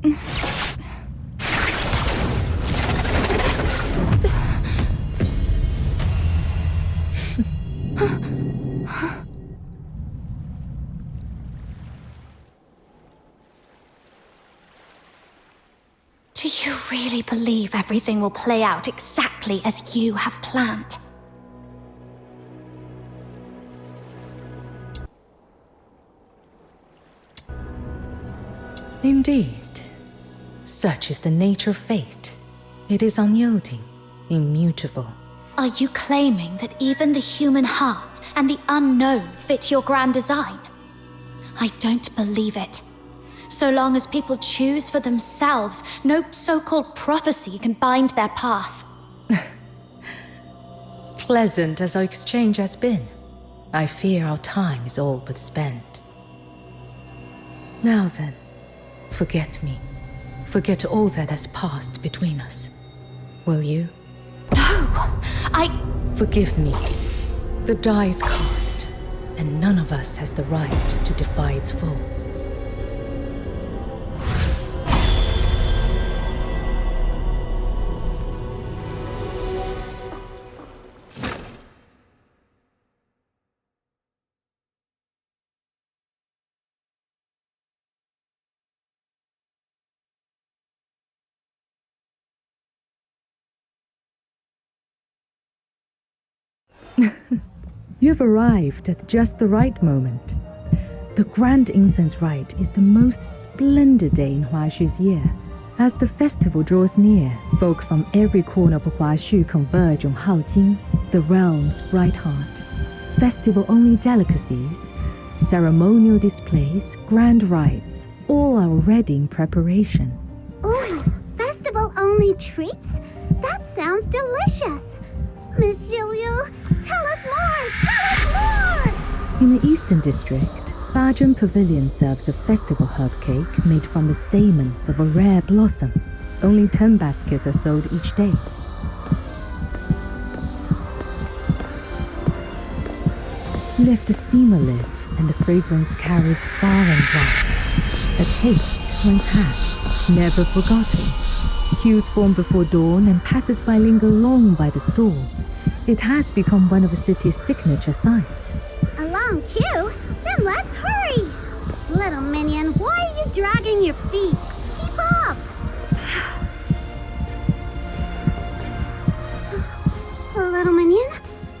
Do you really believe everything will play out exactly as you have planned? Indeed. Such is the nature of fate. It is unyielding, immutable. Are you claiming that even the human heart and the unknown fit your grand design? I don't believe it. So long as people choose for themselves, no so-called prophecy can bind their path. Pleasant as our exchange has been, I fear our time is all but spent. Now then, forget me. Forget all that has passed between us. Will you? No, Forgive me. The die is cast, and none of us has the right to defy its fall. You've arrived at just the right moment. The Grand Incense Rite is the most splendid day in Huaxu's year. As the festival draws near, folk from every corner of Huaxu converge on Haojing, the realm's bright heart. Festival-only delicacies, ceremonial displays, grand rites, all are already in preparation. Ooh, festival-only treats? That sounds delicious! Miss Jiu, tell us more! Tell us more! In the Eastern District, Bajan Pavilion serves a festival herb cake made from the stamens of a rare blossom. Only 10 baskets are sold each day. Lift the steamer lid and the fragrance carries far and wide. A taste once had, never forgotten. Queues form before dawn and passers-by linger long by the stall. It has become one of the city's signature sights. A long queue? Then let's hurry! Little minion, why are you dragging your feet? Keep up! Little minion,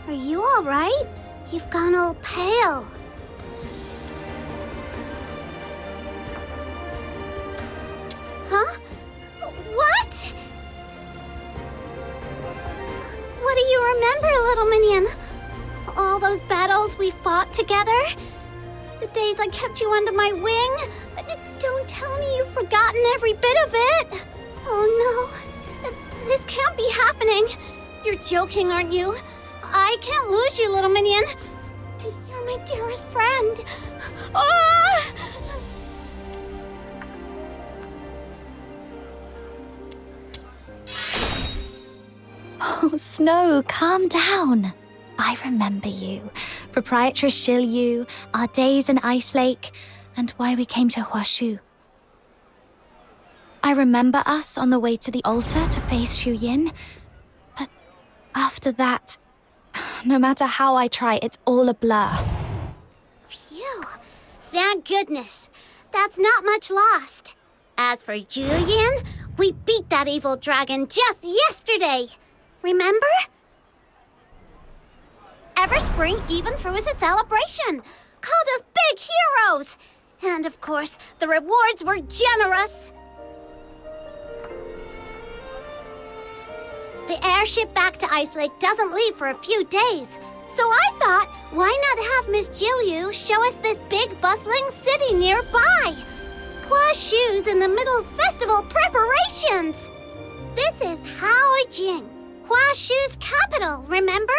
are you alright? You've gone all pale. Huh? What? What do you remember, little minion? All those battles we fought together? The days I kept you under my wing? Don't tell me you've forgotten every bit of it! Oh no, this can't be happening. You're joking, aren't you? I can't lose you, little minion. You're my dearest friend. Ah! Oh, Snow, calm down. I remember you. Proprietress Shilyu, our days in Ice Lake, and why we came to Huaxu. I remember us on the way to the altar to face Xu Yin, but after that, no matter how I try, it's all a blur. Phew. Thank goodness. That's not much lost. As for Julian, we beat that evil dragon just yesterday. Remember? Everspring even threw us a celebration. Called us big heroes. And of course, the rewards were generous. The airship back to Ice Lake doesn't leave for a few days. So I thought, why not have Miss Jiu show us this big bustling city nearby? Huaxu's in the middle of festival preparations. This is Haojing, Huaxu's capital, remember?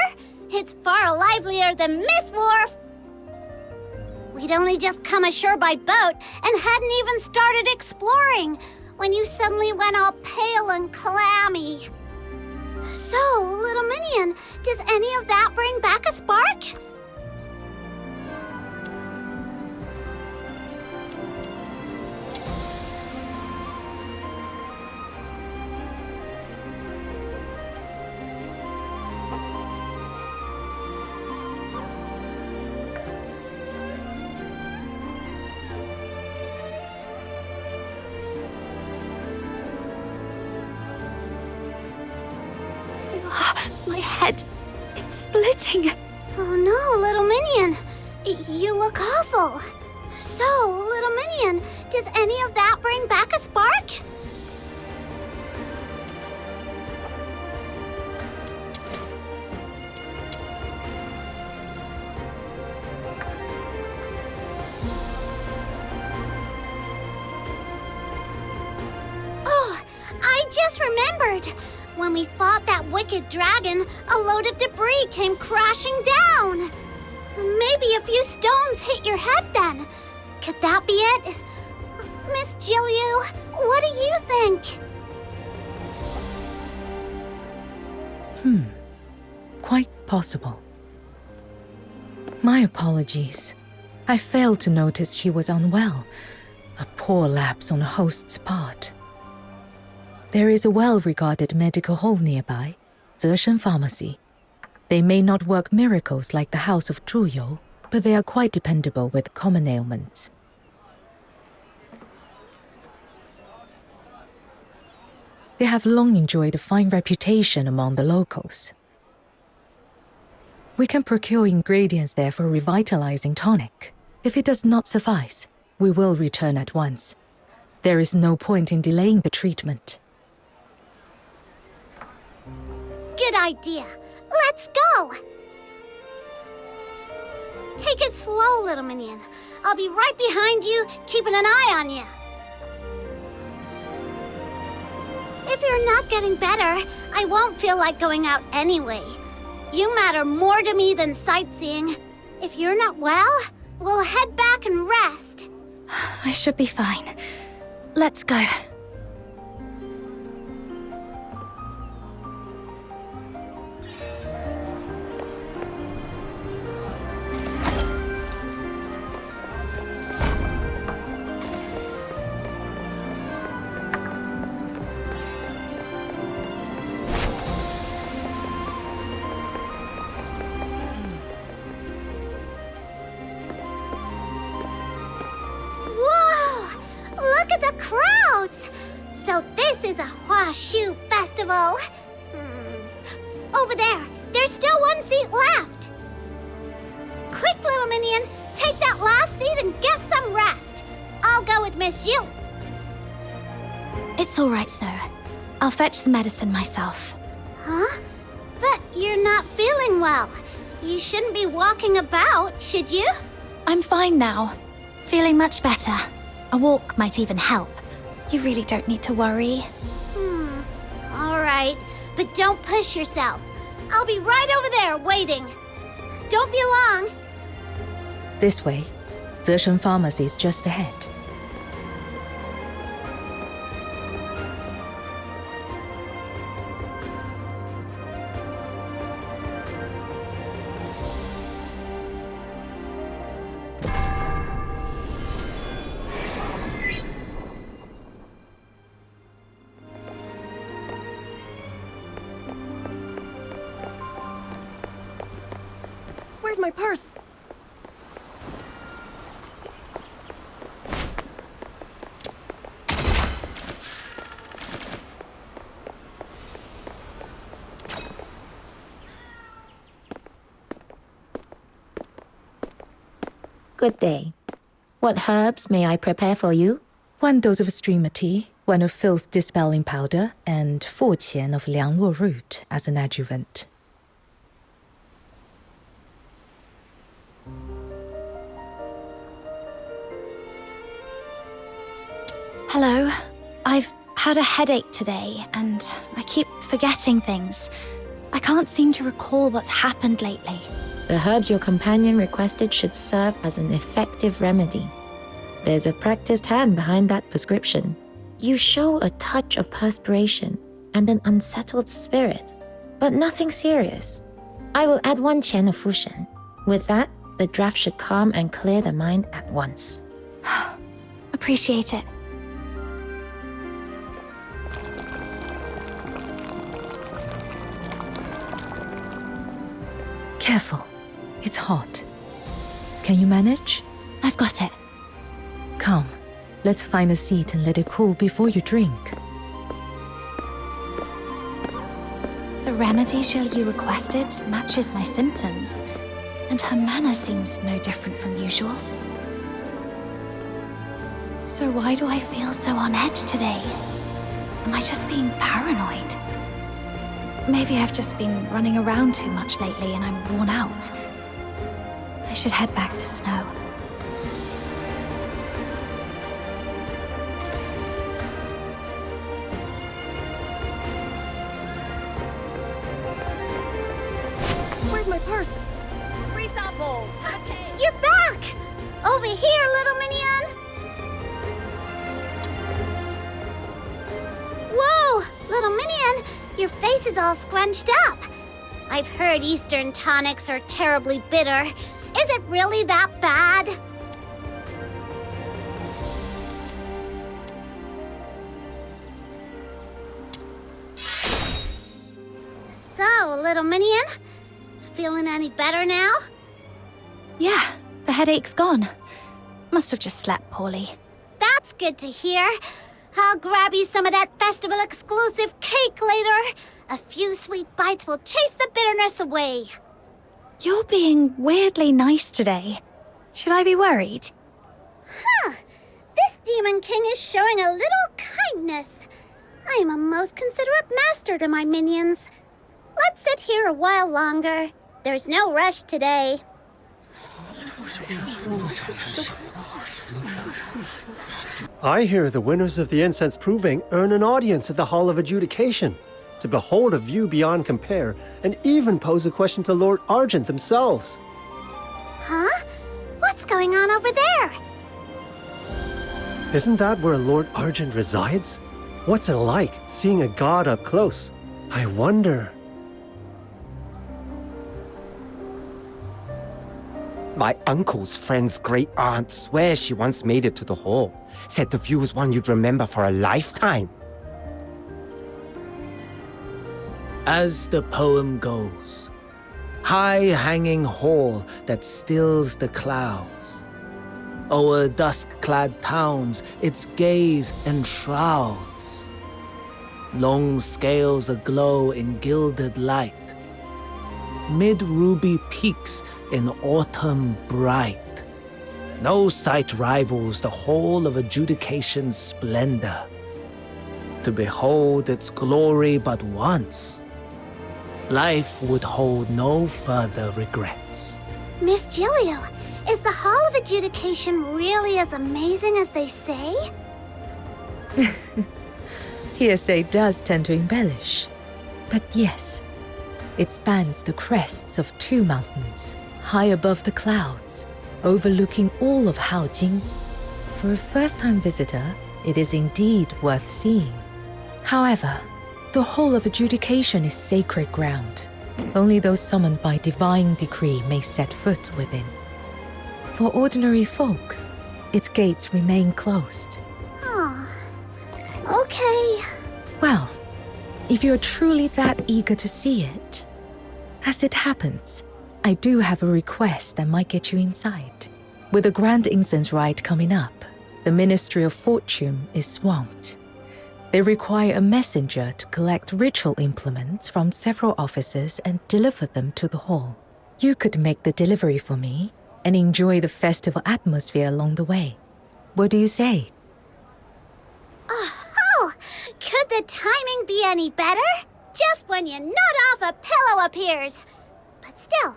It's far livelier than Miss Wharf. We'd only just come ashore by boat and hadn't even started exploring when you suddenly went all pale and clammy. So, little minion, does any of that bring back a spark? My head, it's splitting. Oh no, little minion. You look awful. So, little minion, does any of that bring back a spark? Oh, I just remembered. When we fought that wicked dragon, a load of debris came crashing down. Maybe a few stones hit your head then. Could that be it? Miss Jilyu, what do you think? Quite possible. My apologies. I failed to notice she was unwell. A poor lapse on a host's part. There is a well-regarded medical hall nearby, Zeshen Pharmacy. They may not work miracles like the House of Zhuyo, but they are quite dependable with common ailments. They have long enjoyed a fine reputation among the locals. We can procure ingredients there for a revitalizing tonic. If it does not suffice, we will return at once. There is no point in delaying the treatment. Good idea. Let's go! Take it slow, little minion. I'll be right behind you, keeping an eye on you. If you're not getting better, I won't feel like going out anyway. You matter more to me than sightseeing. If you're not well, we'll head back and rest. I should be fine. Let's go. So this is a Huashu festival. Over there, there's still one seat left. Quick, little minion, take that last seat and get some rest. I'll go with Miss Jill. It's all right, Snow. I'll fetch the medicine myself. Huh? But you're not feeling well. You shouldn't be walking about, should you? I'm fine now. Feeling much better. A walk might even help. You really don't need to worry. All right, but don't push yourself. I'll be right over there waiting. Don't be long. This way. Zeshen Pharmacy is just ahead. Where's my purse? Good day. What herbs may I prepare for you? 1 dose of streamer tea, 1 of filth dispelling powder, and 4 qian of liangluo root as an adjuvant. Hello. I've had a headache today, and I keep forgetting things. I can't seem to recall what's happened lately. The herbs your companion requested should serve as an effective remedy. There's a practiced hand behind that prescription. You show a touch of perspiration and an unsettled spirit, but nothing serious. I will add 1 qian of fushen. With that, the draft should calm and clear the mind at once. Appreciate it. Careful. It's hot. Can you manage? I've got it. Come. Let's find a seat and let it cool before you drink. The remedy Xiaoyu requested matches my symptoms, and her manner seems no different from usual. So why do I feel so on edge today? Am I just being paranoid? Maybe I've just been running around too much lately and I'm worn out. I should head back to Snow. Where's my purse? Free samples! Okay. You're back! Over here, little minion! Whoa, little minion, your face is all scrunched up. I've heard Eastern tonics are terribly bitter. Is it really that bad? So, little minion, feeling any better now? Yeah, the headache's gone. Must have just slept poorly. That's good to hear. I'll grab you some of that festival exclusive cake later. A few sweet bites will chase the bitterness away. You're being weirdly nice today. Should I be worried? Huh. This Demon King is showing a little kindness. I am a most considerate master to my minions. Let's sit here a while longer. There's no rush today. I hear the winners of the Incense Proving earn an audience at the Hall of Adjudication to behold a view beyond compare and even pose a question to Lord Argent themselves. Huh? What's going on over there? Isn't that where Lord Argent resides? What's it like seeing a god up close? I wonder. My uncle's friend's great-aunt swears she once made it to the hall. Said the view was one you'd remember for a lifetime. As the poem goes, high-hanging hall that stills the clouds. O'er dusk-clad towns, its gaze enshrouds. Long scales aglow in gilded light. Mid-ruby peaks in autumn bright. No sight rivals the Hall of Adjudication's splendor. To behold its glory but once, life would hold no further regrets. Miss Giulio, is the Hall of Adjudication really as amazing as they say? Hearsay does tend to embellish. But yes, it spans the crests of 2 mountains, high above the clouds, overlooking all of Haojing. For a first-time visitor, it is indeed worth seeing. However, the Hall of Adjudication is sacred ground. Only those summoned by divine decree may set foot within. For ordinary folk, its gates remain closed. Oh, okay. Well, if you're truly that eager to see it, as it happens, I do have a request that might get you inside. With the Grand Incense Rite coming up, the Ministry of Fortune is swamped. They require a messenger to collect ritual implements from several offices and deliver them to the hall. You could make the delivery for me and enjoy the festival atmosphere along the way. What do you say? Oh, could the timing be any better? Just when you nod off, a pillow appears. But still,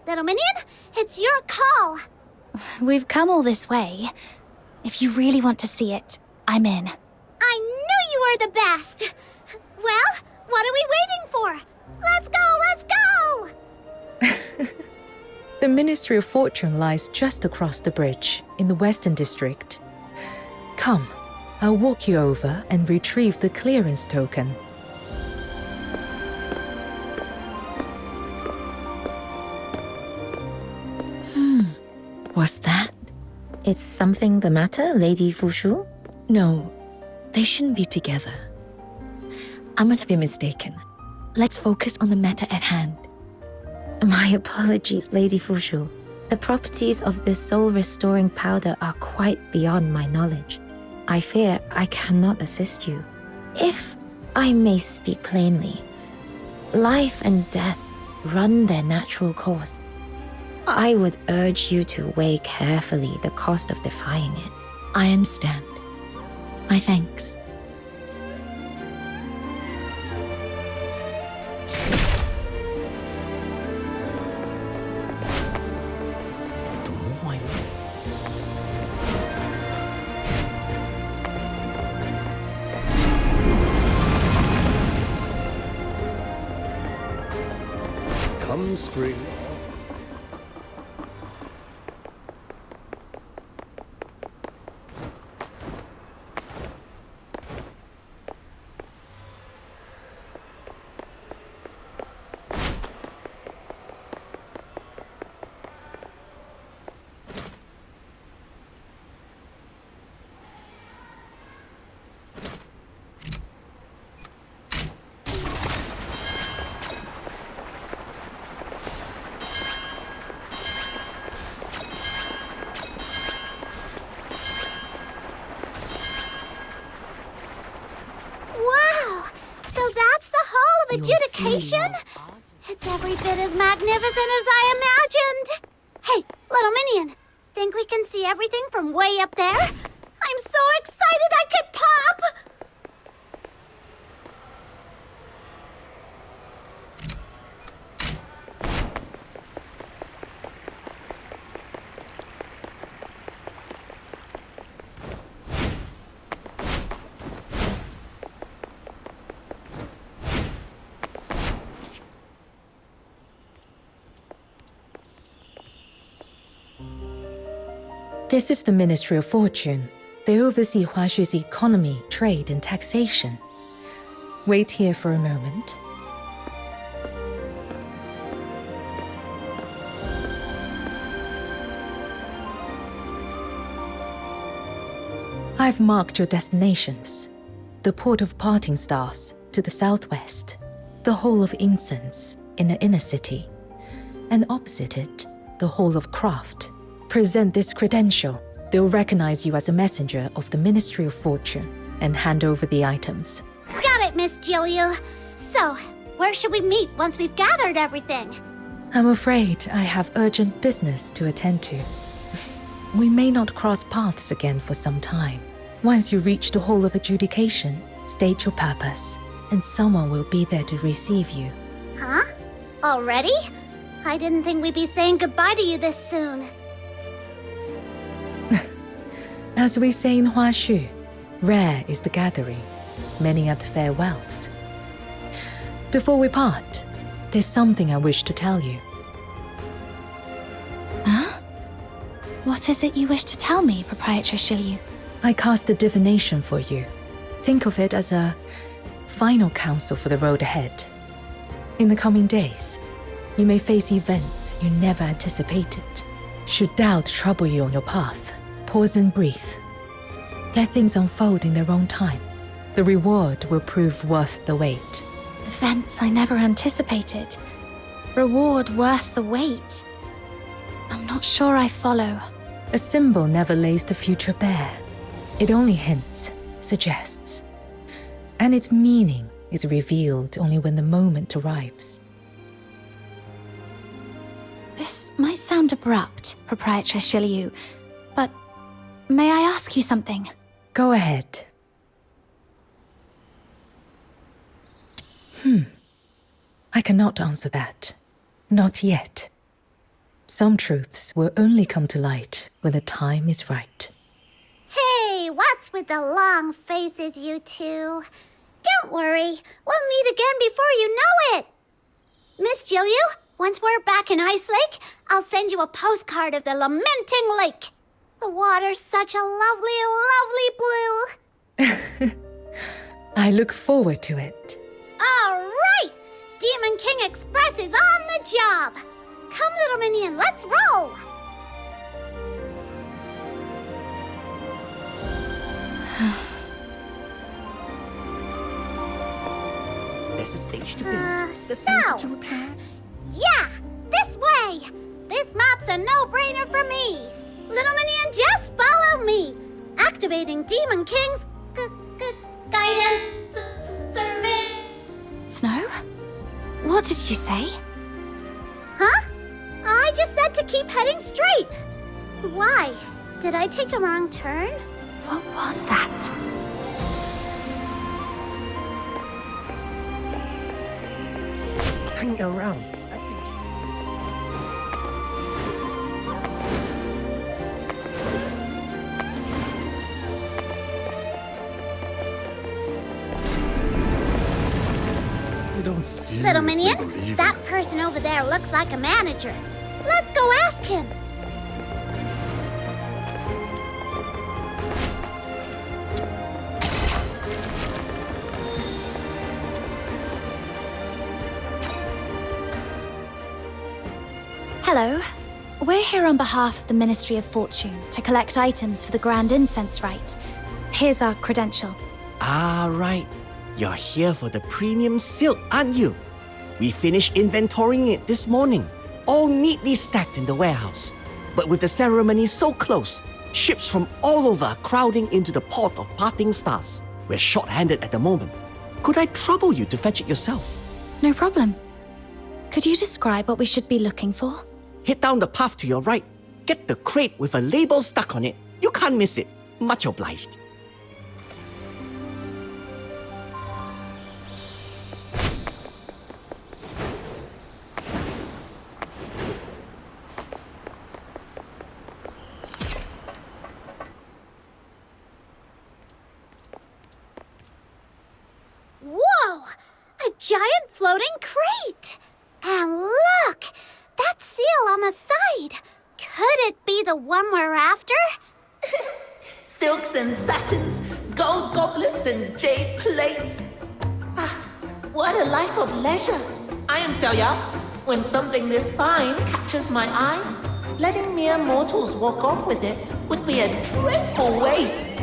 little minion, it's your call. We've come all this way. If you really want to see it, I'm in. I knew you were the best. Well, what are we waiting for? Let's go, let's go! The Ministry of Fortune lies just across the bridge in the Western District. Come, I'll walk you over and retrieve the clearance token. What's that? Is something the matter, Lady Fushu? No, they shouldn't be together. I must have been mistaken. Let's focus on the matter at hand. My apologies, Lady Fushu. The properties of this soul-restoring powder are quite beyond my knowledge. I fear I cannot assist you. If I may speak plainly, Life and death run their natural course. I would urge you to weigh carefully the cost of defying it. I understand. My thanks. Come spring. Adjudication? It's every bit as magnificent as I imagined. Hey, little minion, think we can see everything from way up there? I'm so excited I could pop! This is the Ministry of Fortune. They oversee Huashu's economy, trade, and taxation. Wait here for a moment. I've marked your destinations. The Port of Parting Stars to the southwest, the Hall of Incense in the inner city, and opposite it, the Hall of Craft. Present this credential. They'll recognize you as a messenger of the Ministry of Fortune and hand over the items. Got it, Miss Jilyu. So, where should we meet once we've gathered everything? I'm afraid I have urgent business to attend to. We may not cross paths again for some time. Once you reach the Hall of Adjudication, state your purpose, and someone will be there to receive you. Huh? Already? I didn't think we'd be saying goodbye to you this soon. As we say in Huashu, rare is the gathering, many are the farewells. Before we part, there's something I wish to tell you. Huh? What is it you wish to tell me, Proprietress Shilyu? I cast a divination for you. Think of it as a final counsel for the road ahead. In the coming days, you may face events you never anticipated. Should doubt trouble you on your path, pause and breathe. Let things unfold in their own time. The reward will prove worth the wait. Events I never anticipated. Reward worth the wait. I'm not sure I follow. A symbol never lays the future bare. It only hints, suggests. And its meaning is revealed only when the moment arrives. This might sound abrupt, Proprietress Shilyu, but may I ask you something? Go ahead. I cannot answer that. Not yet. Some truths will only come to light when the time is right. Hey, what's with the long faces, you two? Don't worry, we'll meet again before you know it. Miss Jilyu, once we're back in Ice Lake, I'll send you a postcard of the Lamenting Lake. The water's such a lovely, lovely blue. I look forward to it. All right! Demon King Express is on the job. Come, little minion, let's roll. There's a stage to build. The south. to repair. Yeah, this way. This map's a no-brainer for me. Little minion, just follow me. Activating Demon King's guidance service. Snow? What did you say? Huh? I just said to keep heading straight. Why? Did I take a wrong turn? What was that? Hang around. I think You don't seriously Little Minion, believe that it. person over there looks like a manager. Let's go ask him. Hello. We're here on behalf of the Ministry of Fortune to collect items for the Grand Incense Rite. Here's our credential. Ah, right. You're here for the premium silk, aren't you? We finished inventorying it this morning, all neatly stacked in the warehouse. But with the ceremony so close, ships from all over are crowding into the port of Parting Stars. We're short-handed at the moment. Could I trouble you to fetch it yourself? No problem. Could you describe what we should be looking for? Head down the path to your right. Get the crate with a label stuck on it. You can't miss it. Much obliged. Whoa! A giant floating crate! And look! That seal on the side! Could it be the one we're after? Silks and satins, gold goblets and jade plates. Ah, what a life of leisure. I am Xiaoya. When something this fine catches my eye, letting mere mortals walk off with it would be a dreadful waste.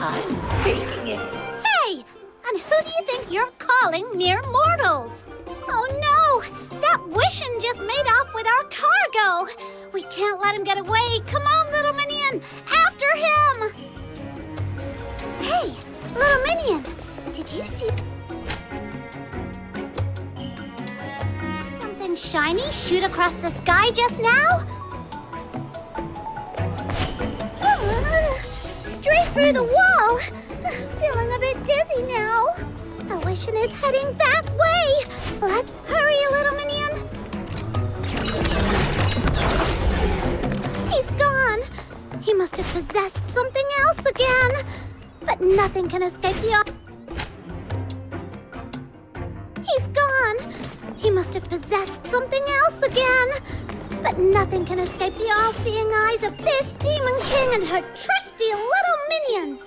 I'm taking it. Hey! And who do you think you're calling mere mortals? Oh no! That Wishin just made off with our cargo! We can't let him get away! Come on, Little Minion! After him! Hey, Little Minion! Did you see something shiny shoot across the sky just now? Straight through the wall! Feeling a bit dizzy now. The Wishin is heading that way! Let's hurry, Little Minion! He's gone! He must have possessed something else again! But nothing can escape the He's gone! He must have possessed something else again! But nothing can escape the all-seeing eyes of this Demon King and her trusty Little Minion!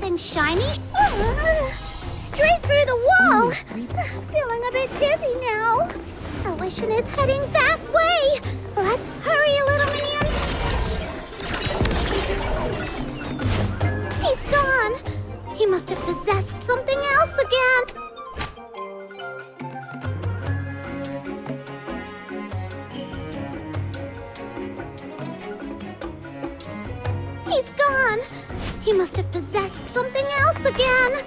something shiny? Straight through the wall! Feeling a bit dizzy now. The Wishin is heading that way! Let's hurry, little minions! He's gone! He must have possessed something else again! He's gone! He must have possessed something else again!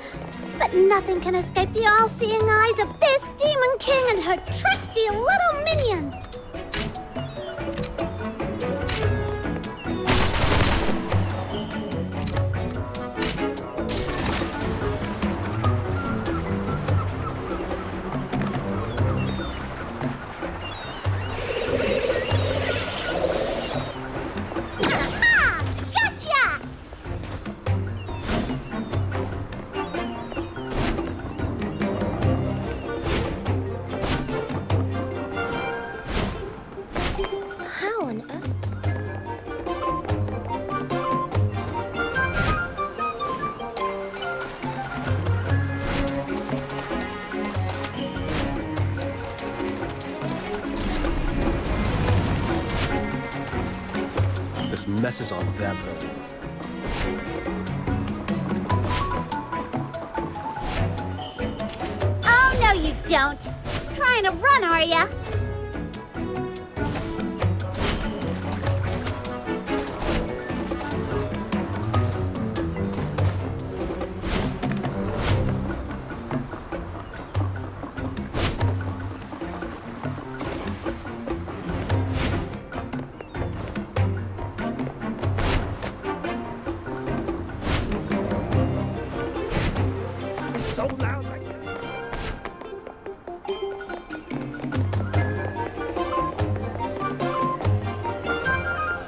But nothing can escape the all-seeing eyes of this Demon King and her trusty little minion! This messes on them. Oh, no you don't! Trying to run, are ya? So loud.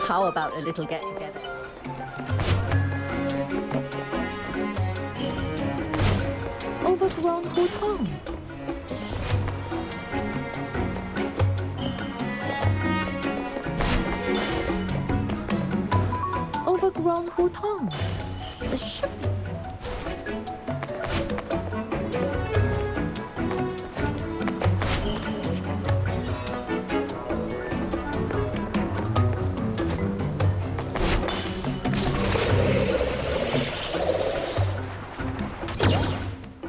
How about a little get-together? Overgrown Hutong. Overgrown Hutong. The ship.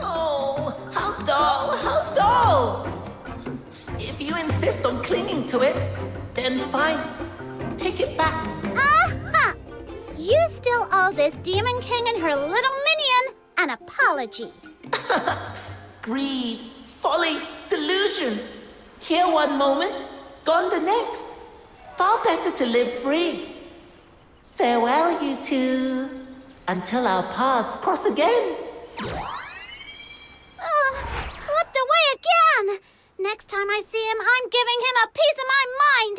Oh, how dull, how dull! If you insist on clinging to it, then fine. Take it back. Aha! You still owe this Demon King and her little minion an apology. Greed, folly, delusion. Here one moment, gone the next. Far better to live free. Farewell, you two. Until our paths cross again. Slipped away again! Next time I see him, I'm giving him a piece of my mind!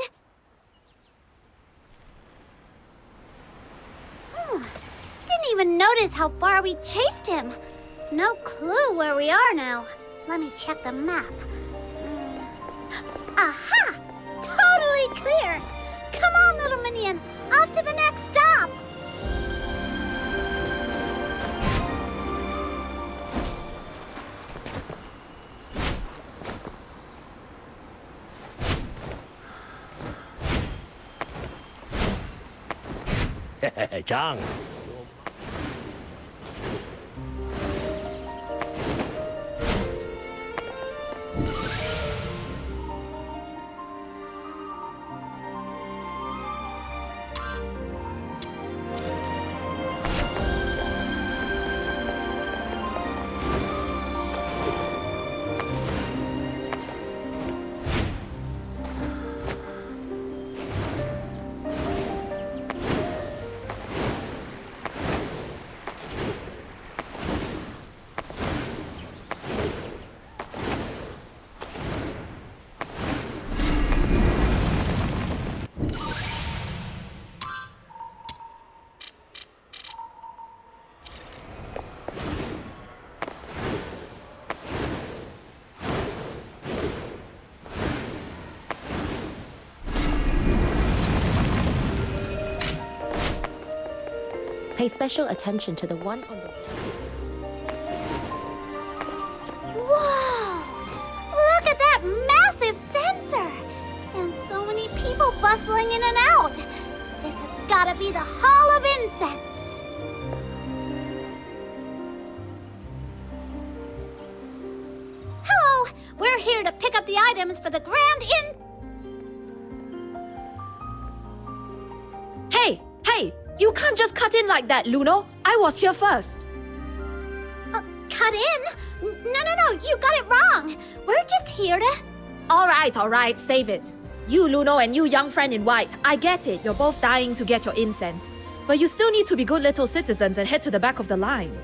Didn't even notice how far we chased him. No clue where we are now. Let me check the map. Aha! Totally clear! Come on, little minion! Off to the next stop! 장. Pay special attention to the one on the... Whoa! Look at that massive sensor! And so many people bustling in and out. This has gotta be the Hall of Incense. Hello! We're here to pick up the items for the Grand Hey! You can't just cut in like that, Luno. I was here first. Cut in? No, you got it wrong. We're just here to... All right, save it. You, Luno, and you, young friend in white, I get it. You're both dying to get your incense. But you still need to be good little citizens and head to the back of the line.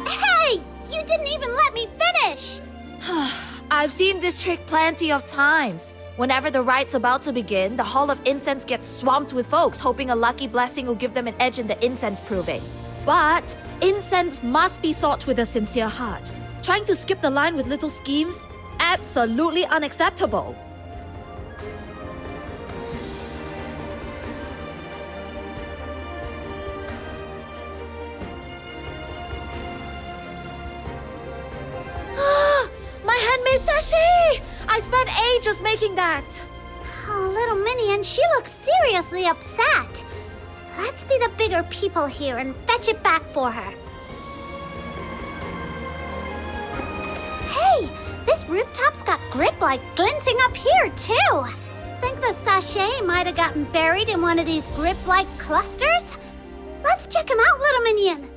Hey! You didn't even let me finish! I've seen this trick plenty of times. Whenever the rite's about to begin, the Hall of Incense gets swamped with folks hoping a lucky blessing will give them an edge in the incense proving. But incense must be sought with a sincere heart. Trying to skip the line with little schemes? Absolutely unacceptable. My handmade sachet! I spent ages making that. Oh, little Minion, she looks seriously upset. Let's be the bigger people here and fetch it back for her. Hey, this rooftop's got grip light glinting up here, too. Think the sachet might have gotten buried in one of these grip light clusters? Let's check him out, little Minion.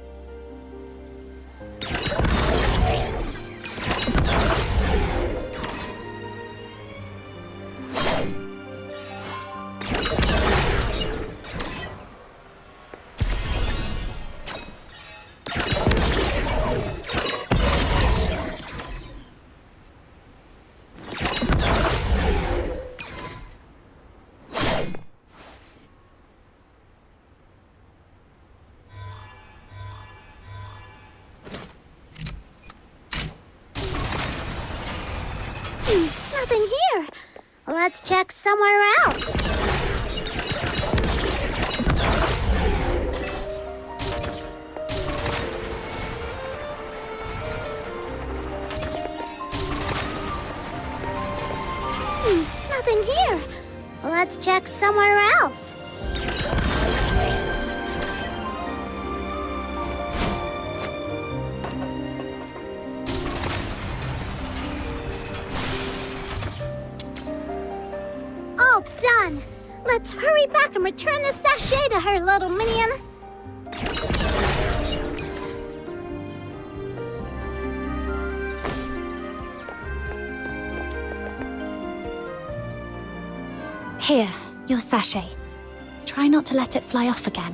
Nothing here. Let's check somewhere else. Nothing here. Let's check somewhere else. All done. Let's hurry back and return the sachet to her, little Minion. Here, your sachet. Try not to let it fly off again.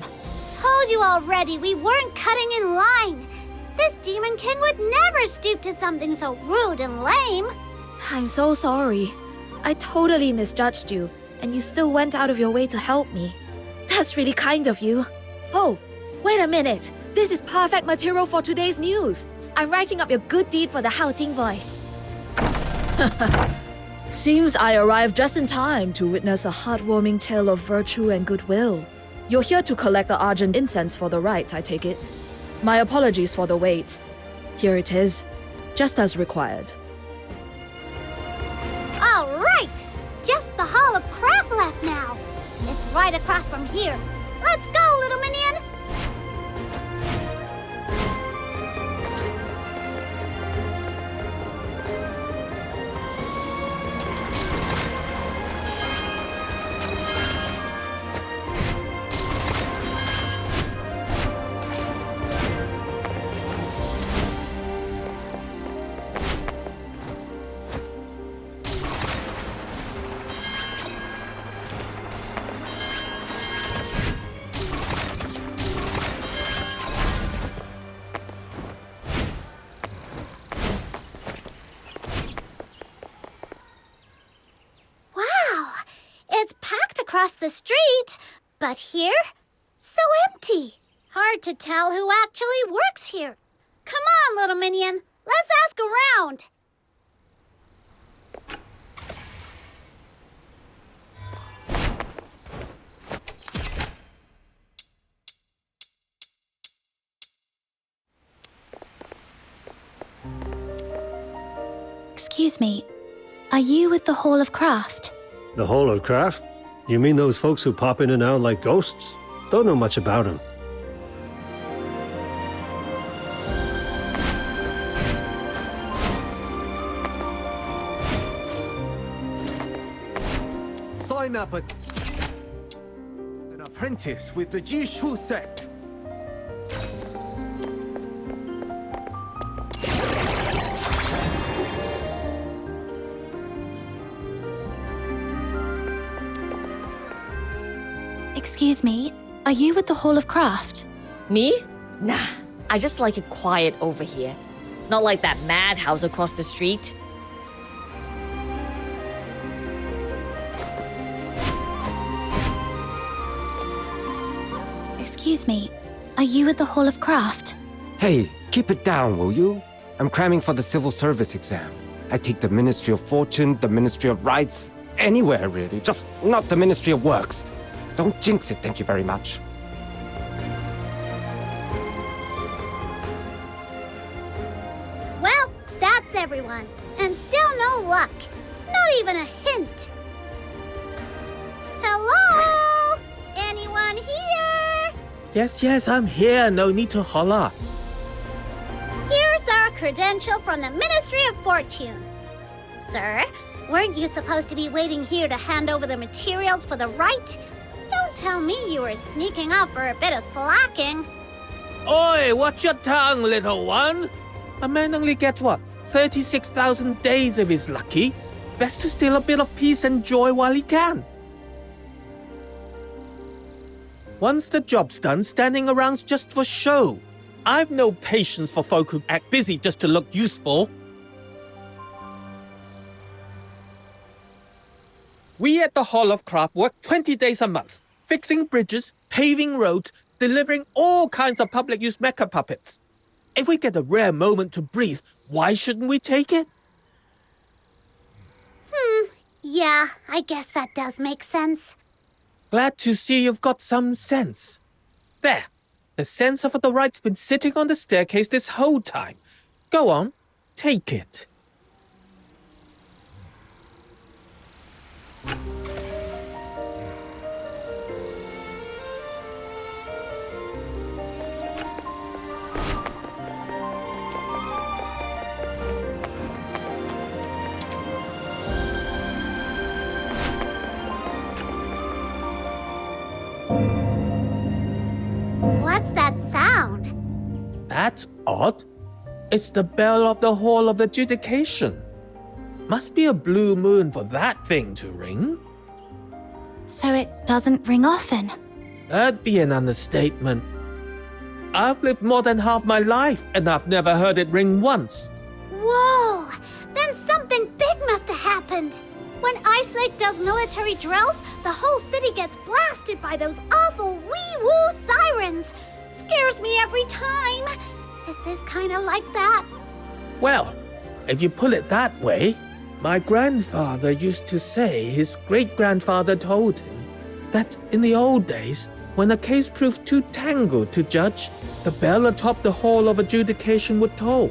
Told you already, we weren't cutting in line. This Demon King would never stoop to something so rude and lame. I'm so sorry. I totally misjudged you, and you still went out of your way to help me. That's really kind of you. Oh, wait a minute. This is perfect material for today's news. I'm writing up your good deed for the Haojing voice. Seems I arrived just in time to witness a heartwarming tale of virtue and goodwill. You're here to collect the Argent incense for the rite, I take it. My apologies for the wait. Here it is, just as required. All right! Just the Hall of Craft left now. It's right across from here. Let's go, little Minion! Across the street, but here, so empty. Hard to tell who actually works here. Come on, little Minion, let's ask around. Excuse me, are you with the Hall of Craft? The Hall of Craft? You mean those folks who pop in and out like ghosts? Don't know much about them. Sign up as an apprentice with the Jishu sect. Excuse me, are you with the Hall of Craft? Me? Nah, I just like it quiet over here. Not like that madhouse across the street. Excuse me, are you with the Hall of Craft? Hey, keep it down, will you? I'm cramming for the civil service exam. I take the Ministry of Fortune, the Ministry of Rights, anywhere really, just not the Ministry of Works. Don't jinx it, thank you very much. Well, that's everyone. And still no luck. Not even a hint. Hello? Anyone here? Yes, I'm here. No need to holler. Here's our credential from the Ministry of Fortune. Sir, weren't you supposed to be waiting here to hand over the materials for the rite? Don't tell me you were sneaking off for a bit of slacking. Oi, watch your tongue, little one. A man only gets what? 36,000 days if he's lucky. Best to steal a bit of peace and joy while he can. Once the job's done, standing around's just for show. I've no patience for folk who act busy just to look useful. We at the Hall of Craft work 20 days a month, fixing bridges, paving roads, delivering all kinds of public use mecha puppets. If we get a rare moment to breathe, why shouldn't we take it? Yeah, I guess that does make sense. Glad to see you've got some sense. There. The censer for the rite's been sitting on the staircase this whole time. Go on, take it. What's that sound? That's odd. It's the bell of the Hall of Adjudication. Must be a blue moon for that thing to ring. So it doesn't ring often? That'd be an understatement. I've lived more than half my life, and I've never heard it ring once. Whoa! Then something big must have happened. When Ice Lake does military drills, the whole city gets blasted by those awful wee-woo sirens. Scares me every time. Is this kind of like that? Well, if you put it that way, my grandfather used to say his great-grandfather told him that in the old days, when a case proved too tangled to judge, the bell atop the Hall of Adjudication would toll.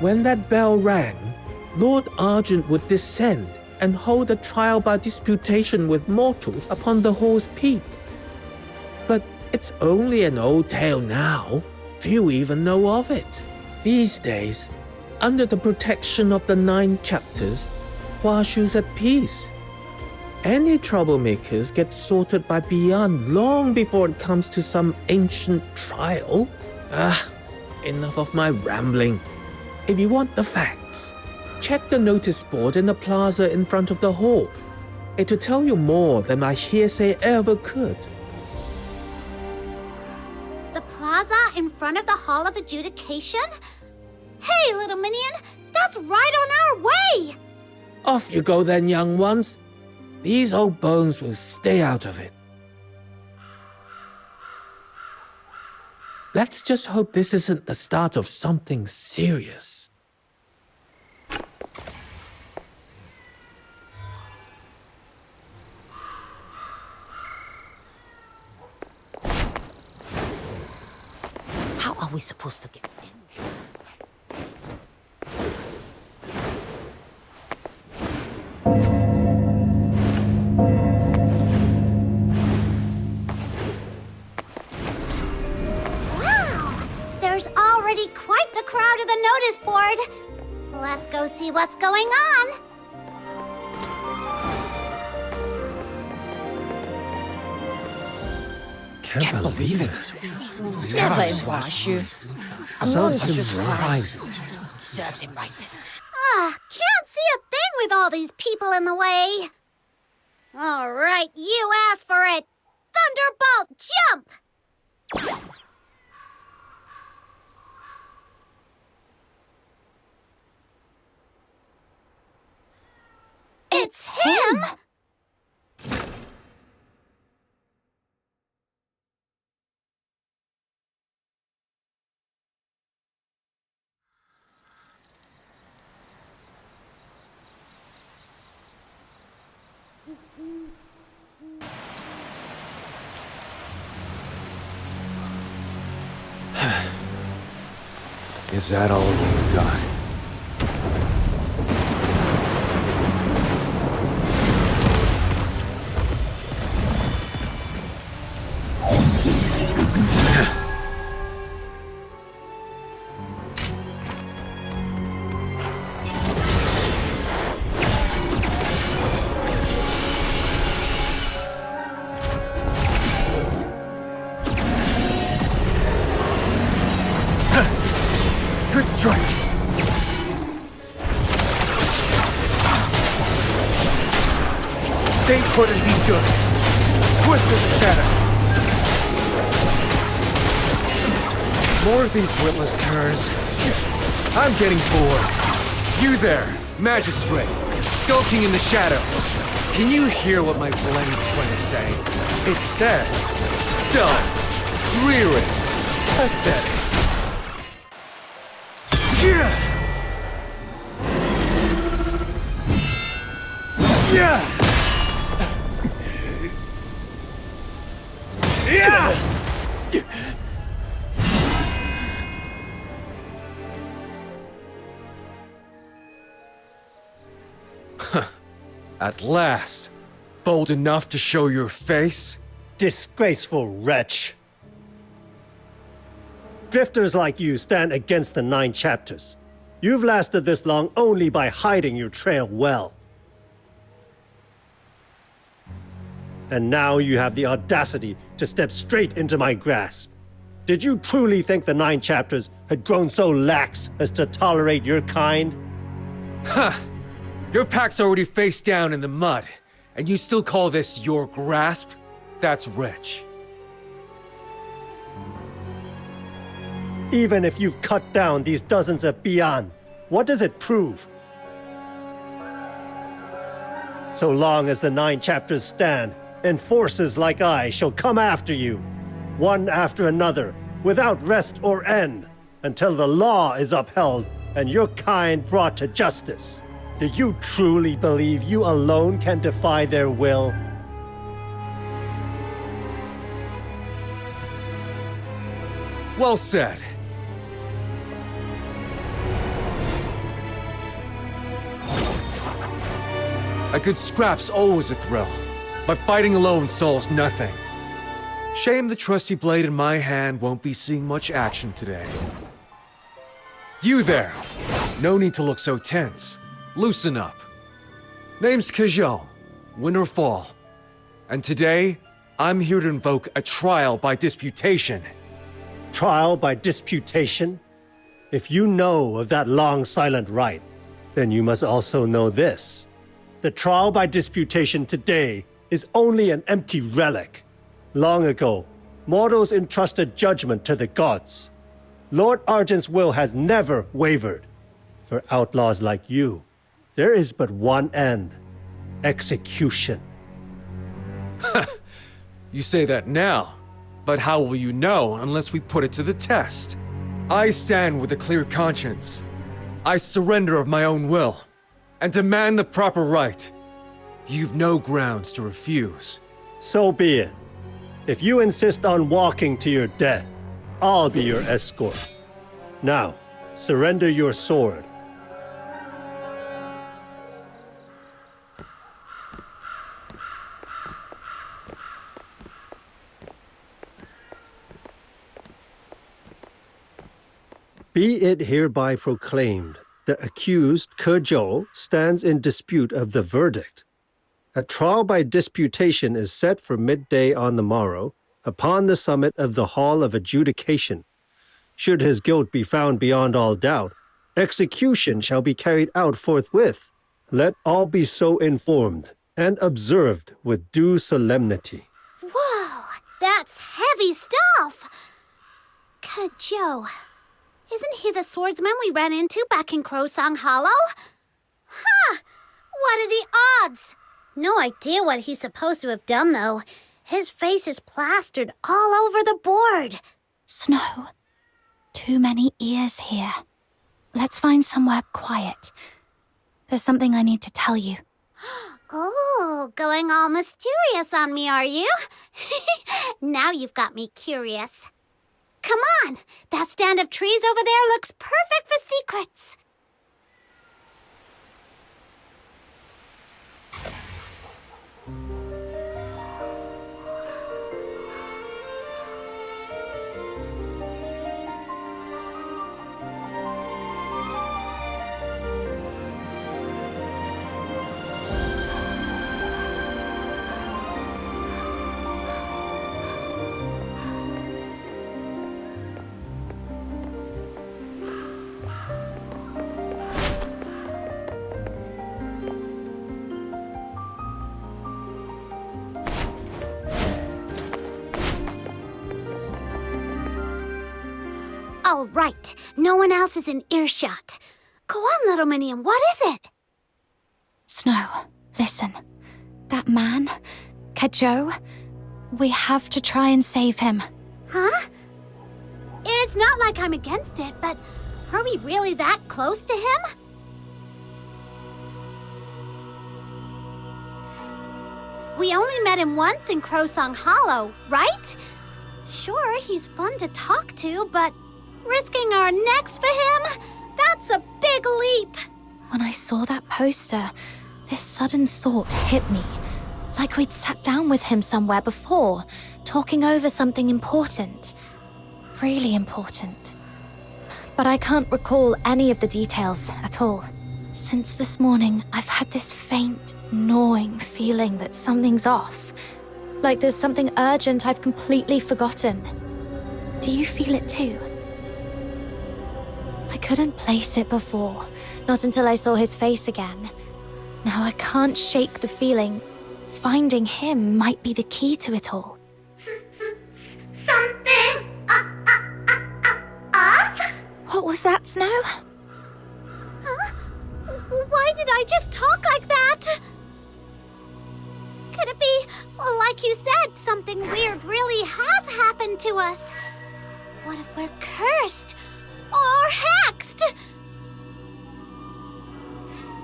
When that bell rang, Lord Argent would descend and hold a trial by disputation with mortals upon the hall's peak. But it's only an old tale now. Few even know of it. These days, under the protection of the 9 chapters, Huashu's at peace. Any troublemakers get sorted by Beyond long before it comes to some ancient trial. Enough of my rambling. If you want the facts, check the notice board in the plaza in front of the hall. It'll tell you more than my hearsay ever could. The plaza in front of the Hall of Adjudication? Hey, little minion, that's right on our way! Off you go then, young ones. These old bones will stay out of it. Let's just hope this isn't the start of something serious. How are we supposed to get in? There's already quite the crowd at the notice board. Let's go see what's going on. Can't believe it. Never in Huashu. Sounds right. Serves him right. Can't see a thing with all these people in the way. All right, you asked for it. Thunderbolt, jump! It's him! Is that all you've got? Good strike! Stay put and be good. Swift as a shadow. More of these witless curs. I'm getting bored. You there, magistrate, skulking in the shadows. Can you hear what my blend's trying to say? It says, dull, dreary, pathetic. Yeah! Yeah! At last, bold enough to show your face? Disgraceful wretch. Drifters like you stand against the 9 chapters. You've lasted this long only by hiding your trail well. And now you have the audacity to step straight into my grasp. Did you truly think the 9 chapters had grown so lax as to tolerate your kind? Ha! Your pack's already face down in the mud, and you still call this your grasp? That's rich. Even if you've cut down these dozens of Beyond, what does it prove? So long as the 9 chapters stand, enforcers like I shall come after you, one after another, without rest or end, until the law is upheld and your kind brought to justice. Do you truly believe you alone can defy their will? Well said. A good scrap's always a thrill, but fighting alone solves nothing. Shame the trusty blade in my hand won't be seeing much action today. You there! No need to look so tense. Loosen up. Name's Kajal, win or fall. And today, I'm here to invoke a trial by disputation. Trial by disputation? If you know of that long silent rite, then you must also know this. The trial by disputation today is only an empty relic. Long ago, mortals entrusted judgment to the gods. Lord Argent's will has never wavered. For outlaws like you, there is but one end: execution. You say that now, but how will you know unless we put it to the test? I stand with a clear conscience. I surrender of my own will, and demand the proper right. You've no grounds to refuse. So be it. If you insist on walking to your death, I'll be your escort. Now, surrender your sword. Be it hereby proclaimed, the accused, Ke stands in dispute of the verdict. A trial by disputation is set for midday on the morrow, upon the summit of the Hall of Adjudication. Should his guilt be found beyond all doubt, execution shall be carried out forthwith. Let all be so informed and observed with due solemnity. Whoa, that's heavy stuff! Ke, isn't he the swordsman we ran into back in Crowsong Hollow? Huh! What are the odds? No idea what he's supposed to have done, though. His face is plastered all over the board. Snow, too many ears here. Let's find somewhere quiet. There's something I need to tell you. Oh, going all mysterious on me, are you? Now you've got me curious. Come on! That stand of trees over there looks perfect for secrets! All right, no one else is in earshot. Go on, little Minion, what is it? Snow, listen. That man, Ke, we have to try and save him. Huh? It's not like I'm against it, but are we really that close to him? We only met him once in Crowsong Hollow, right? Sure, he's fun to talk to, but risking our necks for him? That's a big leap! When I saw that poster, this sudden thought hit me. Like we'd sat down with him somewhere before, talking over something important. Really important. But I can't recall any of the details at all. Since this morning, I've had this faint, gnawing feeling that something's off. Like there's something urgent I've completely forgotten. Do you feel it too? I couldn't place it before, not until I saw his face again. Now I can't shake the feeling. Finding him might be the key to it all. Something off? What was that, Snow? Huh? Why did I just talk like that? Could it be, well, like you said, something weird really has happened to us? What if we're cursed? Or hexed?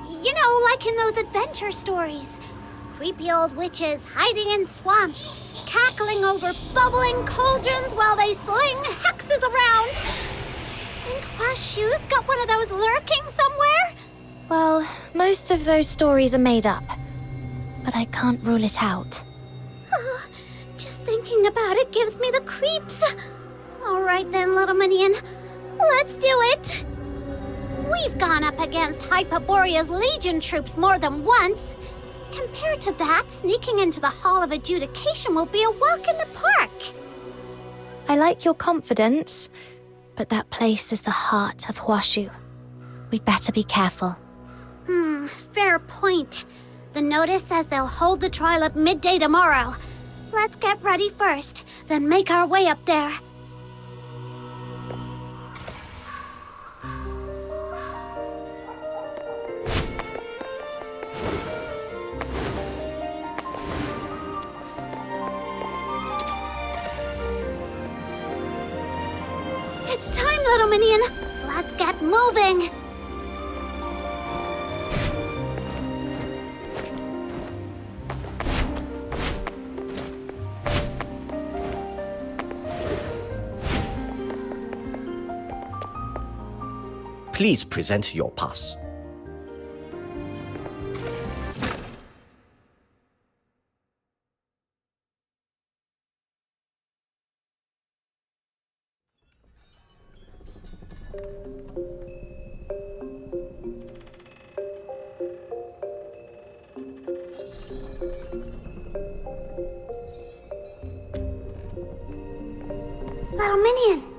You know, like in those adventure stories. Creepy old witches hiding in swamps, cackling over bubbling cauldrons while they sling hexes around. Think Huashu's got one of those lurking somewhere? Well, most of those stories are made up. But I can't rule it out. Just thinking about it gives me the creeps. All right then, little Minion. Let's do it! We've gone up against Hyperborea's Legion troops more than once. Compared to that, sneaking into the Hall of Adjudication will be a walk in the park. I like your confidence, but that place is the heart of Huashu. We'd better be careful. Fair point. The notice says they'll hold the trial at midday tomorrow. Let's get ready first, then make our way up there. It's time, little Minion. Let's get moving. Please present your pass.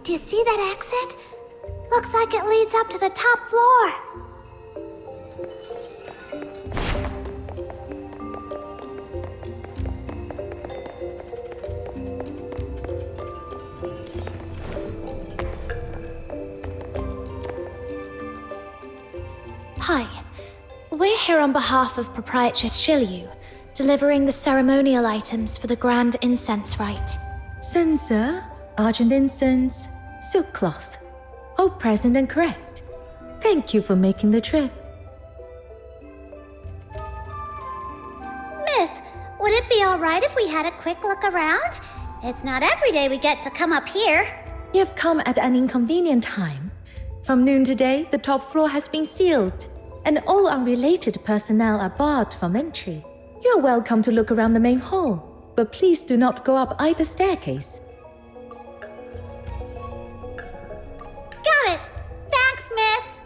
Do you see that exit? Looks like it leads up to the top floor. Hi. We're here on behalf of Proprietress Shilyu, delivering the ceremonial items for the Grand Incense Rite. Censer, argent incense, silk cloth. All present and correct. Thank you for making the trip. Miss, would it be alright if we had a quick look around? It's not every day we get to come up here. You've come at an inconvenient time. From noon today, the top floor has been sealed, and all unrelated personnel are barred from entry. You're welcome to look around the main hall, but please do not go up either staircase. Got it. Thanks, miss.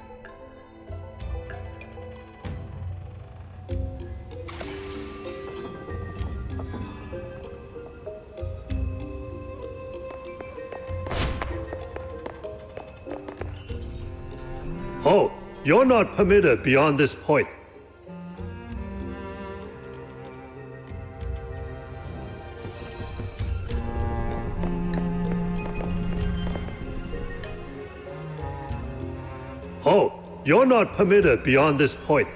Oh, you're not permitted beyond this point. Oh, you're not permitted beyond this point.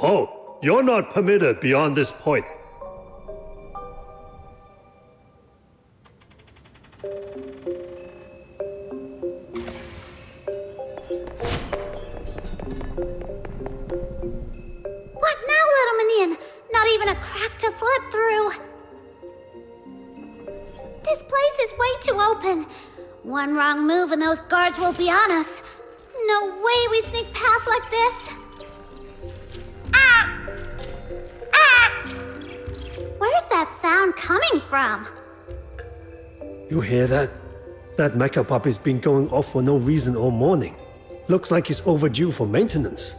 Oh, you're not permitted beyond this point. What now, little minion? Not even a crack to slip through. This place is way too open. One wrong move and those guards will be on us. No way we sneak past like this. Where's that sound coming from? You hear that? That mecha puppy's been going off for no reason all morning. Looks like he's overdue for maintenance.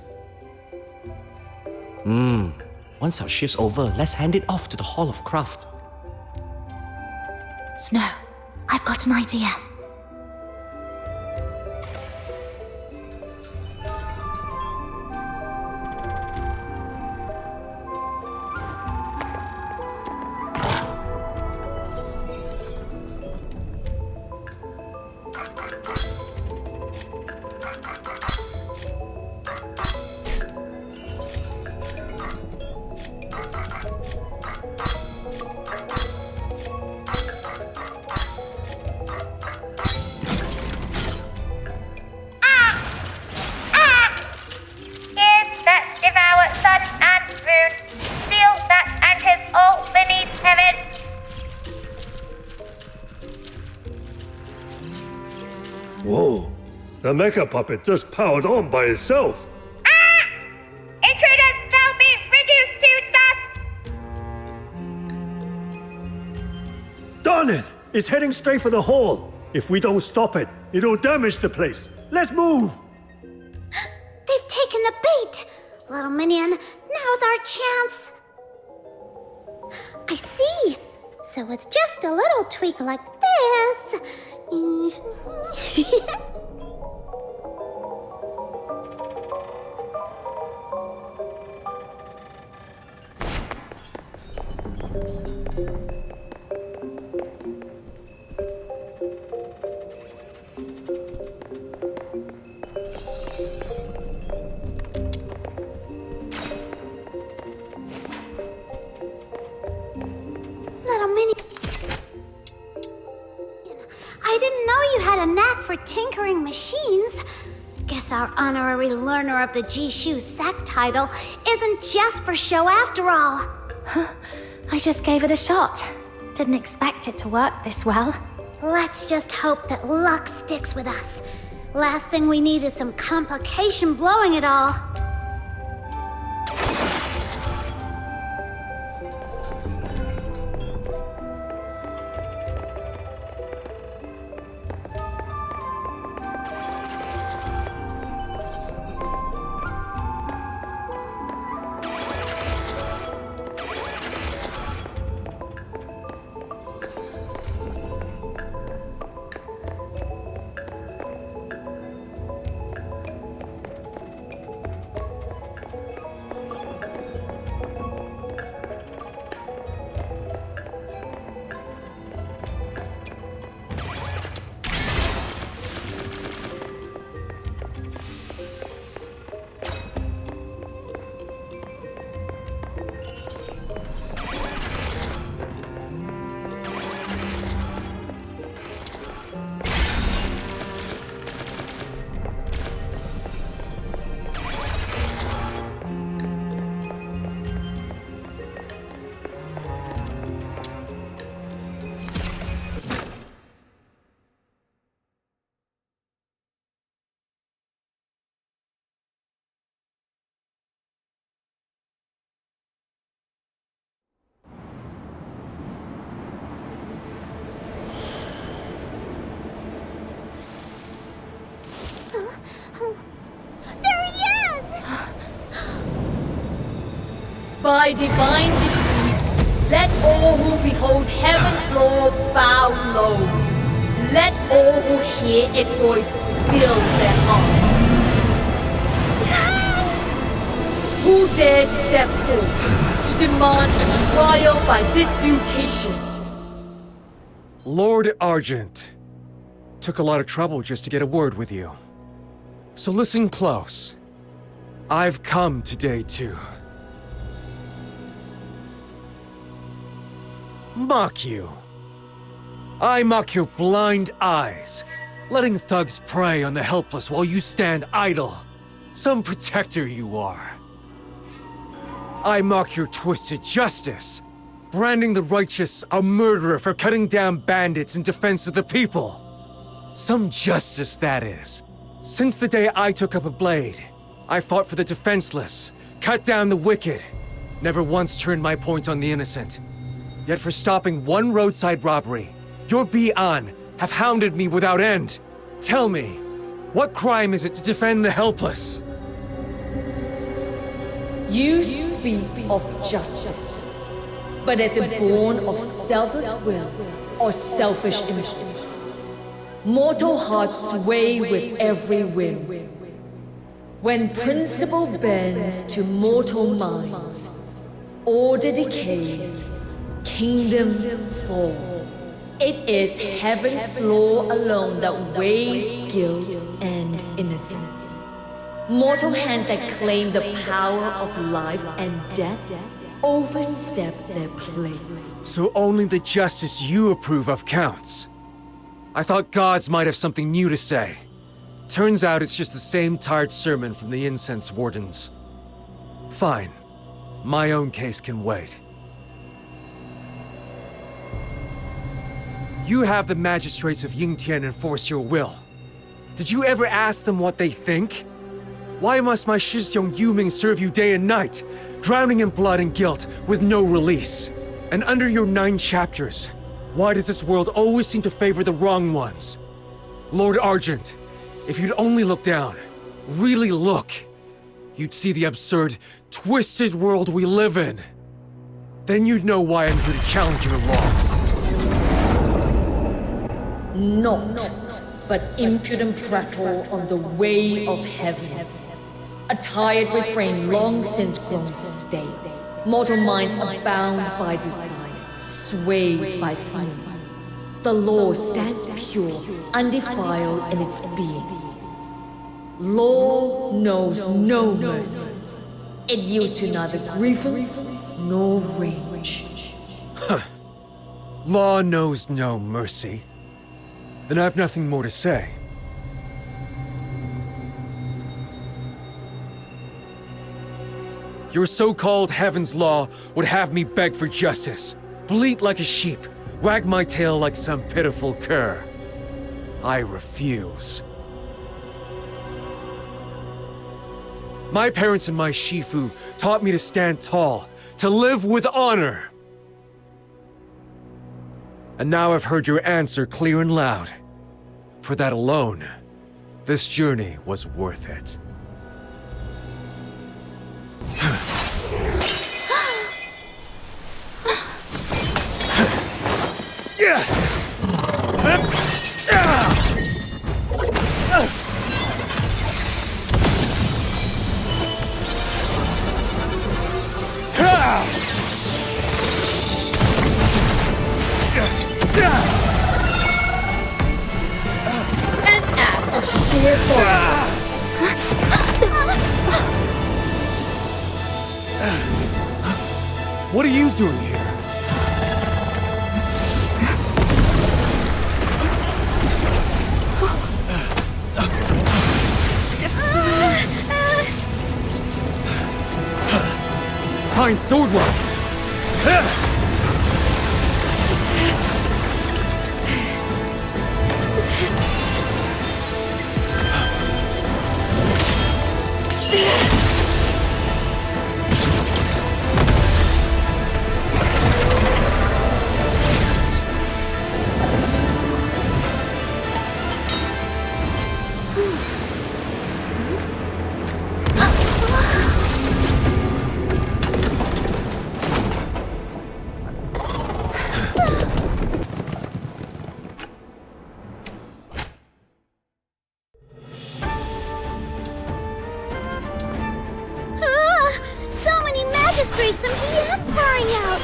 Once our shift's over, let's hand it off to the Hall of Craft. Snow, I've got an idea. Whoa, the mecha puppet just powered on by itself. Intruders shall be reduced to dust! Darn it! It's heading straight for the hall. If we don't stop it, it'll damage the place. Let's move! They've taken the bait. Little minion, now's our chance. I see. So with just a little tweak like this... I didn't know you had a knack for tinkering machines. Guess our honorary learner of the Jishu sect title isn't just for show after all. I just gave it a shot. Didn't expect it to work this well. Let's just hope that luck sticks with us. Last thing we need is some complication blowing it all. There he is! By divine decree, let all who behold heaven's law bow low. Let all who hear its voice still their hearts. Who dares step forth to demand a trial by disputation? Lord Argent. Took a lot of trouble just to get a word with you. So listen close. I've come today to mock you. I mock your blind eyes, letting thugs prey on the helpless while you stand idle. Some protector you are. I mock your twisted justice, branding the righteous a murderer for cutting down bandits in defense of the people. Some justice, that is. Since the day I took up a blade, I fought for the defenseless, cut down the wicked, never once turned my point on the innocent. Yet for stopping one roadside robbery, your Bi-An have hounded me without end. Tell me, what crime is it to defend the helpless? You speak of justice, but is it born of selfless will or selfish impulse? Mortal hearts sway with every whim. When principle bends to mortal minds, order decays, kingdoms fall. It is heaven's law alone that weighs guilt and innocence. Mortal hands that claim the power of life and death overstep their place. So only the justice you approve of counts. I thought gods might have something new to say. Turns out it's just the same tired sermon from the incense wardens. Fine. My own case can wait. You have the magistrates of Yingtian enforce your will. Did you ever ask them what they think? Why must my Shixiong Yuming serve you day and night, drowning in blood and guilt with no release? And under your 9 chapters, why does this world always seem to favor the wrong ones? Lord Argent, if you'd only look down, really look, you'd see the absurd, twisted world we live in. Then you'd know why I'm here to challenge your law. Not but impudent prattle on the way of heaven. A tired refrain long since grown stale. Mortal minds are bound by desire, swayed by fear. The law stands pure, undefiled in its being. Law knows no mercy. It yields to neither grievance nor rage. Huh. Law knows no mercy. Then I've nothing more to say. Your so-called heaven's law would have me beg for justice, bleat like a sheep, wag my tail like some pitiful cur. I refuse. My parents and my Shifu taught me to stand tall, to live with honor. And now I've heard your answer clear and loud. For that alone, this journey was worth it. An act of sheer force. What are you doing here? Fine sword one. just breathe some heat up pouring out.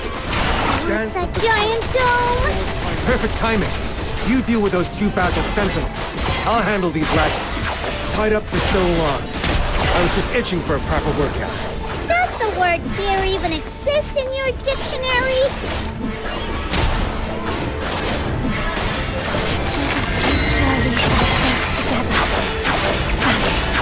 What's that giant dome? Perfect timing. You deal with those 2 basalt sentinels. I'll handle these laggards. Tied up for so long. I was just itching for a proper workout. Does the word fear even exist in your dictionary? Surely we shall face together. Vanish.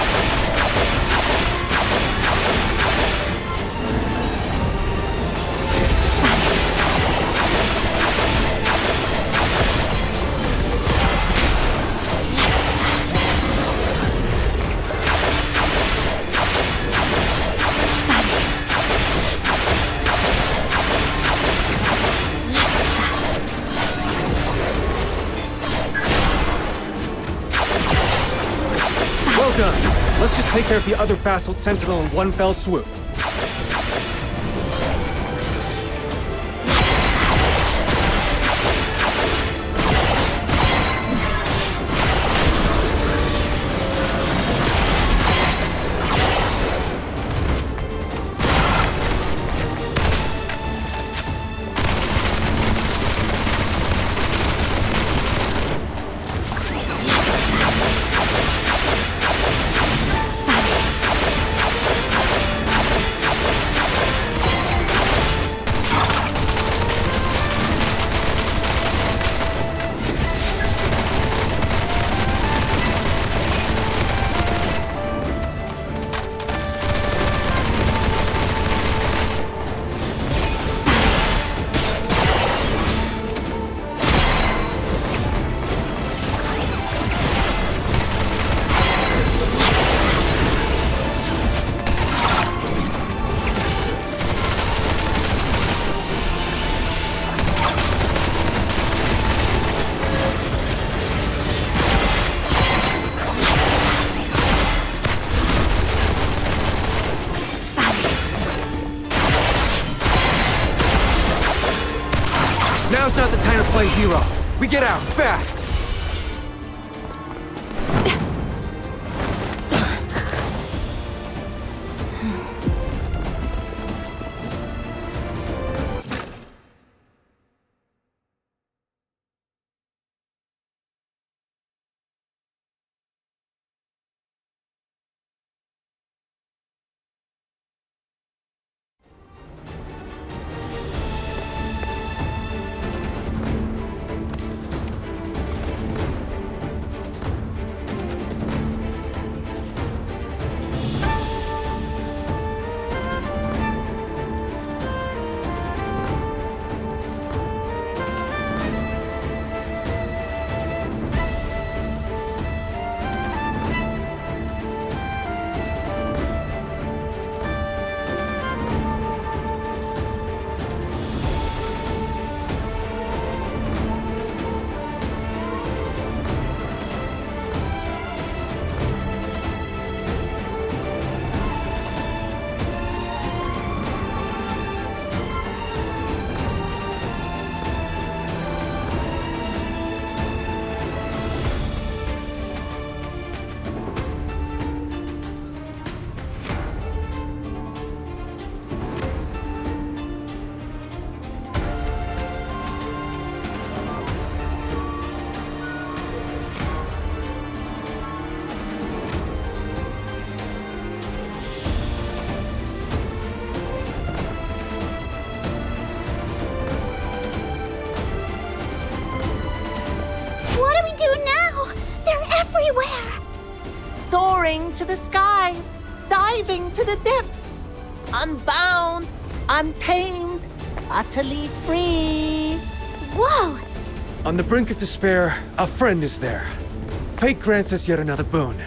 Well done. Let's just take care of the other basalt sentinel in one fell swoop. Now's not the time to play hero. We get out, fast! Soaring to the skies, diving to the depths, unbound, untamed, utterly free. Whoa! On the brink of despair, a friend is there. Fate grants us yet another boon.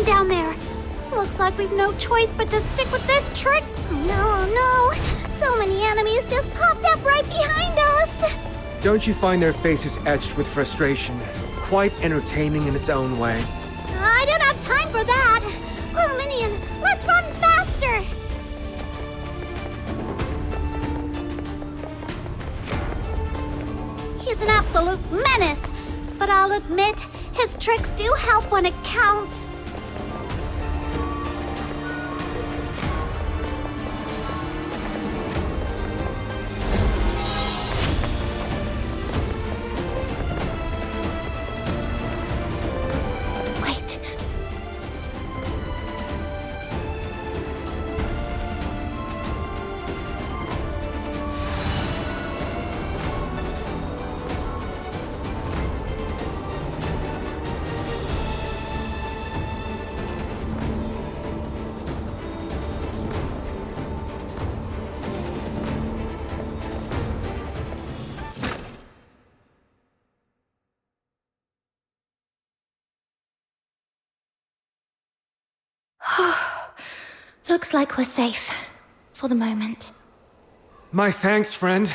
Down there. Looks like we've no choice but to stick with this trick. Oh no, so many enemies just popped up right behind us. Don't you find their faces etched with frustration quite entertaining in its own way? I don't have time for that. Oh, Minion, let's run faster. He's an absolute menace, but I'll admit, his tricks do help when it counts. Wait. Looks like we're safe. For the moment. My thanks, friend.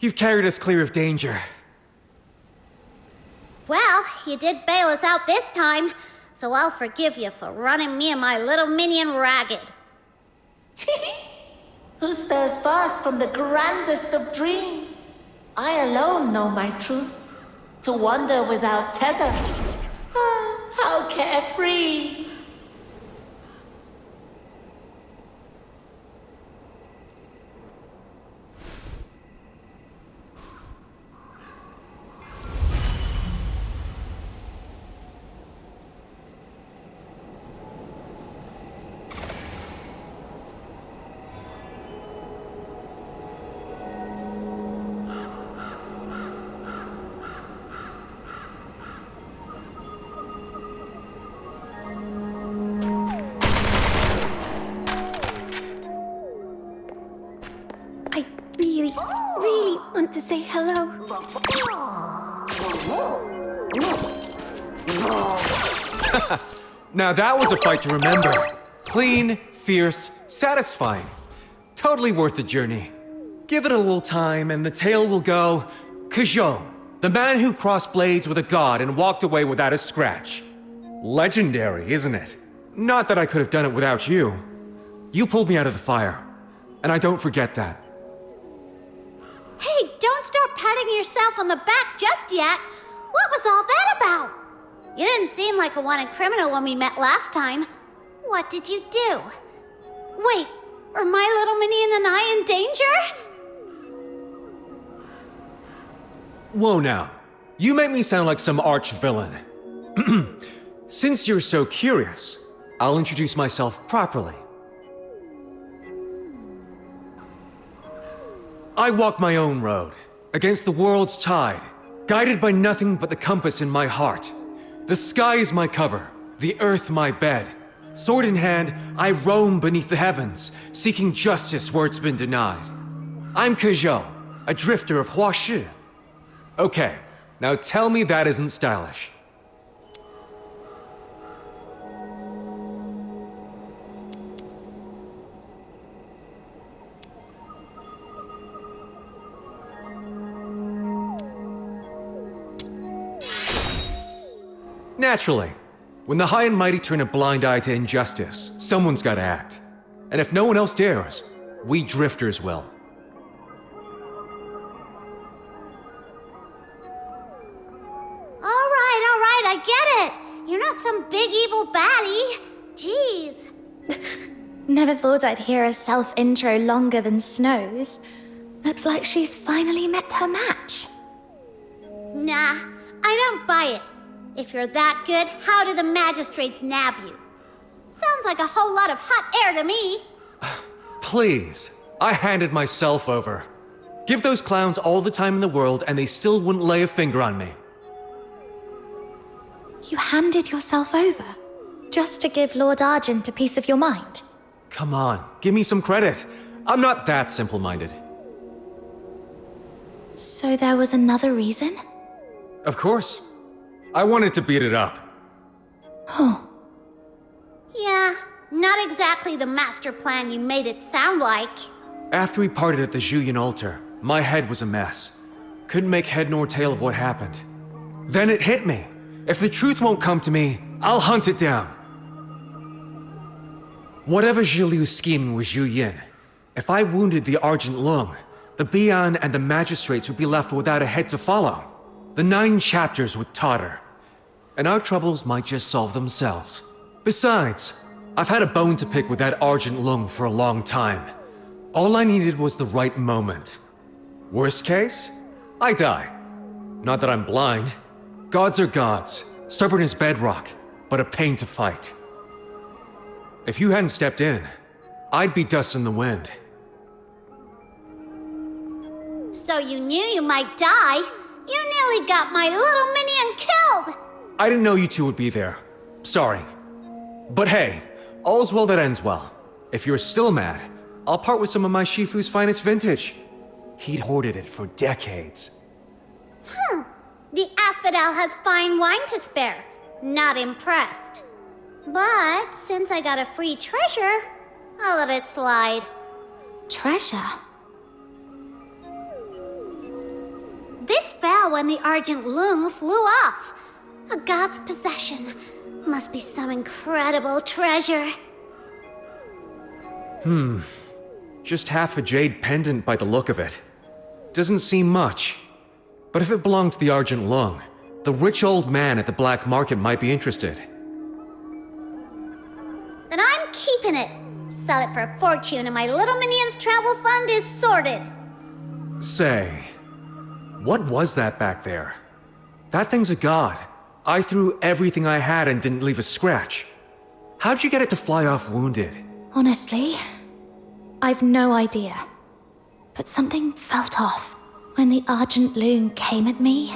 You've carried us clear of danger. Well, you did bail us out this time, so I'll forgive you for running me and my little minion ragged. Who stirs first from the grandest of dreams? I alone know my truth. To wander without tether. Ah, how carefree. Really want to say hello. Now that was a fight to remember. Clean, fierce, satisfying. Totally worth the journey. Give it a little time and the tale will go, Kajou, the man who crossed blades with a god and walked away without a scratch. Legendary, isn't it? Not that I could have done it without you. You pulled me out of the fire, and I don't forget that. Hey, don't start patting yourself on the back just yet. What was all that about? You didn't seem like a wanted criminal when we met last time. What did you do? Wait, are my little minion and I in danger? Whoa now. You make me sound like some arch-villain. Since you're so curious, I'll introduce myself properly. I walk my own road, against the world's tide, guided by nothing but the compass in my heart. The sky is my cover, the earth my bed. Sword in hand, I roam beneath the heavens, seeking justice where it's been denied. I'm Kajou, a drifter of Huashi. Okay, now tell me that isn't stylish. Naturally. When the high and mighty turn a blind eye to injustice, someone's gotta act. And if no one else dares, we drifters will. All right, I get it. You're not some big evil baddie. Jeez. Never thought I'd hear a self-intro longer than Snow's. Looks like she's finally met her match. Nah, I don't buy it. If you're that good, how did the magistrates nab you? Sounds like a whole lot of hot air to me. Please, I handed myself over. Give those clowns all the time in the world and they still wouldn't lay a finger on me. You handed yourself over? Just to give Lord Argent a piece of your mind? Come on, give me some credit. I'm not that simple-minded. So there was another reason? Of course. I wanted to beat it up. Oh. Yeah, not exactly the master plan you made it sound like. After we parted at the Julian altar, my head was a mess. couldn't make head nor tail of what happened. Then it hit me. If the truth won't come to me, I'll hunt it down. Whatever Zhiliu's scheming was Zhu Yin. If I wounded the Argent Lung, the Bian and the magistrates would be left without a head to follow. The 9 chapters would totter, and our troubles might just solve themselves. Besides, I've had a bone to pick with that Argent Lung for a long time. All I needed was the right moment. Worst case, I die. Not that I'm blind. Gods are gods, stubborn as bedrock, but a pain to fight. If you hadn't stepped in, I'd be dust in the wind. So you knew you might die? You nearly got my little minion killed! I didn't know you two would be there. Sorry. But hey, all's well that ends well. If you're still mad, I'll part with some of my Shifu's finest vintage. He'd hoarded it for decades. The Asphodel has fine wine to spare. Not impressed. But since I got a free treasure, I'll let it slide. Treasure? This fell when the Argent Lung flew off. A god's possession. Must be some incredible treasure. Just half a jade pendant by the look of it. Doesn't seem much. But if it belonged to the Argent Lung, the rich old man at the black market might be interested. Then I'm keeping it. Sell it for a fortune and my little minion's travel fund is sorted. Say, what was that back there? That thing's a god. I threw everything I had and didn't leave a scratch. How'd you get it to fly off wounded? Honestly, I've no idea. But something felt off. When the Argent Loon came at me,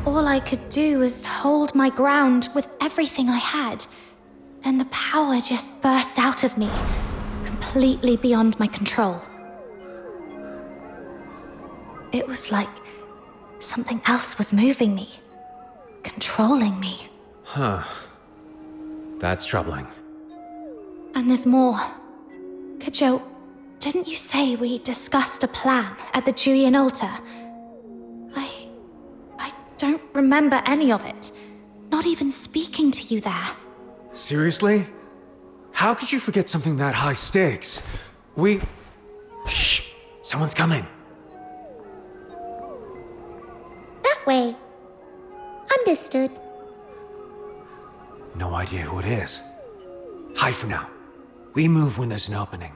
all I could do was hold my ground with everything I had. Then the power just burst out of me, completely beyond my control. It was like something else was moving me, controlling me. Huh. That's troubling. And there's more. Kajo, didn't you say we discussed a plan at the Julian altar? I don't remember any of it. Not even speaking to you there. Seriously? How could you forget something that high stakes? Shh! Someone's coming. That way. Understood. No idea who it is. Hide for now. We move when there's an opening.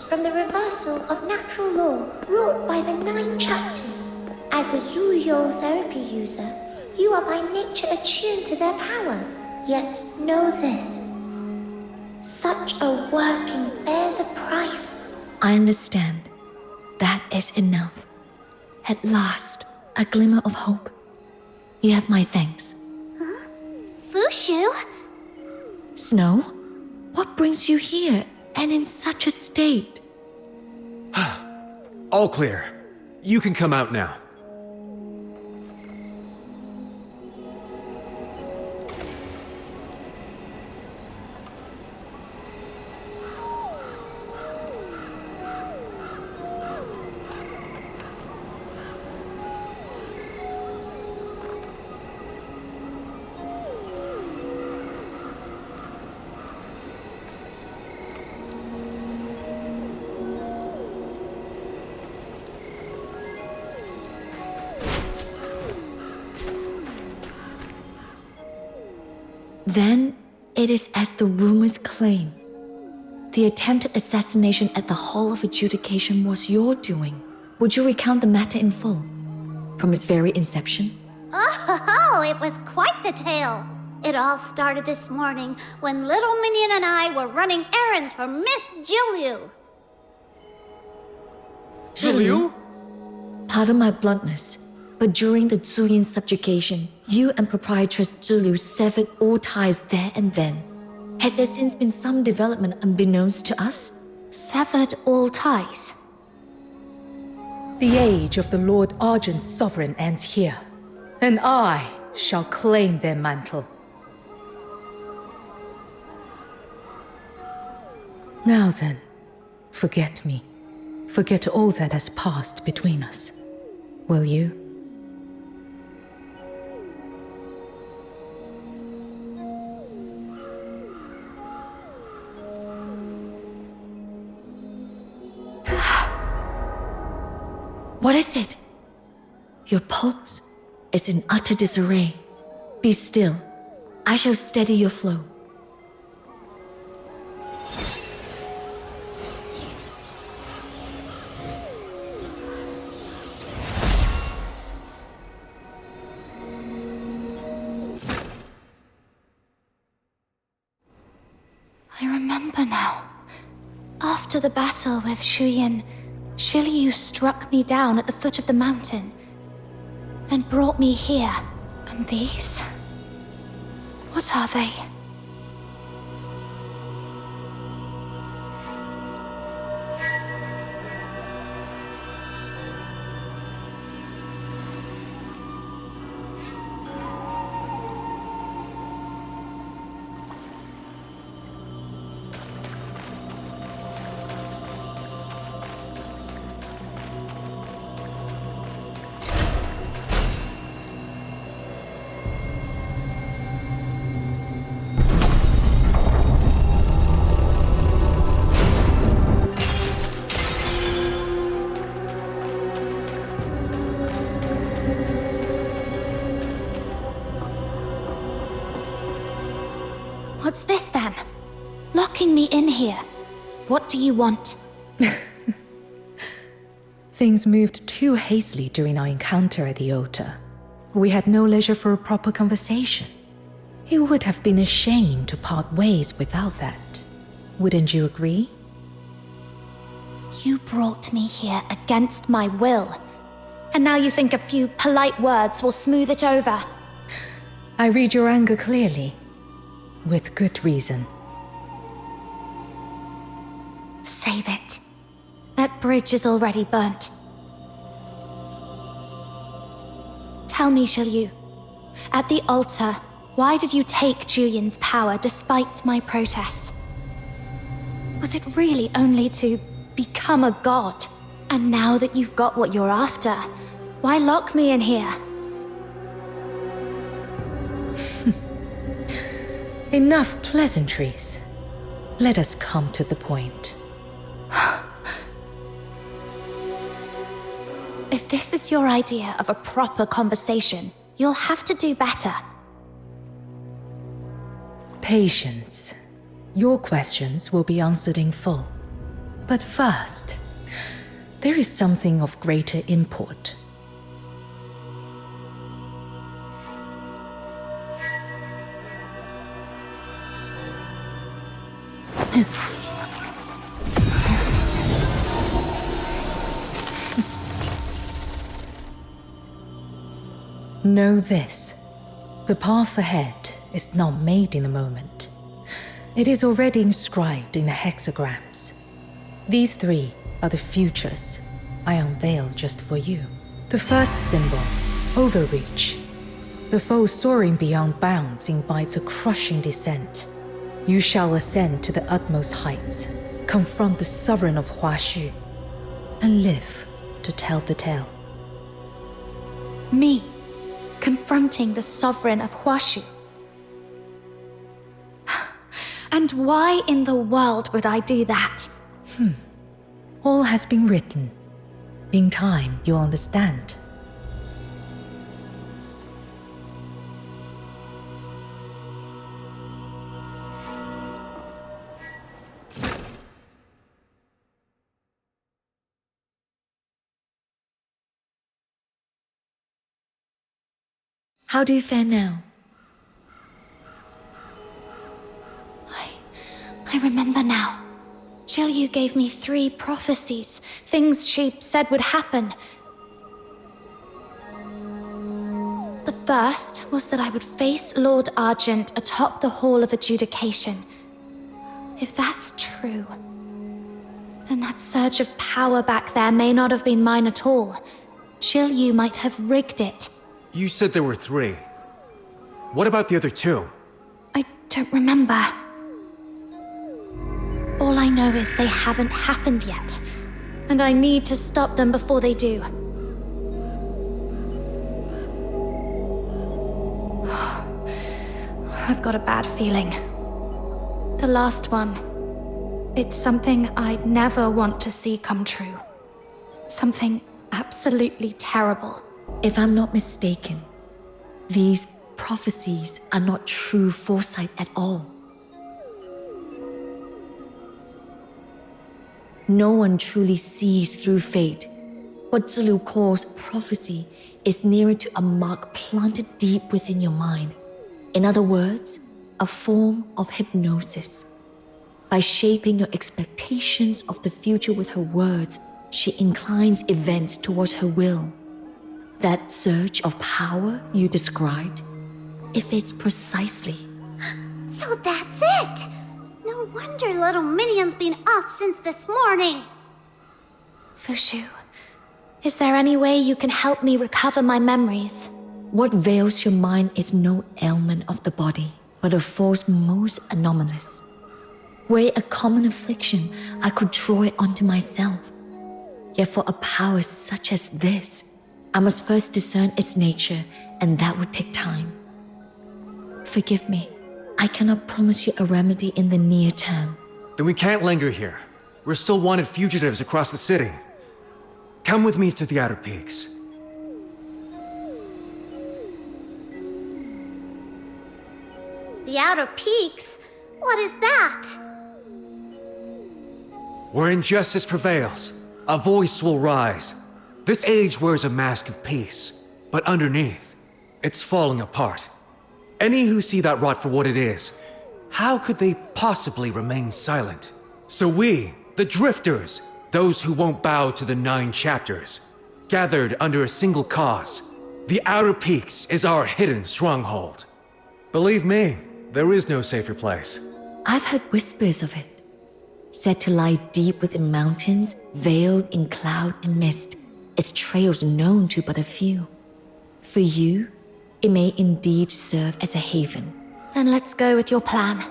From the reversal of natural law wrought by the 9 chapters. As a Zhuyo therapy user, you are by nature attuned to their power. Yet know this. Such a working bears a price. I understand. That is enough. At last, a glimmer of hope. You have my thanks. Huh? Fushu? Snow? What brings you here, and in such a state? All clear. You can come out now. Then it is as the rumors claim. The attempted assassination at the Hall of Adjudication was your doing. Would you recount the matter in full? From its very inception? Oh, it was quite the tale. It all started this morning when little Minion and I were running errands for Miss Jiu. Jiu? Pardon my bluntness, but during the Zuyin subjugation, you and proprietress Zulu severed all ties there and then. Has there since been some development unbeknownst to us? Severed all ties? The age of the Lord Argent's sovereign ends here, and I shall claim their mantle. Now then, forget me. Forget all that has passed between us. Will you? What is it? Your pulse is in utter disarray. Be still. I shall steady your flow. I remember now. After the battle with Shuyin, Shiliu struck me down at the foot of the mountain, then brought me here. And these? What are they? What's this then? Locking me in here. What do you want? Things moved too hastily during our encounter at the altar. We had no leisure for a proper conversation. It would have been a shame to part ways without that. Wouldn't you agree? You brought me here against my will. And now you think a few polite words will smooth it over. I read your anger clearly. With good reason. Save it. That bridge is already burnt. Tell me, Shiliu, at the altar, why did you take Juyin's power despite my protests? Was it really only to become a god? And now that you've got what you're after, why lock me in here? Enough pleasantries. Let us come to the point. If this is your idea of a proper conversation, you'll have to do better. Patience. Your questions will be answered in full. But first, there is something of greater import. Know this. The path ahead is not made in a moment. It is already inscribed in the hexagrams. These three are the futures I unveil just for you. The first symbol, overreach. The foe soaring beyond bounds invites a crushing descent. You shall ascend to the utmost heights, confront the sovereign of Huaxu, and live to tell the tale. Me, confronting the sovereign of Huaxu. And why in the world would I do that? All has been written. In time, you'll understand. How do you fare now? I remember now. Jilyu gave me 3 prophecies, things she said would happen. The first was that I would face Lord Argent atop the Hall of Adjudication. If that's true, then that surge of power back there may not have been mine at all. Jilyu might have rigged it. You said there were 3. What about the other 2? I don't remember. All I know is they haven't happened yet, and I need to stop them before they do. I've got a bad feeling. The last one, it's something I'd never want to see come true. Something absolutely terrible. If I'm not mistaken, these prophecies are not true foresight at all. No one truly sees through fate. What Zulu calls prophecy is nearer to a mark planted deep within your mind. In other words, a form of hypnosis. By shaping your expectations of the future with her words, she inclines events towards her will. That surge of power you described, it fits precisely. So that's it! No wonder little Minion's been off since this morning. Fushu, is there any way you can help me recover my memories? What veils your mind is no ailment of the body, but a force most anomalous. Were it a common affliction, I could draw it onto myself. Yet for a power such as this, I must first discern its nature, and that would take time. Forgive me. I cannot promise you a remedy in the near term. Then we can't linger here. We're still wanted fugitives across the city. Come with me to the Outer Peaks. The Outer Peaks? What is that? Where injustice prevails, a voice will rise. This age wears a mask of peace, but underneath, it's falling apart. Any who see that rot for what it is, how could they possibly remain silent? So we, the Drifters, those who won't bow to the 9 chapters, gathered under a single cause. The Outer Peaks is our hidden stronghold. Believe me, there is no safer place. I've heard whispers of it. Said to lie deep within mountains, veiled in cloud and mist, its trails known to but a few. For you, it may indeed serve as a haven. Then let's go with your plan.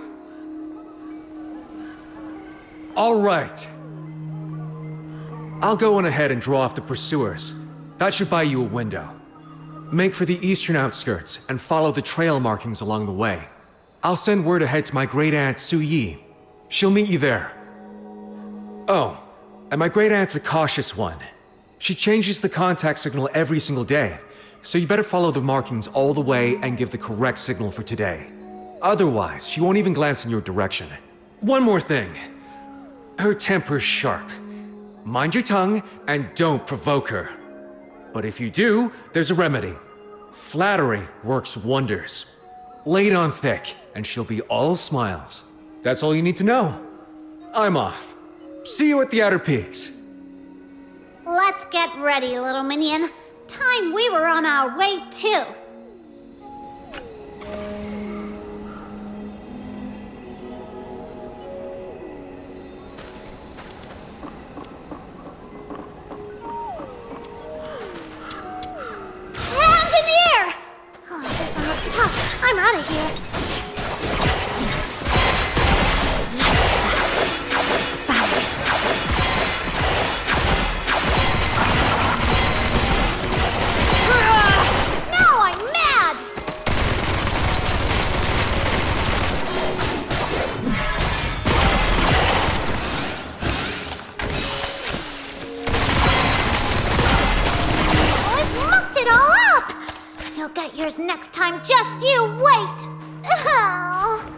All right. I'll go on ahead and draw off the pursuers. That should buy you a window. Make for the eastern outskirts and follow the trail markings along the way. I'll send word ahead to my great aunt Su Yi. She'll meet you there. Oh, and my great aunt's a cautious one. She changes the contact signal every single day, so you better follow the markings all the way and give the correct signal for today. Otherwise, she won't even glance in your direction. One more thing. Her temper's sharp. Mind your tongue and don't provoke her. But if you do, there's a remedy. Flattery works wonders. Lay it on thick, and she'll be all smiles. That's all you need to know. I'm off. See you at the Outer Peaks. Let's get ready, little Minion. Time we were on our way too. Hands in the air! Oh, this one looks tough. I'm out of here. You'll get yours next time, just you wait! Oh.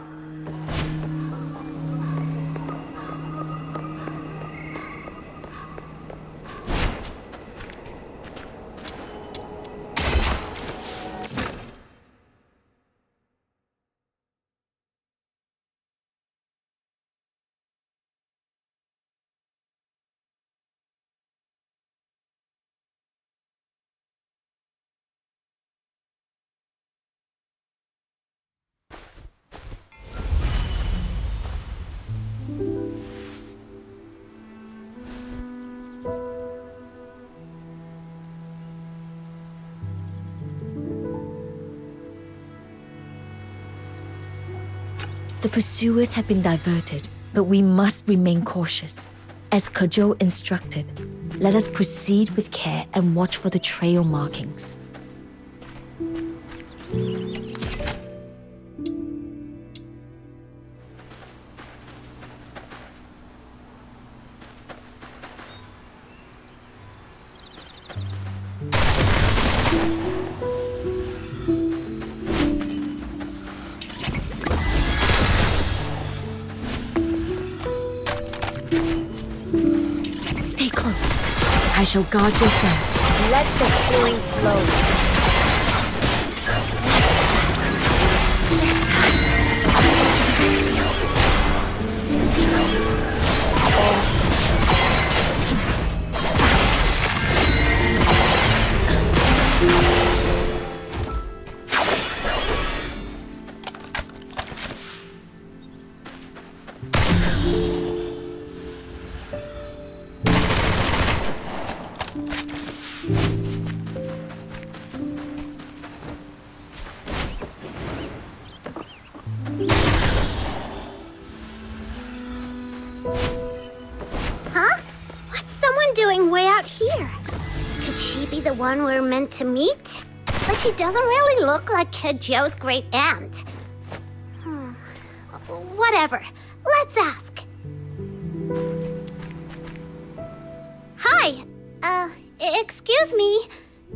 The pursuers have been diverted, but we must remain cautious. As Kojo instructed, let us proceed with care and watch for the trail markings. Stay close. I shall guard your flank. Let the healing flow. Huh? What's someone doing way out here? Could she be the one we're meant to meet? But she doesn't really look like Kojo's great aunt. Whatever. Let's ask. Hi. Excuse me.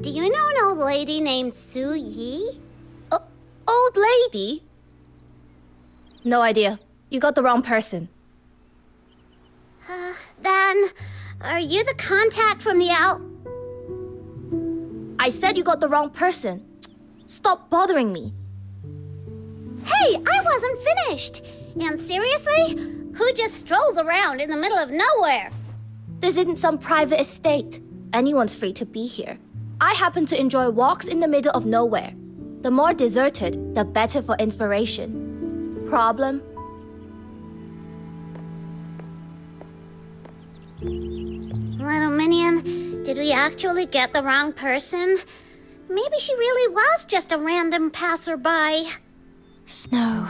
Do you know an old lady named Su Yi? Old lady? No idea. You got the wrong person. Then, are you the contact from the out? I said you got the wrong person. Stop bothering me. Hey, I wasn't finished. And seriously, who just strolls around in the middle of nowhere? This isn't some private estate. Anyone's free to be here. I happen to enjoy walks in the middle of nowhere. The more deserted, the better for inspiration. Problem? Little minion, did we actually get the wrong person? Maybe she really was just a random passerby. Snow,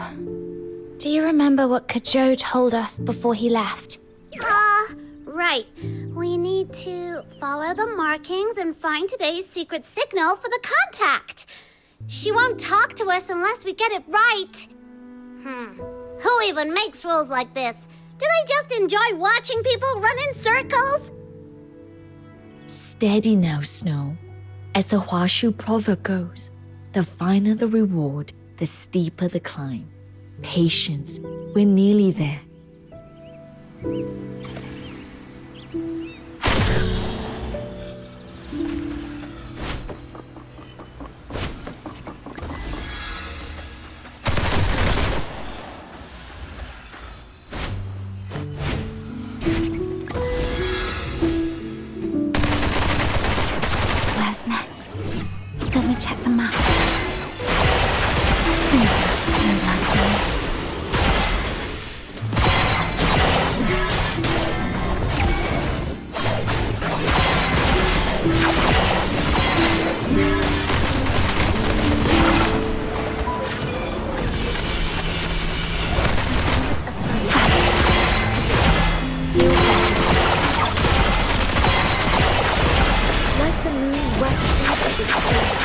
do you remember what Kojo told us before he left? Right. We need to follow the markings and find today's secret signal for the contact. She won't talk to us unless we get it right. Who even makes rules like this? Do they just enjoy watching people run in circles? Steady now, Snow. As the Huashu proverb goes, the finer the reward, the steeper the climb. Patience, we're nearly there. Where's next? Let me check the map. Like the moon waxing its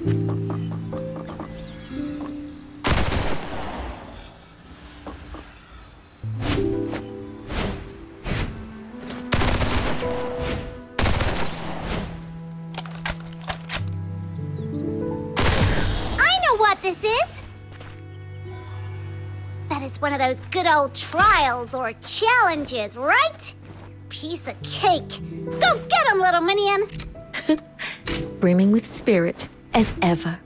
I know what this is! Bet it's one of those good old trials or challenges, right? Piece of cake. Go get 'em, little minion! brimming with spirit, as ever.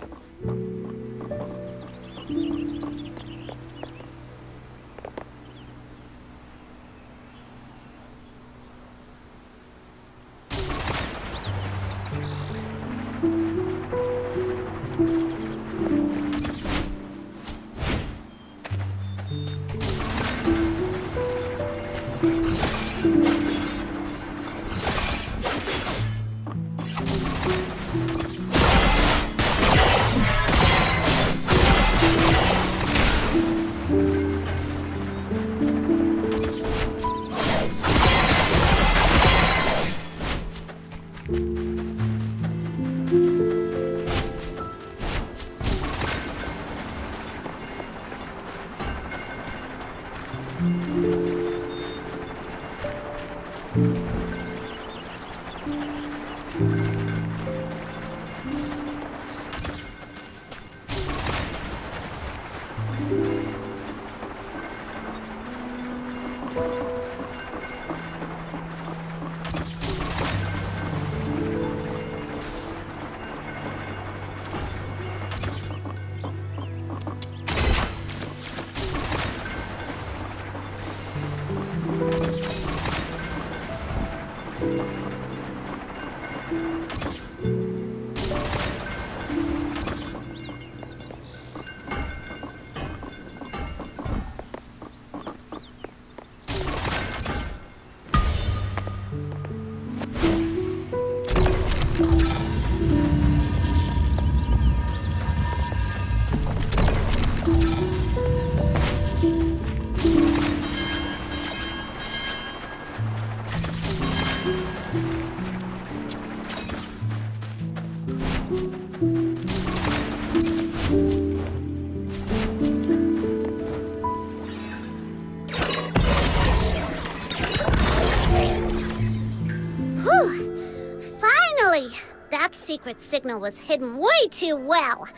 Secret signal was hidden way too well.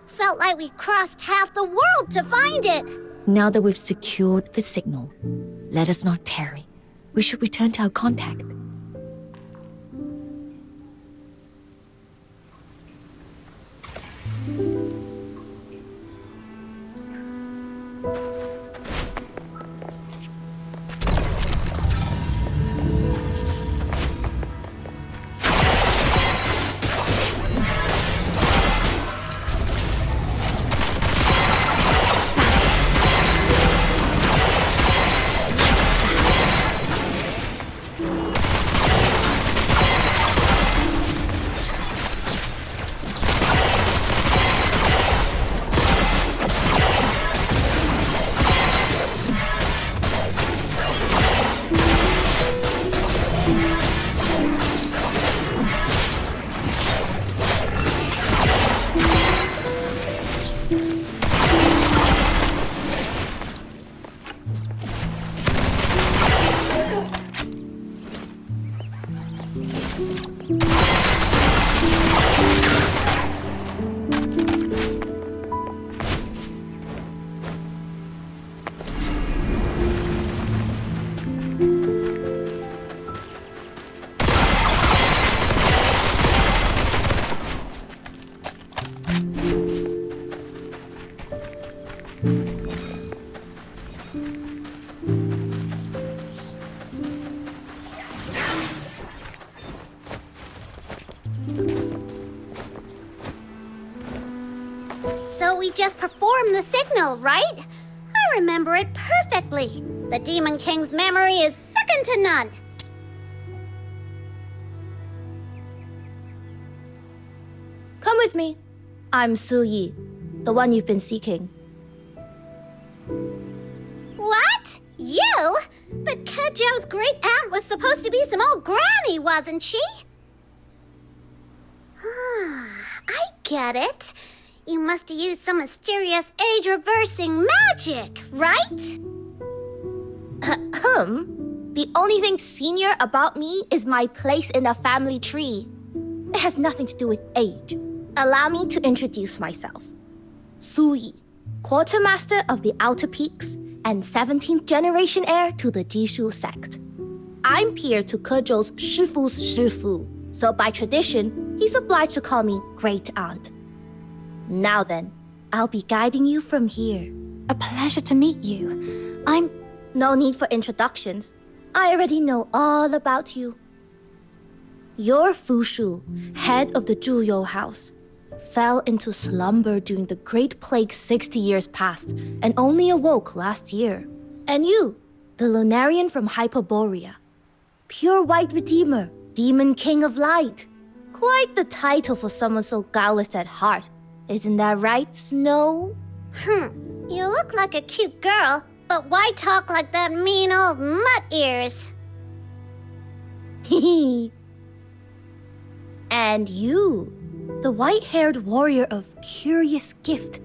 Felt like we crossed half the world to find it. Now that we've secured the signal, let us not tarry. We should return to our contact. So we just performed the signal, right? I remember it perfectly. The Demon King's memory is second to none. Come with me. I'm Su Yi, the one you've been seeking. What? You? But Kejou's great aunt was supposed to be some old granny, wasn't she? I get it. You must have used some mysterious age-reversing magic, right? The only thing senior about me is my place in the family tree. It has nothing to do with age. Allow me to introduce myself. Su Yi, quartermaster of the Outer Peaks and 17th generation heir to the Jishu sect. I'm peer to Kejou's Shifu's Shifu, so by tradition, he's obliged to call me Great Aunt. Now then, I'll be guiding you from here. A pleasure to meet you. No need for introductions. I already know all about you. Your Fushu, head of the Zhuyo house, fell into slumber during the Great Plague 60 years past and only awoke last year. And you, the Lunarian from Hyperborea. Pure White Redeemer, Demon King of Light. Quite the title for someone so guileless at heart. Isn't that right, Snow? You look like a cute girl, but why talk like that mean old mutt ears? And you, the white-haired warrior of curious gift.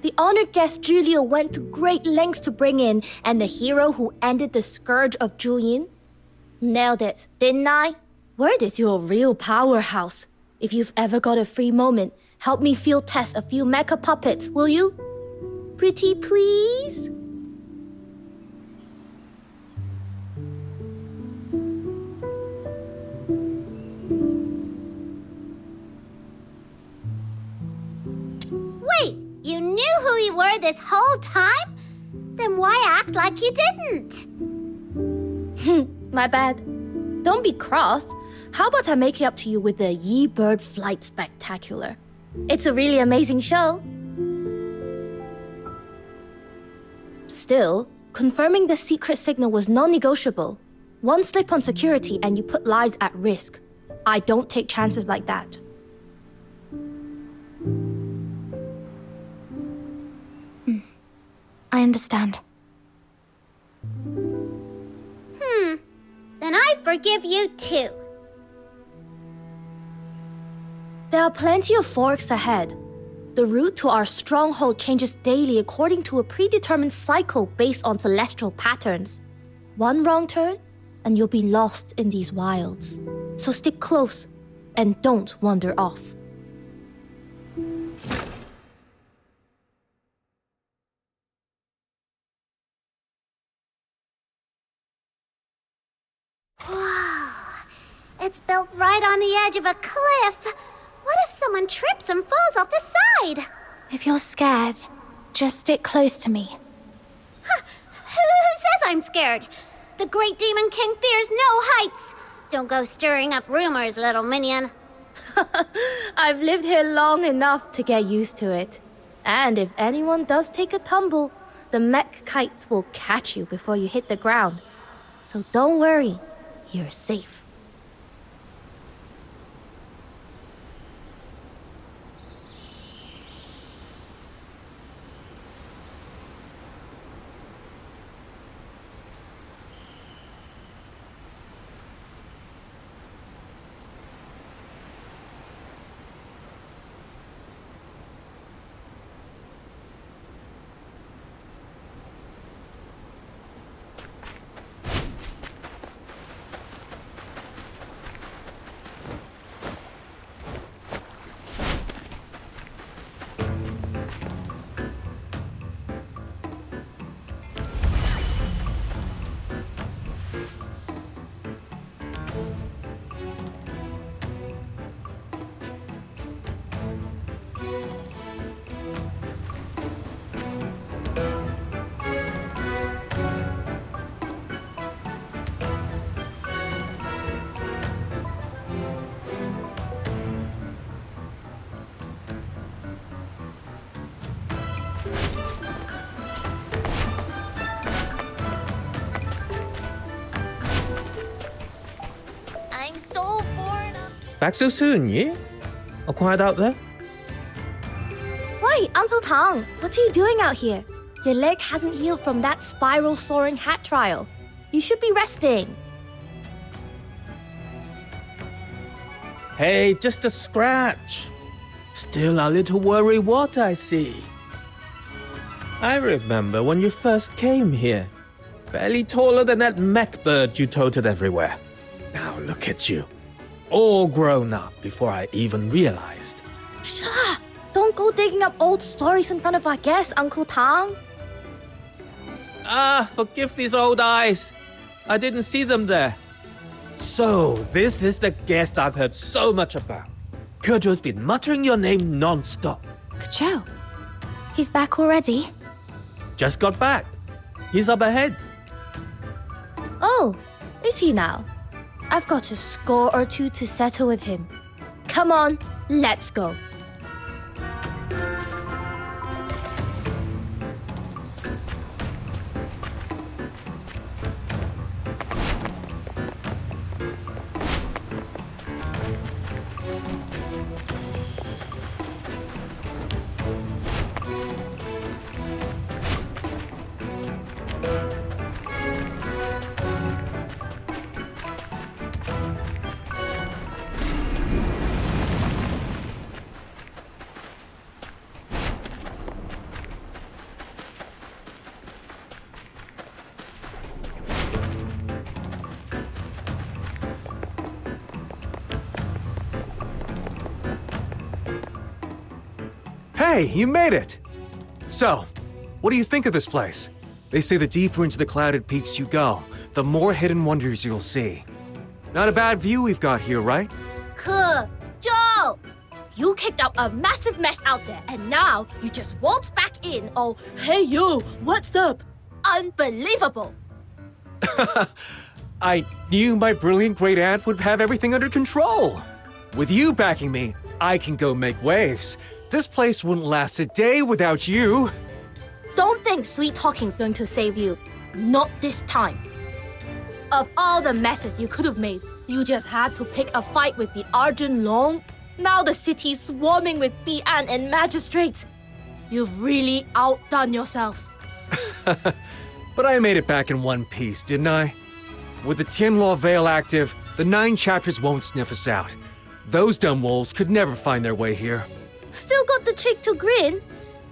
The honored guest Julio went to great lengths to bring in, and the hero who ended the scourge of Juyin. Nailed it, didn't I? Word is you're a real powerhouse. If you've ever got a free moment, help me field test a few mecha puppets, will you? Pretty please? Wait, you knew who you were this whole time? Then why act like you didn't? My bad. Don't be cross. How about I make it up to you with the Ye Bird Flight Spectacular? It's a really amazing show. Still, confirming the secret signal was non-negotiable. One slip on security and you put lives at risk. I don't take chances like that. I understand. Then I forgive you too. There are plenty of forks ahead. The route to our stronghold changes daily according to a predetermined cycle based on celestial patterns. One wrong turn, and you'll be lost in these wilds. So stick close, and don't wander off. It's built right on the edge of a cliff. What if someone trips and falls off the side? If you're scared, just stick close to me. Who says I'm scared? The Great Demon King fears no heights. Don't go stirring up rumors, little minion. I've lived here long enough to get used to it. And if anyone does take a tumble, the mech kites will catch you before you hit the ground. So don't worry, you're safe. I'm so bored of... Back so soon, yeah? All quiet out there? Wait, Uncle Tang, what are you doing out here? Your leg hasn't healed from that spiral soaring hat trial. You should be resting. Hey, just a scratch. Still a little worry what I see. I remember when you first came here. Barely taller than that mech bird you toted everywhere. Now look at you. All grown up before I even realized. Shah! Don't go digging up old stories in front of our guests, Uncle Tang. Forgive these old eyes. I didn't see them there. So, this is the guest I've heard so much about. Kojo's been muttering your name non-stop. Kojo? He's back already? Just got back. He's up ahead. Oh, is he now? I've got a score or two to settle with him. Come on, let's go. Hey, you made it! So, what do you think of this place? They say the deeper into the clouded peaks you go, the more hidden wonders you'll see. Not a bad view we've got here, right? Joe! You kicked out a massive mess out there, and now you just waltz back in. Oh, hey yo, what's up? Unbelievable! I knew my brilliant great aunt would have everything under control. With you backing me, I can go make waves. This place wouldn't last a day without you. Don't think sweet talking's going to save you. Not this time. Of all the messes you could have made, you just had to pick a fight with the Arjun Long. Now the city's swarming with Bi'an and magistrates. You've really outdone yourself. But I made it back in one piece, didn't I? With the Tianluo Veil active, the 9 chapters won't sniff us out. Those dumb wolves could never find their way here. Still got the chick to grin.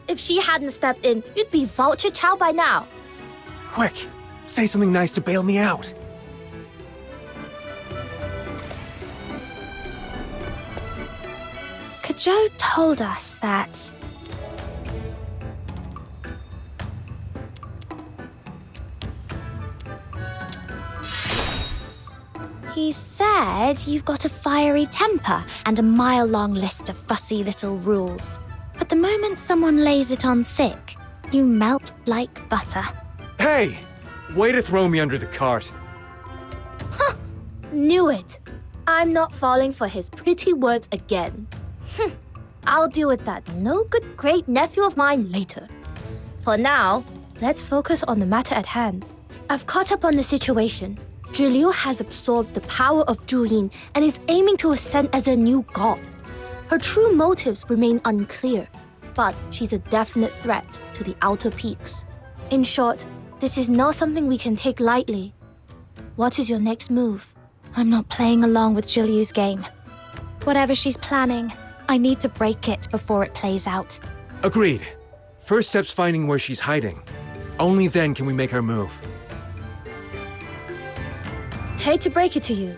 If she hadn't stepped in, you'd be vulture chow by now. Quick, say something nice to bail me out. Joe told us that he said you've got a fiery temper and a mile-long list of fussy little rules. But the moment someone lays it on thick, you melt like butter. Hey! Way to throw me under the cart. Knew it. I'm not falling for his pretty words again. I'll deal with that no-good great nephew of mine later. For now, let's focus on the matter at hand. I've caught up on the situation. Zhiliu has absorbed the power of Zhuyin and is aiming to ascend as a new god. Her true motives remain unclear, but she's a definite threat to the outer peaks. In short, this is not something we can take lightly. What is your next move? I'm not playing along with Zhiliu's game. Whatever she's planning, I need to break it before it plays out. Agreed. First step's finding where she's hiding. Only then can we make our move. Hate to break it to you,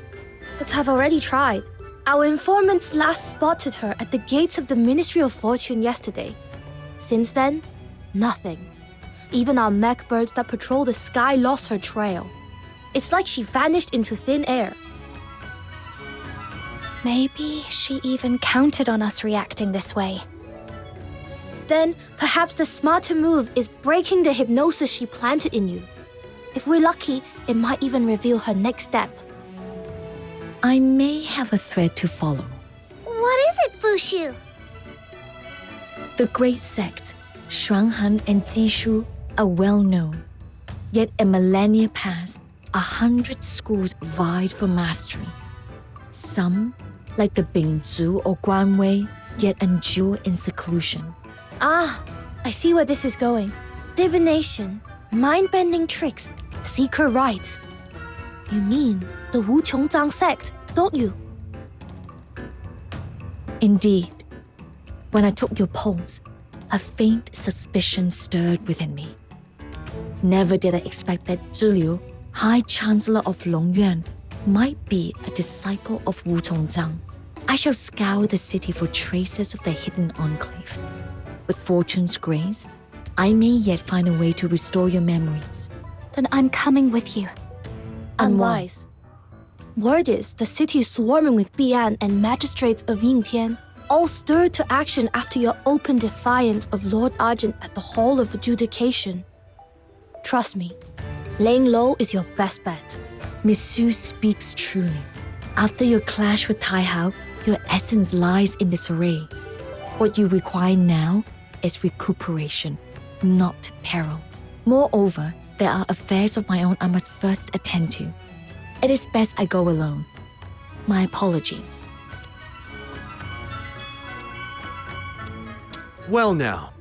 but I've already tried. Our informants last spotted her at the gates of the Ministry of Fortune yesterday. Since then, nothing. Even our mech birds that patrol the sky lost her trail. It's like she vanished into thin air. Maybe she even counted on us reacting this way. Then, perhaps the smarter move is breaking the hypnosis she planted in you. If we're lucky, it might even reveal her next step. I may have a thread to follow. What is it, Fushu? The great sect, Shuanghan and Jishu, are well known. Yet a millennia passed, 100 schools vied for mastery. Some, like the Bingzu or Guanwei, yet endure in seclusion. Ah, I see where this is going. Divination, mind-bending tricks, secret rites. You mean the Wu Qiongzang sect, don't you? Indeed. When I took your pulse, a faint suspicion stirred within me. Never did I expect that Zhiliu, High Chancellor of Longyuan, might be a disciple of Wu Qiongzang. I shall scour the city for traces of the hidden enclave. With fortune's grace, I may yet find a way to restore your memories. Then I'm coming with you. Unwise. Word is the city is swarming with Bi'an and magistrates of Yingtian, all stirred to action after your open defiance of Lord Argent at the Hall of Adjudication. Trust me, laying low is your best bet. Monsieur speaks truly. After your clash with Tai Hao, your essence lies in disarray. What you require now is recuperation, not peril. Moreover, there are affairs of my own I must first attend to. It is best I go alone. My apologies. Well now,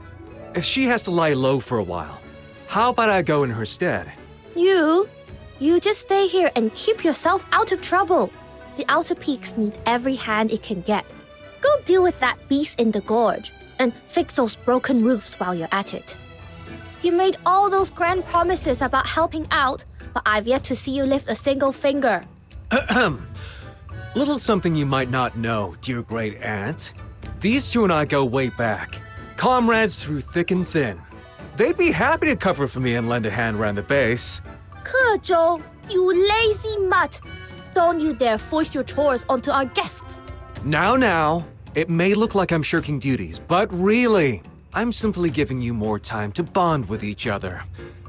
if she has to lie low for a while, how about I go in her stead? You just stay here and keep yourself out of trouble. The outer peaks need every hand it can get. Go deal with that beast in the gorge and fix those broken roofs while you're at it. You made all those grand promises about helping out, but I've yet to see you lift a single finger. Little something you might not know, dear great aunt. These two and I go way back. Comrades through thick and thin. They'd be happy to cover for me and lend a hand around the base.Kezhou, you lazy mutt! Don't you dare force your chores onto our guests. Now, it may look like I'm shirking duties, but really, I'm simply giving you more time to bond with each other.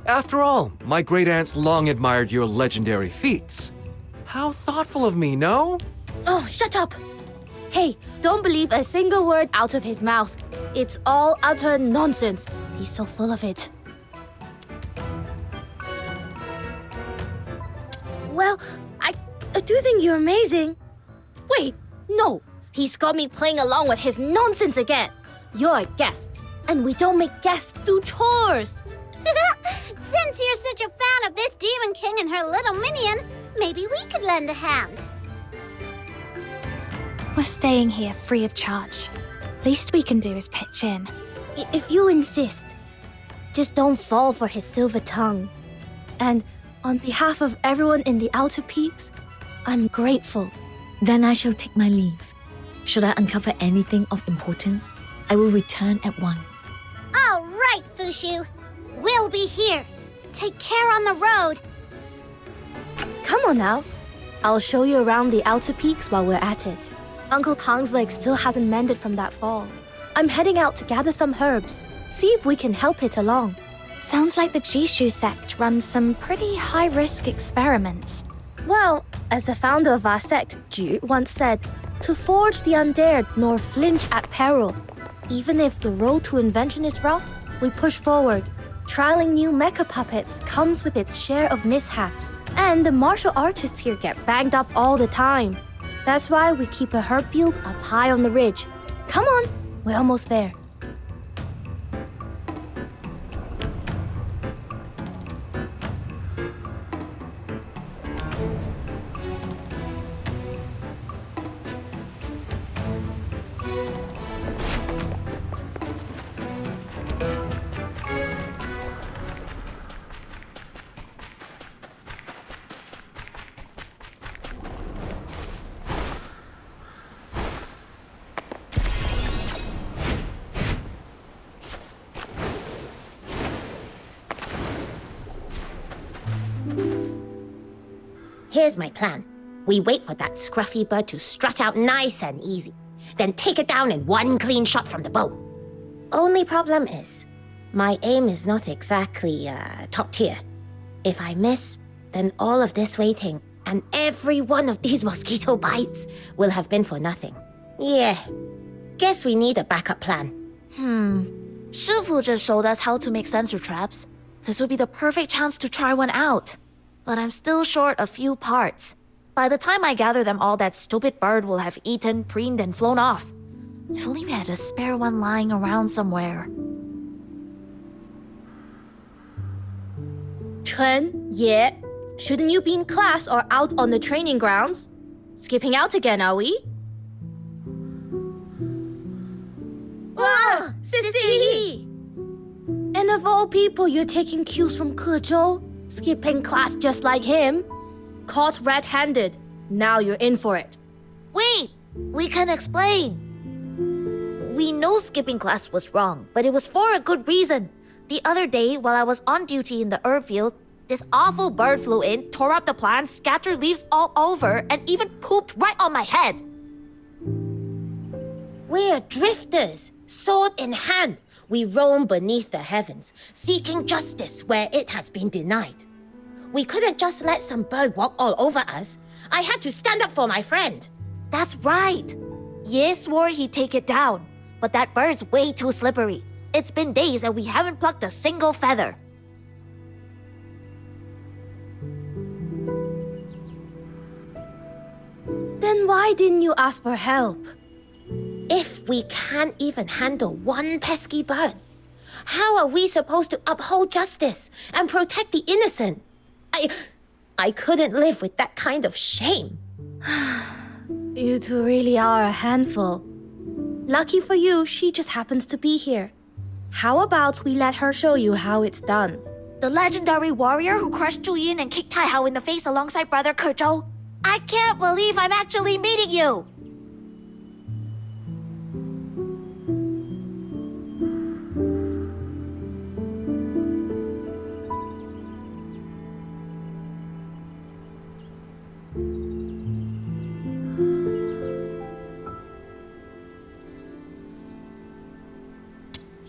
After all, my great-aunts long admired your legendary feats. How thoughtful of me, no? Oh, shut up! Hey, don't believe a single word out of his mouth. It's all utter nonsense. He's so full of it. Well, I do think you're amazing. Wait, no. He's got me playing along with his nonsense again. You're guests, and we don't make guests do chores. Since you're such a fan of this Demon King and her little minion, maybe we could lend a hand. We're staying here free of charge. Least we can do is pitch in. If you insist, just don't fall for his silver tongue. And on behalf of everyone in the Outer Peaks, I'm grateful. Then I shall take my leave. Should I uncover anything of importance, I will return at once. All right, Fushu. We'll be here. Take care on the road. Come on now. I'll show you around the Outer Peaks while we're at it. Uncle Tang's leg still hasn't mended from that fall. I'm heading out to gather some herbs. See if we can help it along. Sounds like the Jishu sect runs some pretty high-risk experiments. Well, as the founder of our sect, Ju, once said, to forge the undared nor flinch at peril. Even if the road to invention is rough, we push forward. Trialing new mecha puppets comes with its share of mishaps, and the martial artists here get banged up all the time. That's why we keep a herb field up high on the ridge. Come on, we're almost there. Here's my plan. We wait for that scruffy bird to strut out nice and easy, then take it down in one clean shot from the bow. Only problem is, my aim is not exactly top tier. If I miss, then all of this waiting and every one of these mosquito bites will have been for nothing. Yeah, guess we need a backup plan. Shifu just showed us how to make sensor traps. This would be the perfect chance to try one out. But I'm still short a few parts. By the time I gather them all, that stupid bird will have eaten, preened, and flown off. If only we had a spare one lying around somewhere. Chen, yeah. Shouldn't you be in class or out on the training grounds? Skipping out again, are we? Wow! Sissy! And of all people, you're taking cues fromKezhou? Skipping class just like him? Caught red-handed. Now you're in for it. Wait! We can explain. We know skipping class was wrong, but it was for a good reason. The other day, while I was on duty in the herb field, this awful bird flew in, tore up the plants, scattered leaves all over, and even pooped right on my head. We're drifters, sword in hand. We roam beneath the heavens, seeking justice where it has been denied. We couldn't just let some bird walk all over us. I had to stand up for my friend. That's right. Ye swore he'd take it down, but that bird's way too slippery. It's been days and we haven't plucked a single feather. Then why didn't you ask for help? If we can't even handle one pesky bird, how are we supposed to uphold justice and protect the innocent? I couldn't live with that kind of shame. You two really are a handful. Lucky for you, she just happens to be here. How about we let her show you how it's done? The legendary warrior who crushed Juyin and kicked Taihao in the face alongside brotherKezhou. I can't believe I'm actually meeting you!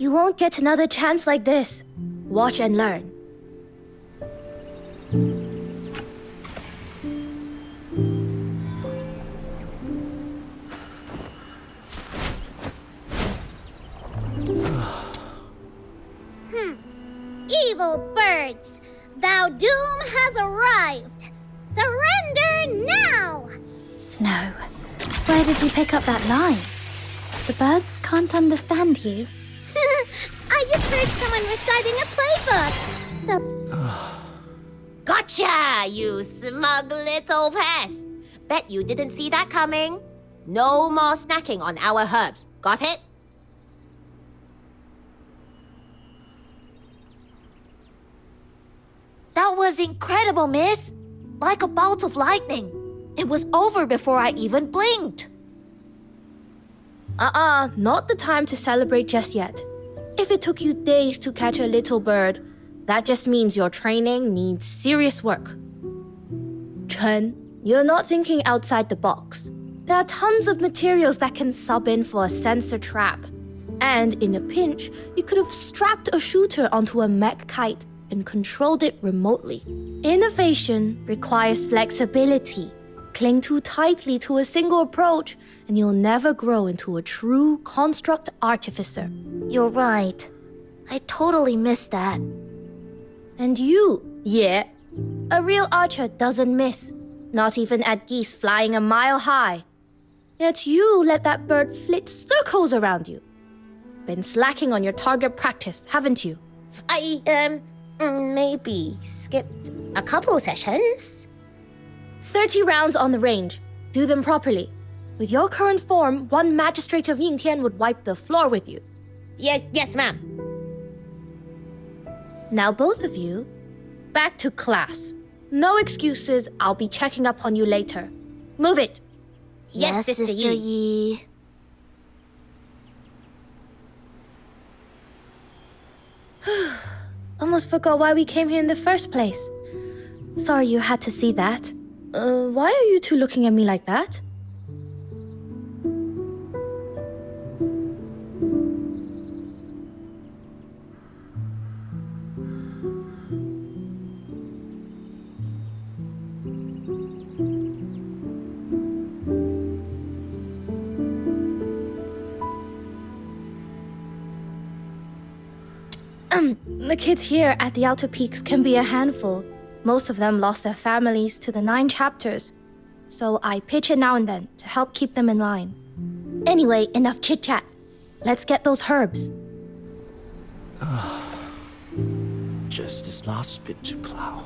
You won't get another chance like this. Watch and learn. Evil birds, thou doom has arrived. Surrender now! Snow, where did you pick up that line? The birds can't understand you. I just heard someone reciting a playbook. Gotcha, you smug little pest. Bet you didn't see that coming. No more snacking on our herbs. Got it? That was incredible, miss. Like a bolt of lightning. It was over before I even blinked. Not the time to celebrate just yet. If it took you days to catch a little bird, that just means your training needs serious work. Chen, you're not thinking outside the box. There are tons of materials that can sub in for a sensor trap. And in a pinch, you could have strapped a shooter onto a mech kite and controlled it remotely. Innovation requires flexibility. Cling too tightly to a single approach, and you'll never grow into a true construct artificer. You're right. I totally missed that. And you, yeah. A real archer doesn't miss, not even at geese flying a mile high. Yet you let that bird flit circles around you. Been slacking on your target practice, haven't you? I, maybe skipped a couple sessions. 30 rounds on the range. Do them properly. With your current form, one magistrate of Yingtian would wipe the floor with you. Yes, ma'am. Now both of you, back to class. No excuses, I'll be checking up on you later. Move it. Yes, Sister Yi. Almost forgot why we came here in the first place. Sorry you had to see that. Why are you two looking at me like that? The kids here at the Outer Peaks can be a handful. Most of them lost their families to the 9 chapters. So I pitch in now and then to help keep them in line. Anyway, enough chit-chat. Let's get those herbs. Just this last bit to plow.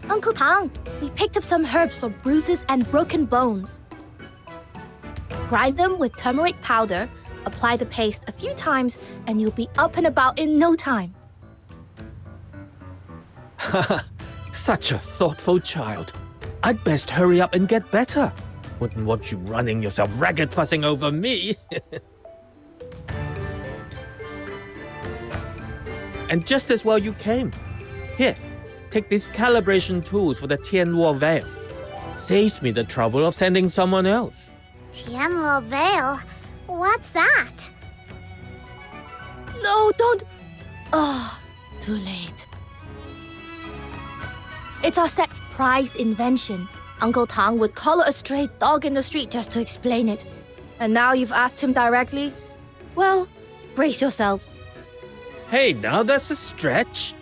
Uncle Tang, we picked up some herbs for bruises and broken bones. Grind them with turmeric powder, apply the paste a few times, and you'll be up and about in no time. Such a thoughtful child. I'd best hurry up and get better. Wouldn't want you running yourself ragged fussing over me. And just as well you came. Here, take these calibration tools for the Tianluo Veil. Saves me the trouble of sending someone else. Tianluo Veil? What's that? No, don't... Oh, too late. It's our set's prized invention. Uncle Tang would collar a stray dog in the street just to explain it. And now you've asked him directly? Well, brace yourselves. Hey, now that's a stretch.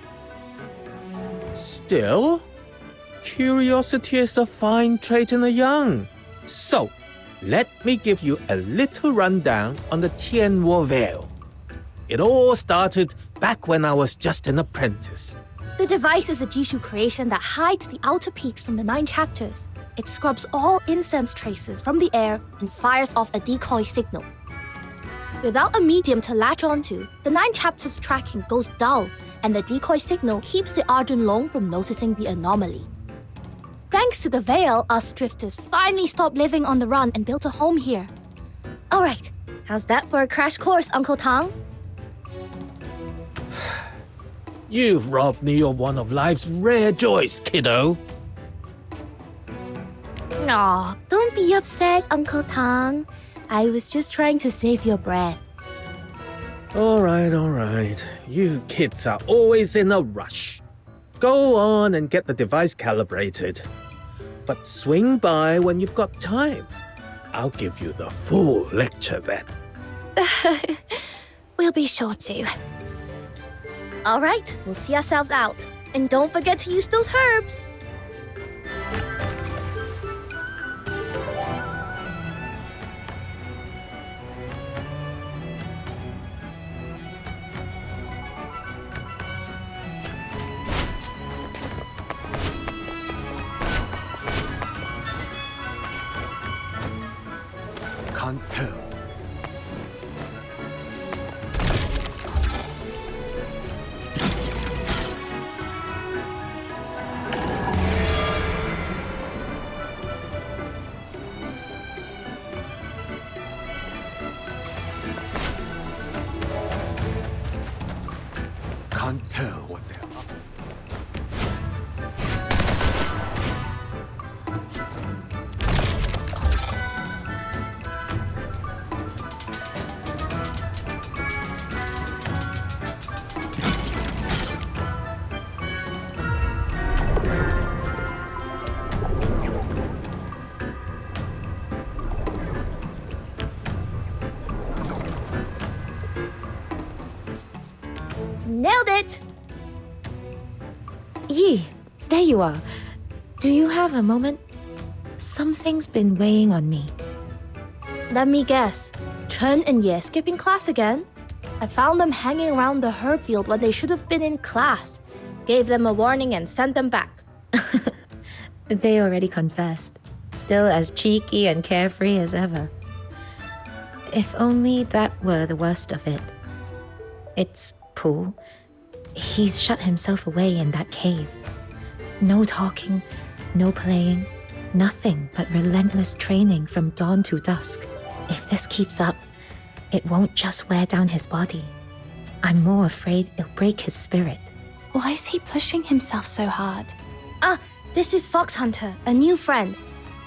Still, curiosity is a fine trait in the young. So, let me give you a little rundown on the Tianluo Veil. It all started back when I was just an apprentice. The device is a Jishu creation that hides the outer peaks from the 9 chapters. It scrubs all incense traces from the air and fires off a decoy signal. Without a medium to latch onto, the 9 chapters tracking goes dull, and the decoy signal keeps the Arjun Long from noticing the anomaly. Thanks to the Veil, us drifters finally stopped living on the run and built a home here. Alright, how's that for a crash course, Uncle Tang? You've robbed me of one of life's rare joys, kiddo. Aw, don't be upset, Uncle Tang. I was just trying to save your breath. All right. You kids are always in a rush. Go on and get the device calibrated. But swing by when you've got time. I'll give you the full lecture then. We'll be sure to. Alright, we'll see ourselves out. And don't forget to use those herbs. Can't tell. Can't tell what they're up to. Nailed it! Yi, there you are. Do you have a moment? Something's been weighing on me. Let me guess. Chen and Ye skipping class again? I found them hanging around the herb field when they should have been in class. Gave them a warning and sent them back. They already confessed. Still as cheeky and carefree as ever. If only that were the worst of it. It's Pooh. He's shut himself away in that cave. No talking, no playing, nothing but relentless training from dawn to dusk. If this keeps up, it won't just wear down his body. I'm more afraid it'll break his spirit. Why is he pushing himself so hard? This is Fox Hunter, a new friend.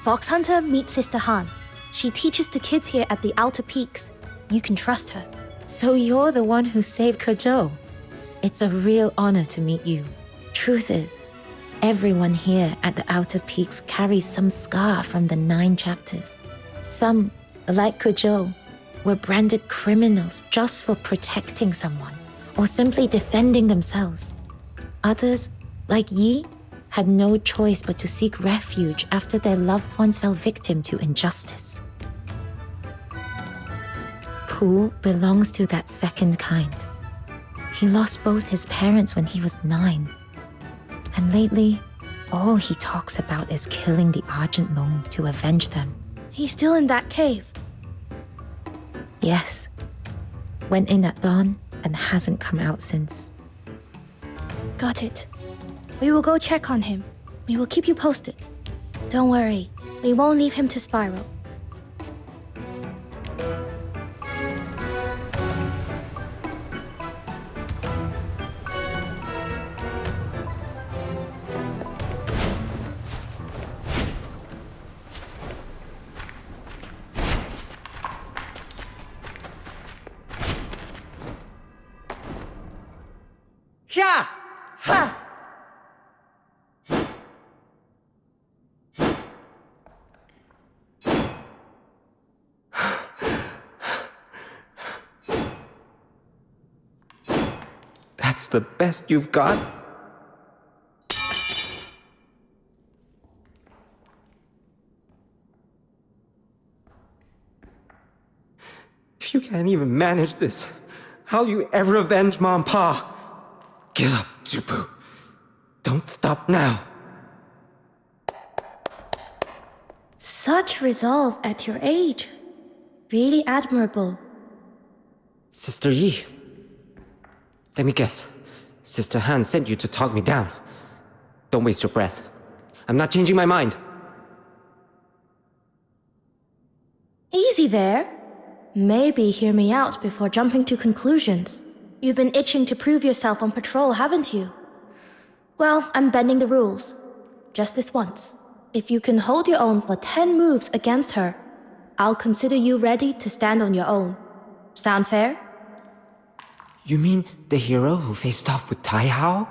Fox Hunter meets Sister Han. She teaches the kids here at the Outer Peaks. You can trust her. So you're the one who saved Kuzhou. It's a real honor to meet you. Truth is, everyone here at the Outer Peaks carries some scar from the 9 chapters. Some, like Kuzhou, were branded criminals just for protecting someone or simply defending themselves. Others, like Yi, had no choice but to seek refuge after their loved ones fell victim to injustice. Pooh belongs to that second kind. He lost both his parents when he was 9. And lately, all he talks about is killing the Argent Long to avenge them. He's still in that cave. Yes. Went in at dawn and hasn't come out since. Got it. We will go check on him. We will keep you posted. Don't worry, we won't leave him to spiral. Yeah! Ha! That's the best you've got? If you can't even manage this, how'll you ever avenge Mom and Pa? Get up, Zupu. Don't stop now. Such resolve at your age. Really admirable. Sister Yi. Let me guess. Sister Han sent you to talk me down. Don't waste your breath. I'm not changing my mind. Easy there. Maybe hear me out before jumping to conclusions. You've been itching to prove yourself on patrol, haven't you? Well, I'm bending the rules. Just this once. If you can hold your own for 10 moves against her, I'll consider you ready to stand on your own. Sound fair? You mean the hero who faced off with Tai Hao?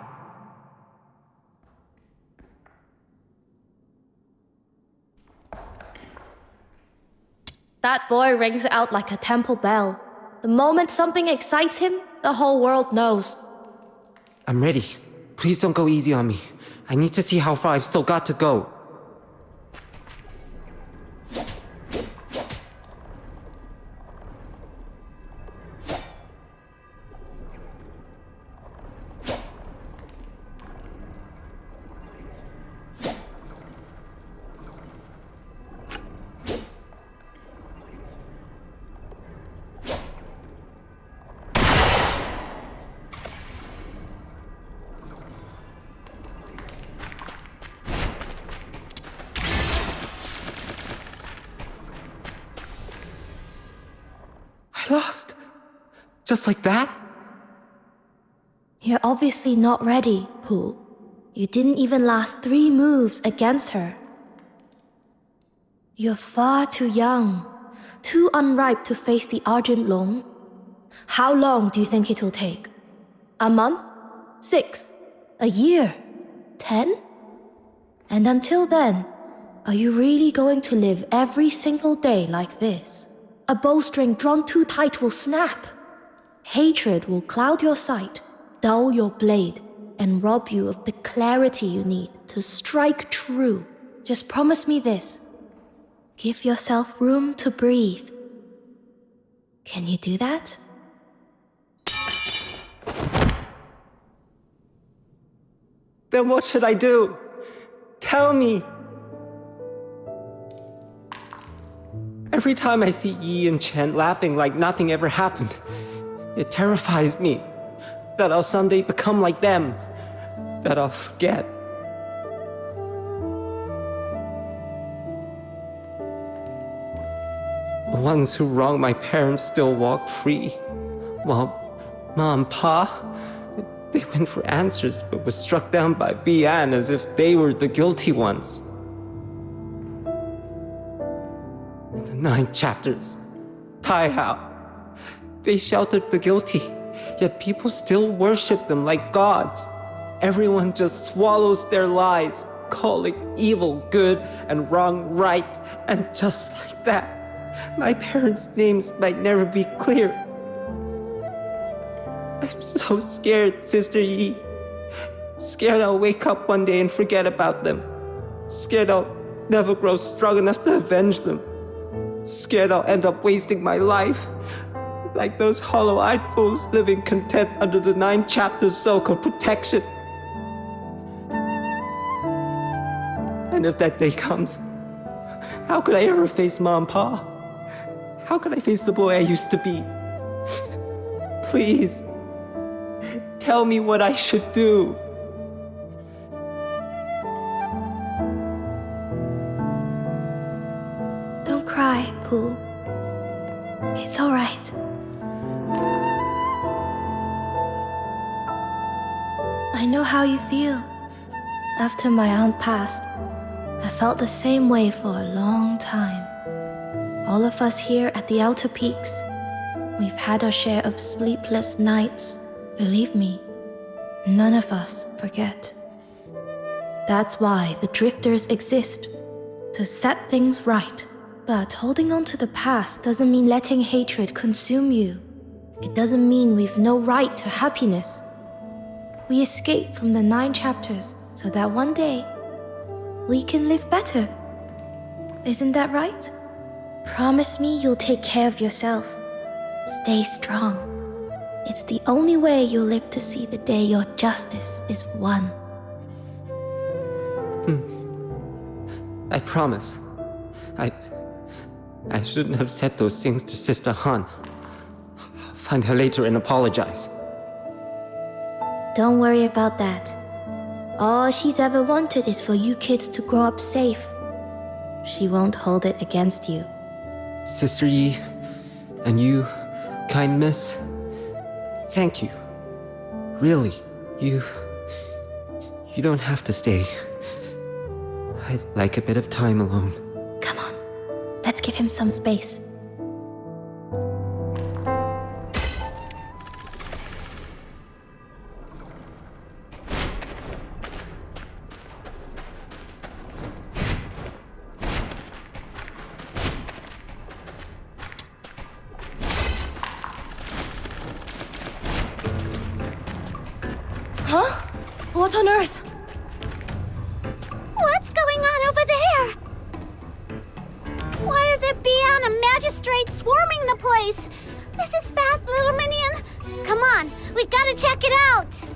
That boy rings out like a temple bell. The moment something excites him, the whole world knows. I'm ready. Please don't go easy on me. I need to see how far I've still got to go. I lost. Just like that? You're obviously not ready, Pooh. You didn't even last 3 moves against her. You're far too young, too unripe to face the Argent Long. How long do you think it'll take? A month? 6? A year? 10? And until then, are you really going to live every single day like this? A bowstring drawn too tight will snap. Hatred will cloud your sight, dull your blade, and rob you of the clarity you need to strike true. Just promise me this. Give yourself room to breathe. Can you do that? Then what should I do? Tell me! Every time I see Yi and Chen laughing like nothing ever happened, it terrifies me that I'll someday become like them, that I'll forget. The ones who wronged my parents still walk free, while Ma and Pa, they went for answers but were struck down by Bian as if they were the guilty ones. In the 9 chapters, Tai Hao, they sheltered the guilty, yet people still worship them like gods. Everyone just swallows their lies, calling evil good and wrong right, and just like that, my parents' names might never be clear. I'm so scared, Sister Yi. Scared I'll wake up one day and forget about them. Scared I'll never grow strong enough to avenge them. Scared I'll end up wasting my life, like those hollow-eyed fools living content under the 9 chapters so-called protection. And if that day comes, how could I ever face Ma and Pa? How could I face the boy I used to be? Please, tell me what I should do. Don't cry, Pooh. It's all right. I know how you feel. After my aunt passed, I felt the same way for a long time. All of us here at the Outer Peaks, we've had our share of sleepless nights. Believe me, none of us forget. That's why the Drifters exist, to set things right. But holding on to the past doesn't mean letting hatred consume you. It doesn't mean we've no right to happiness. We escape from the 9 chapters so that one day we can live better. Isn't that right? Promise me you'll take care of yourself. Stay strong. It's the only way you'll live to see the day your justice is won. I promise. I shouldn't have said those things to Sister Han. I'll find her later and apologize. Don't worry about that. All she's ever wanted is for you kids to grow up safe. She won't hold it against you. Sister Yi, and you, kind miss, thank you. Really, you don't have to stay. I'd like a bit of time alone. Come on, let's give him some space. Huh? What on earth? What's going on over there? Why are there Beyond and magistrates swarming the place? This is bad, little minion. Come on, we gotta check it out.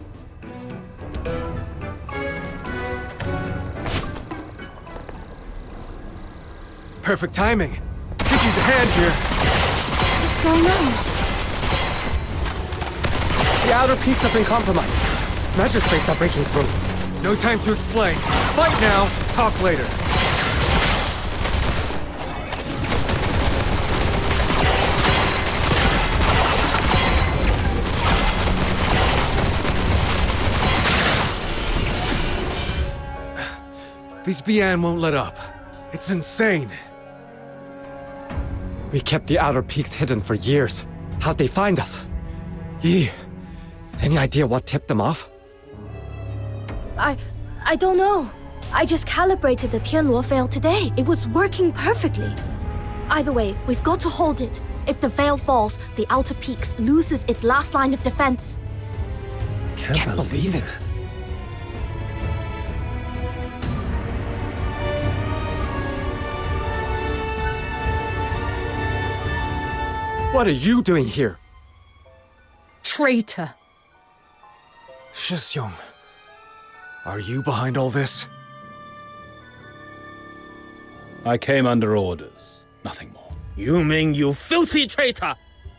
Perfect timing. Could use a hand here. What's going on? The outer peaks have been compromised. Magistrates are breaking through. No time to explain. Fight now, talk later. These Bian won't let up. It's insane. We kept the outer peaks hidden for years. How'd they find us? Yi, any idea what tipped them off? I don't know. I just calibrated the Tianluo veil today. It was working perfectly. Either way, we've got to hold it. If the veil falls, the outer peaks loses its last line of defense. Can't believe it. What are you doing here? Traitor! Shisyong, are you behind all this? I came under orders, nothing more. You mean you filthy traitor?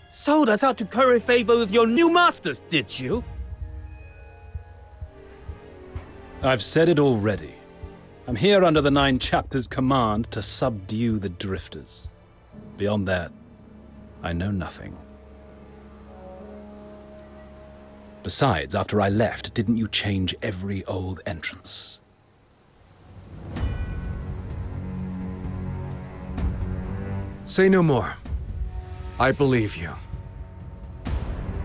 Sold us out to curry favor with your new masters, did you? I've said it already. I'm here under the 9 chapters' command to subdue the drifters. Beyond that, I know nothing. Besides, after I left, didn't you change every old entrance? Say no more. I believe you.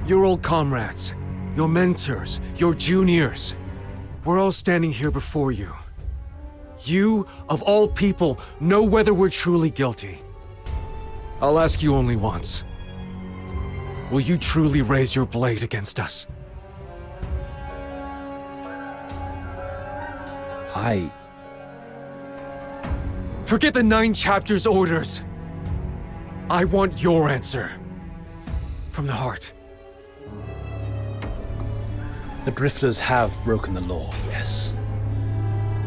Your old comrades, your mentors, your juniors, we're all standing here before you. You, of all people, know whether we're truly guilty. I'll ask you only once. Will you truly raise your blade against us? Forget the 9 chapters' orders. I want your answer. From the heart. The drifters have broken the law, yes.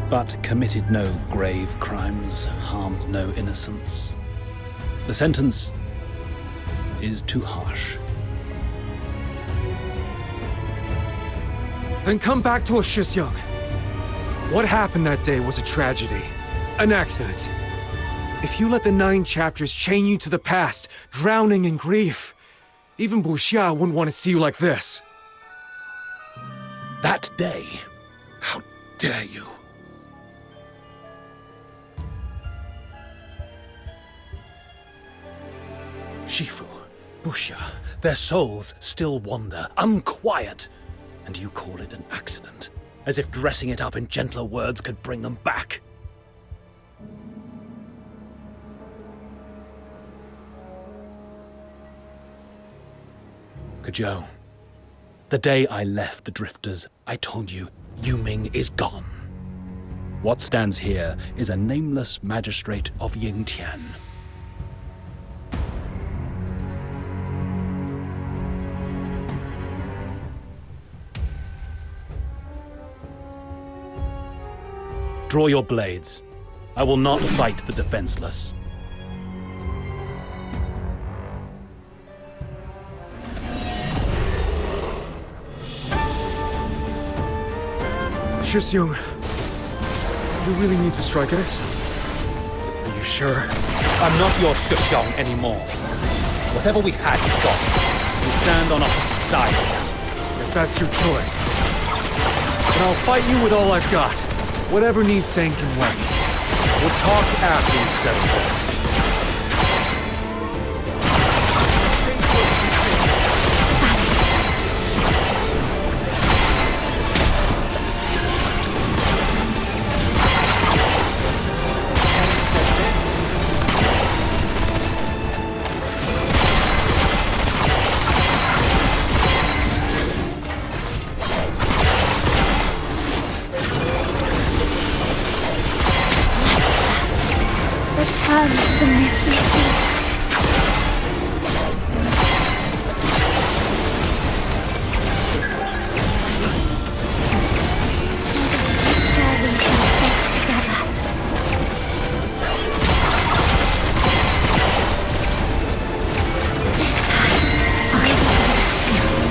But committed no grave crimes, harmed no innocents. The sentence is too harsh. Then come back to us, Shisyong. What happened that day was a tragedy. An accident. If you let the 9 chapters chain you to the past, drowning in grief, even Buxia wouldn't want to see you like this. That day? How dare you? Shifu, Buxia, their souls still wander, unquiet. And you call it an accident, as if dressing it up in gentler words could bring them back. Kujou, the day I left the Drifters, I told you, Yuming is gone. What stands here is a nameless magistrate of Yingtian. Draw your blades. I will not fight the defenseless. Shisyung, you really need to strike at us? Are you sure? I'm not your Shisyong anymore. Whatever we had is gone. We stand on opposite sides. If that's your choice, then I'll fight you with all I've got. Whatever needs saying can wait. We'll talk after we've settled this. Return to the misty sea. Surely we shall face together. This time, I will be a shield.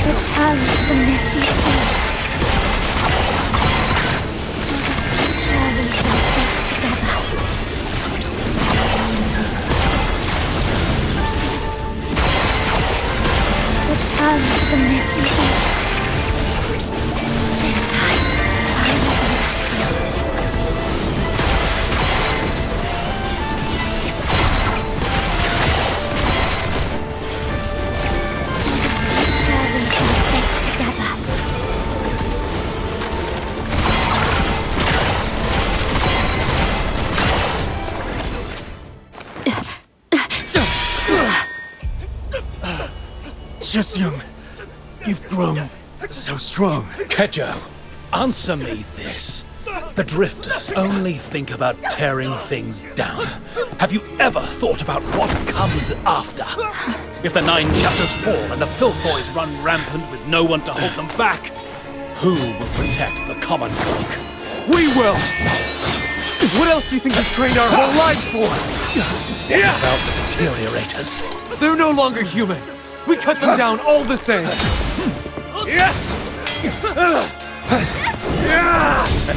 Return to the misty sea. Surely we shall face together. Return to the misty sea. This time, I will be a shield. Surely we shall face together. Shisyung, you've grown so strong. Kejo, answer me this. The Drifters only think about tearing things down. Have you ever thought about what comes after? If the 9 chapters fall and the Filthoids run rampant with no one to hold them back, who will protect the common folk? We will! What else do you think we've trained our whole lives for? What about the Deteriorators? They're no longer human. We cut them down all the same. And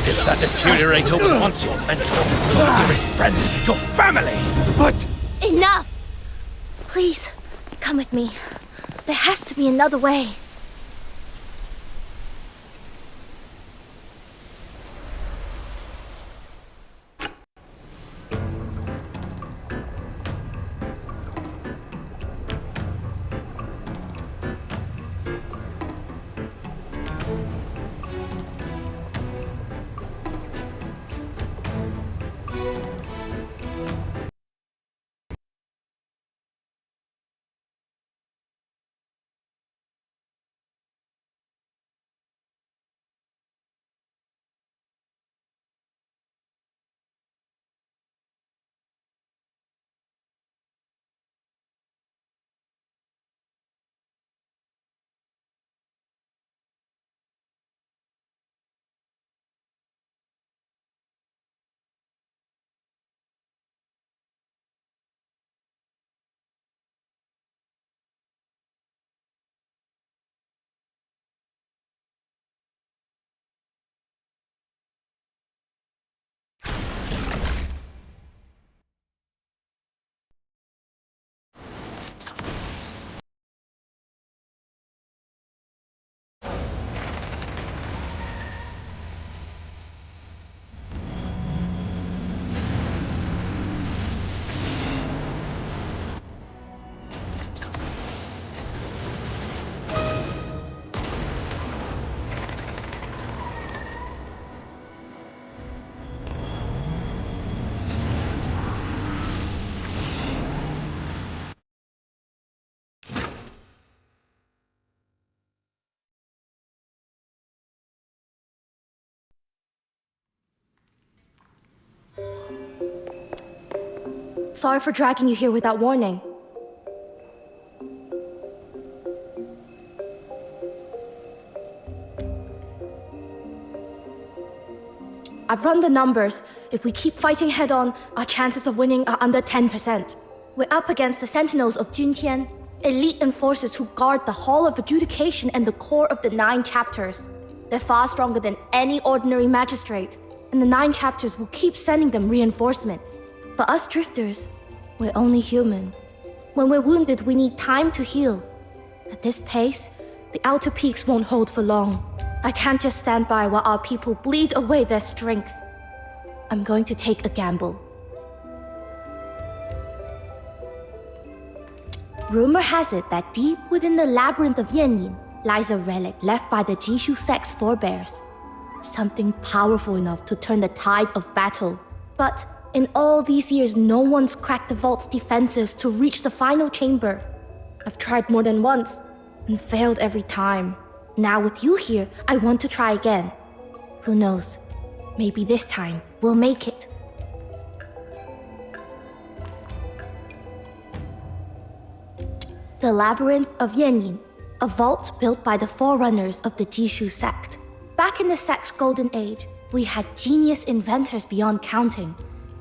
if that Deteriorator was once your mentor, your dearest friend, your family! But... Enough! Please, come with me. There has to be another way. Sorry for dragging you here without warning. I've run the numbers. If we keep fighting head-on, our chances of winning are under 10%. We're up against the Sentinels of Juntian, elite enforcers who guard the Hall of Adjudication and the core of the 9 chapters. They're far stronger than any ordinary magistrate, and the 9 chapters will keep sending them reinforcements. For us drifters, we're only human. When we're wounded, we need time to heal. At this pace, the outer peaks won't hold for long. I can't just stand by while our people bleed away their strength. I'm going to take a gamble. Rumor has it that deep within the labyrinth of Yanyin lies a relic left by the Jishu sect's forebears. Something powerful enough to turn the tide of battle. But in all these years, no one's cracked the vault's defenses to reach the final chamber. I've tried more than once, and failed every time. Now with you here, I want to try again. Who knows? Maybe this time, we'll make it. The Labyrinth of Yanyin, a vault built by the forerunners of the Jishu sect. Back in the sect's golden age, we had genius inventors beyond counting.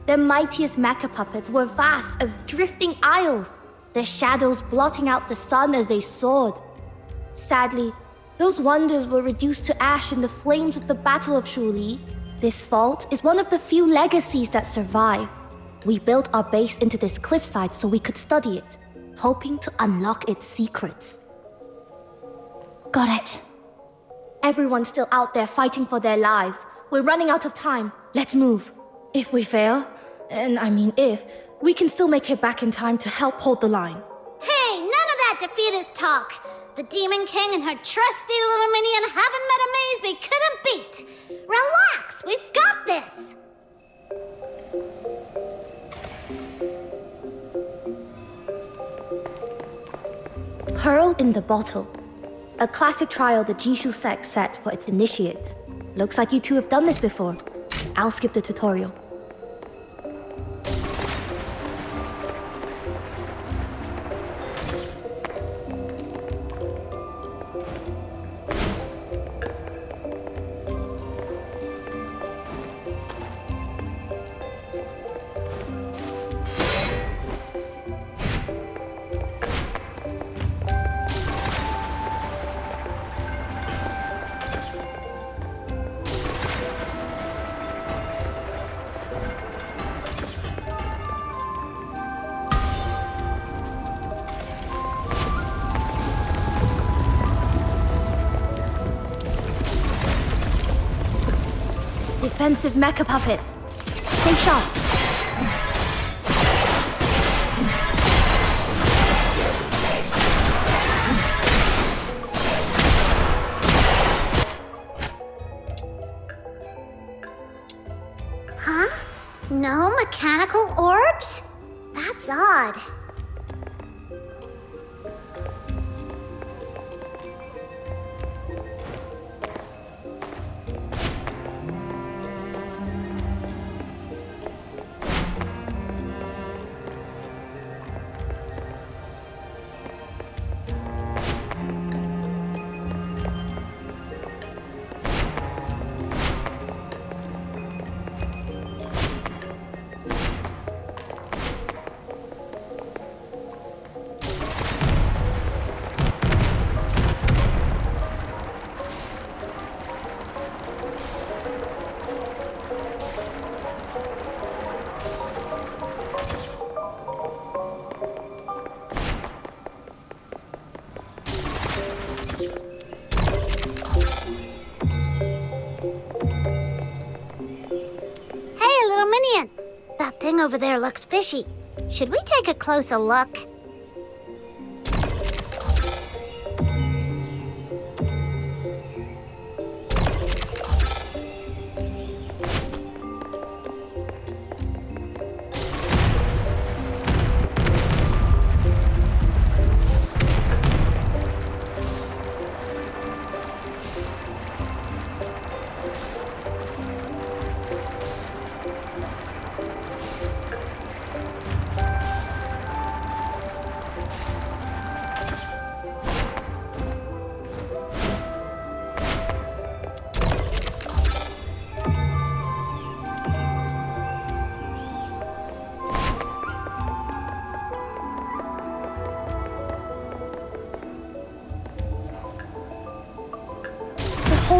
Their mightiest mecha puppets were vast as drifting isles, their shadows blotting out the sun as they soared. Sadly, those wonders were reduced to ash in the flames of the Battle of Shuli. This vault is one of the few legacies that survive. We built our base into this cliffside so we could study it, hoping to unlock its secrets. Got it. Everyone's still out there fighting for their lives. We're running out of time. Let's move. If we fail, and I mean if, we can still make it back in time to help hold the line. Hey, none of that defeatist talk! The Demon King and her trusty little minion haven't met a maze we couldn't beat! Relax, we've got this! Pearl in the Bottle. A classic trial the Jishu sect set for its initiates. Looks like you two have done this before. I'll skip the tutorial. Defensive mecha puppets. Stay sharp. Huh? No mechanical orbs? That's odd. That thing over there looks fishy. Should we take a closer look?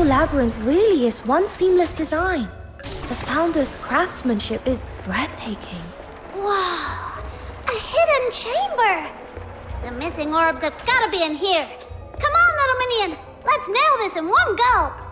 whole labyrinth really is one seamless design. The founder's craftsmanship is breathtaking. Wow! A hidden chamber! The missing orbs have gotta be in here. Come on, little minion! Let's nail this in one go!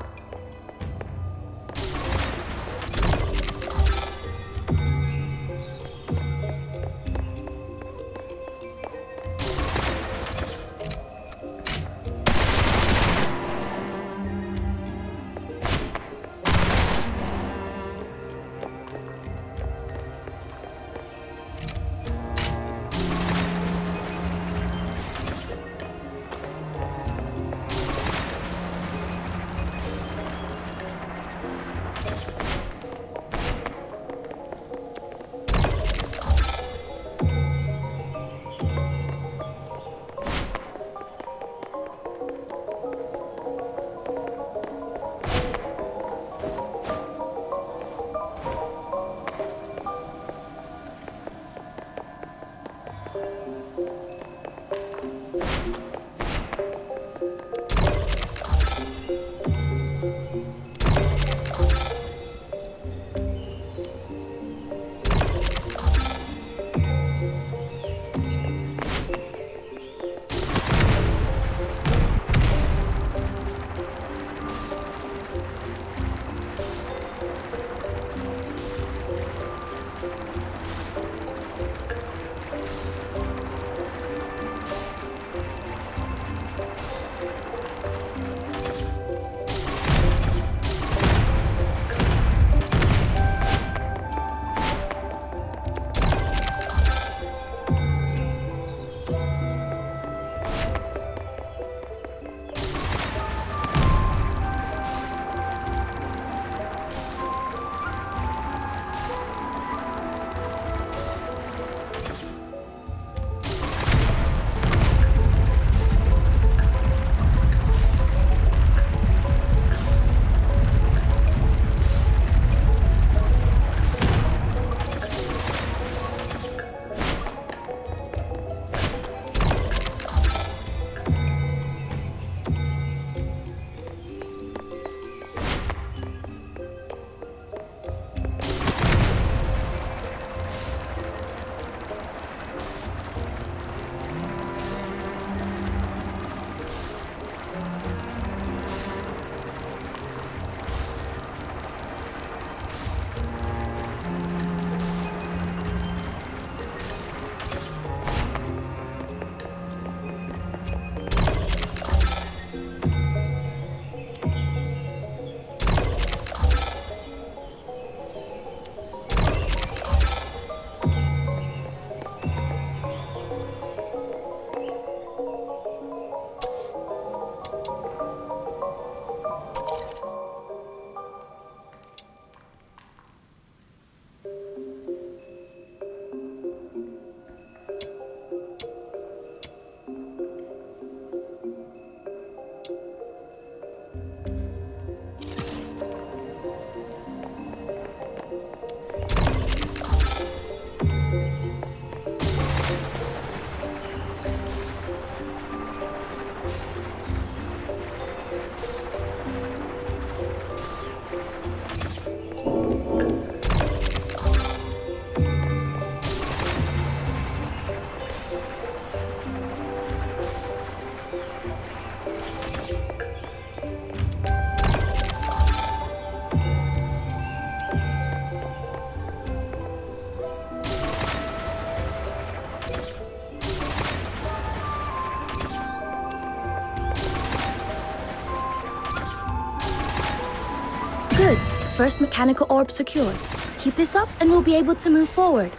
Good. First mechanical orb secured. Keep this up and we'll be able to move forward.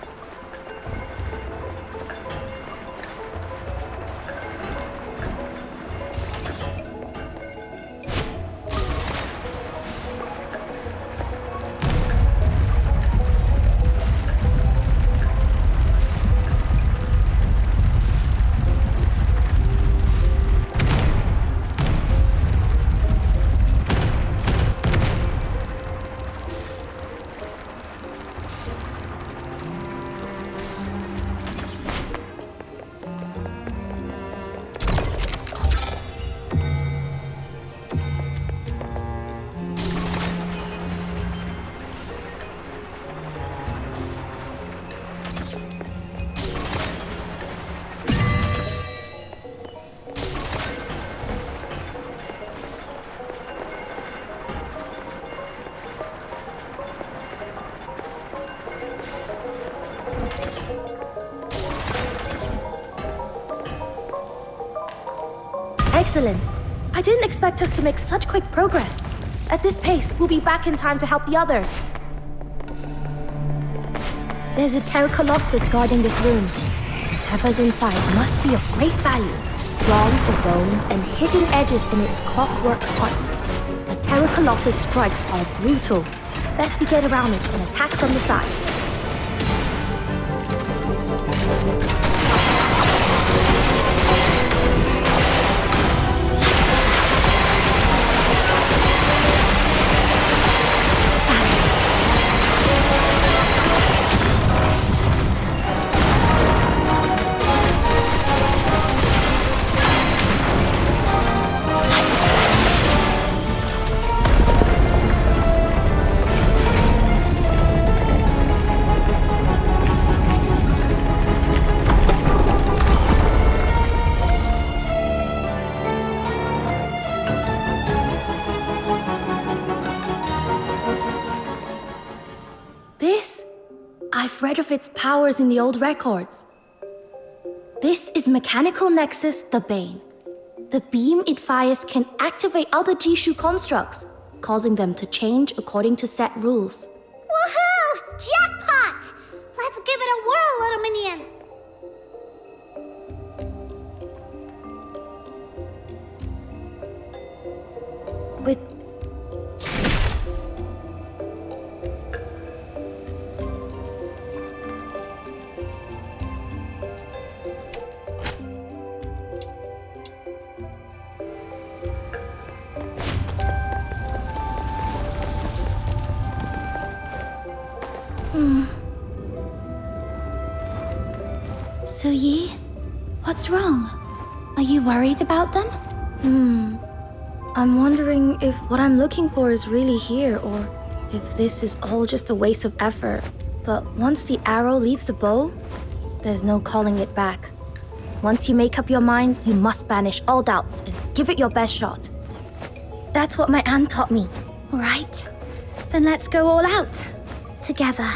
Excellent. I didn't expect us to make such quick progress. At this pace, we'll be back in time to help the others. There's a Colossus guarding this room. Whatever's inside must be of great value. Bronze or bones and hidden edges in its clockwork heart. A Colossus strikes are brutal. Best we get around it and attack from the side. I've read of its powers in the old records. This is Mechanical Nexus, the Bane. The beam it fires can activate other Jishu constructs, causing them to change according to set rules. Woohoo! Jackpot! Let's give it a whirl, little minion! With Suyi, what's wrong? Are you worried about them? I'm wondering if what I'm looking for is really here, or if this is all just a waste of effort. But once the arrow leaves the bow, there's no calling it back. Once you make up your mind, you must banish all doubts and give it your best shot. That's what my aunt taught me. Right. Then let's go all out. Together.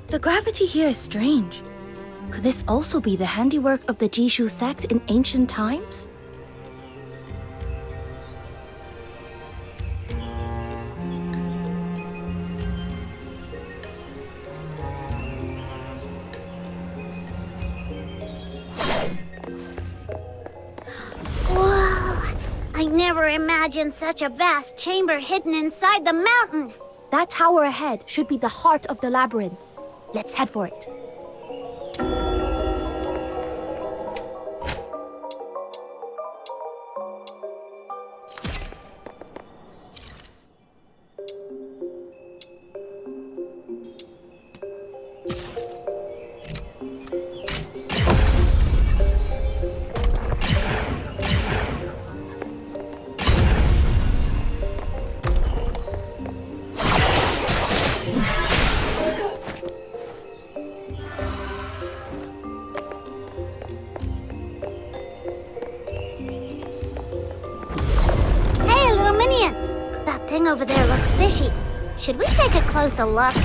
The gravity here is strange. Could this also be the handiwork of the Jishu sect in ancient times? Whoa! I never imagined such a vast chamber hidden inside the mountain. That tower ahead should be the heart of the labyrinth. Let's head for it. Over there looks fishy. Should we take a closer look?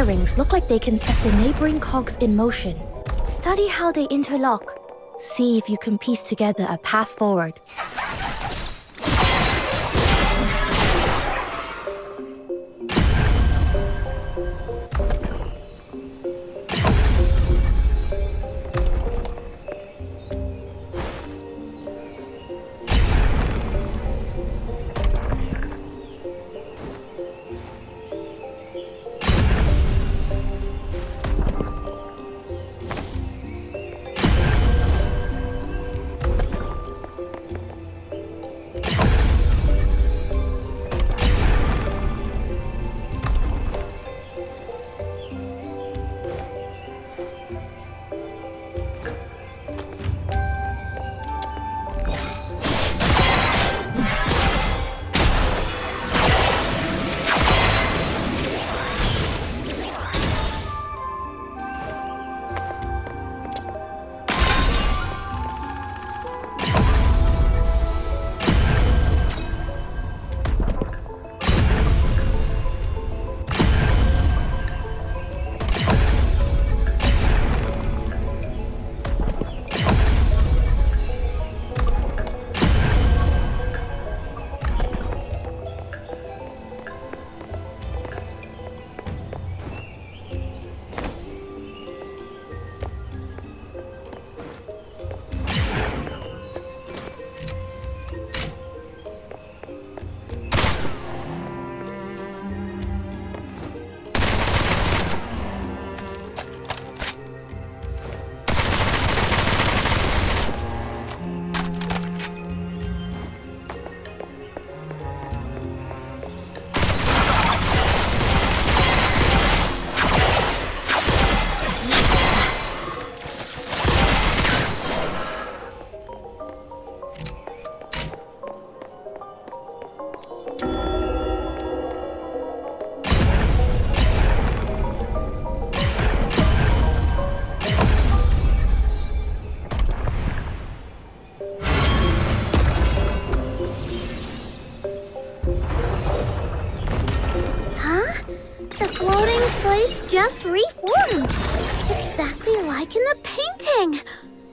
bearings look like they can set the neighboring cogs in motion. Study how they interlock. See if you can piece together a path forward. Just reformed! Exactly like in the painting!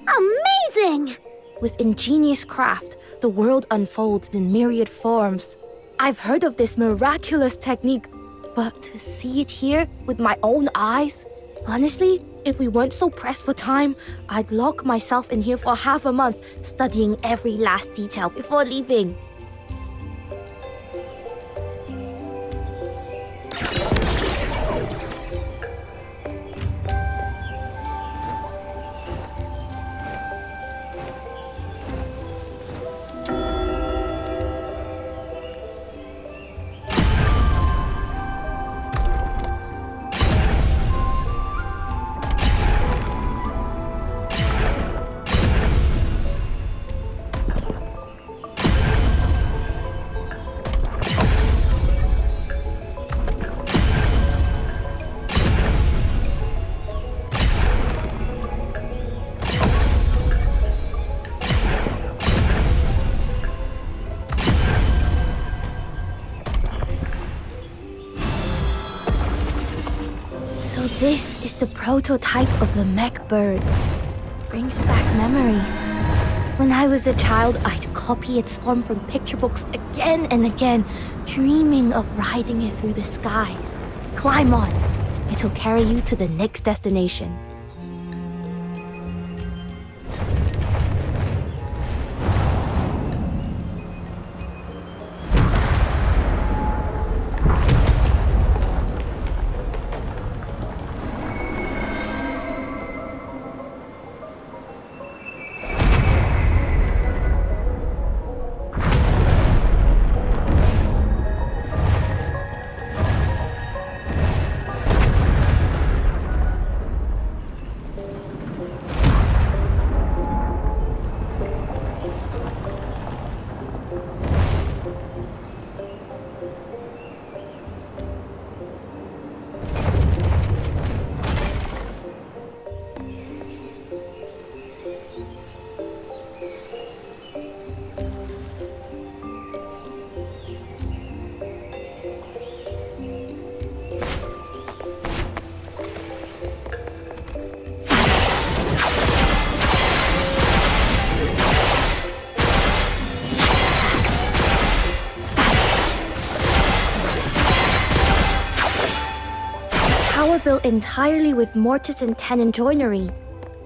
Amazing! With ingenious craft, the world unfolds in myriad forms. I've heard of this miraculous technique, but to see it here with my own eyes? Honestly, if we weren't so pressed for time, I'd lock myself in here for half a month, studying every last detail before leaving. This is the prototype of the mech bird. Brings back memories. When I was a child, I'd copy its form from picture books again and again, dreaming of riding it through the skies. Climb on. It'll carry you to the next destination. filled entirely with mortise and tenon joinery.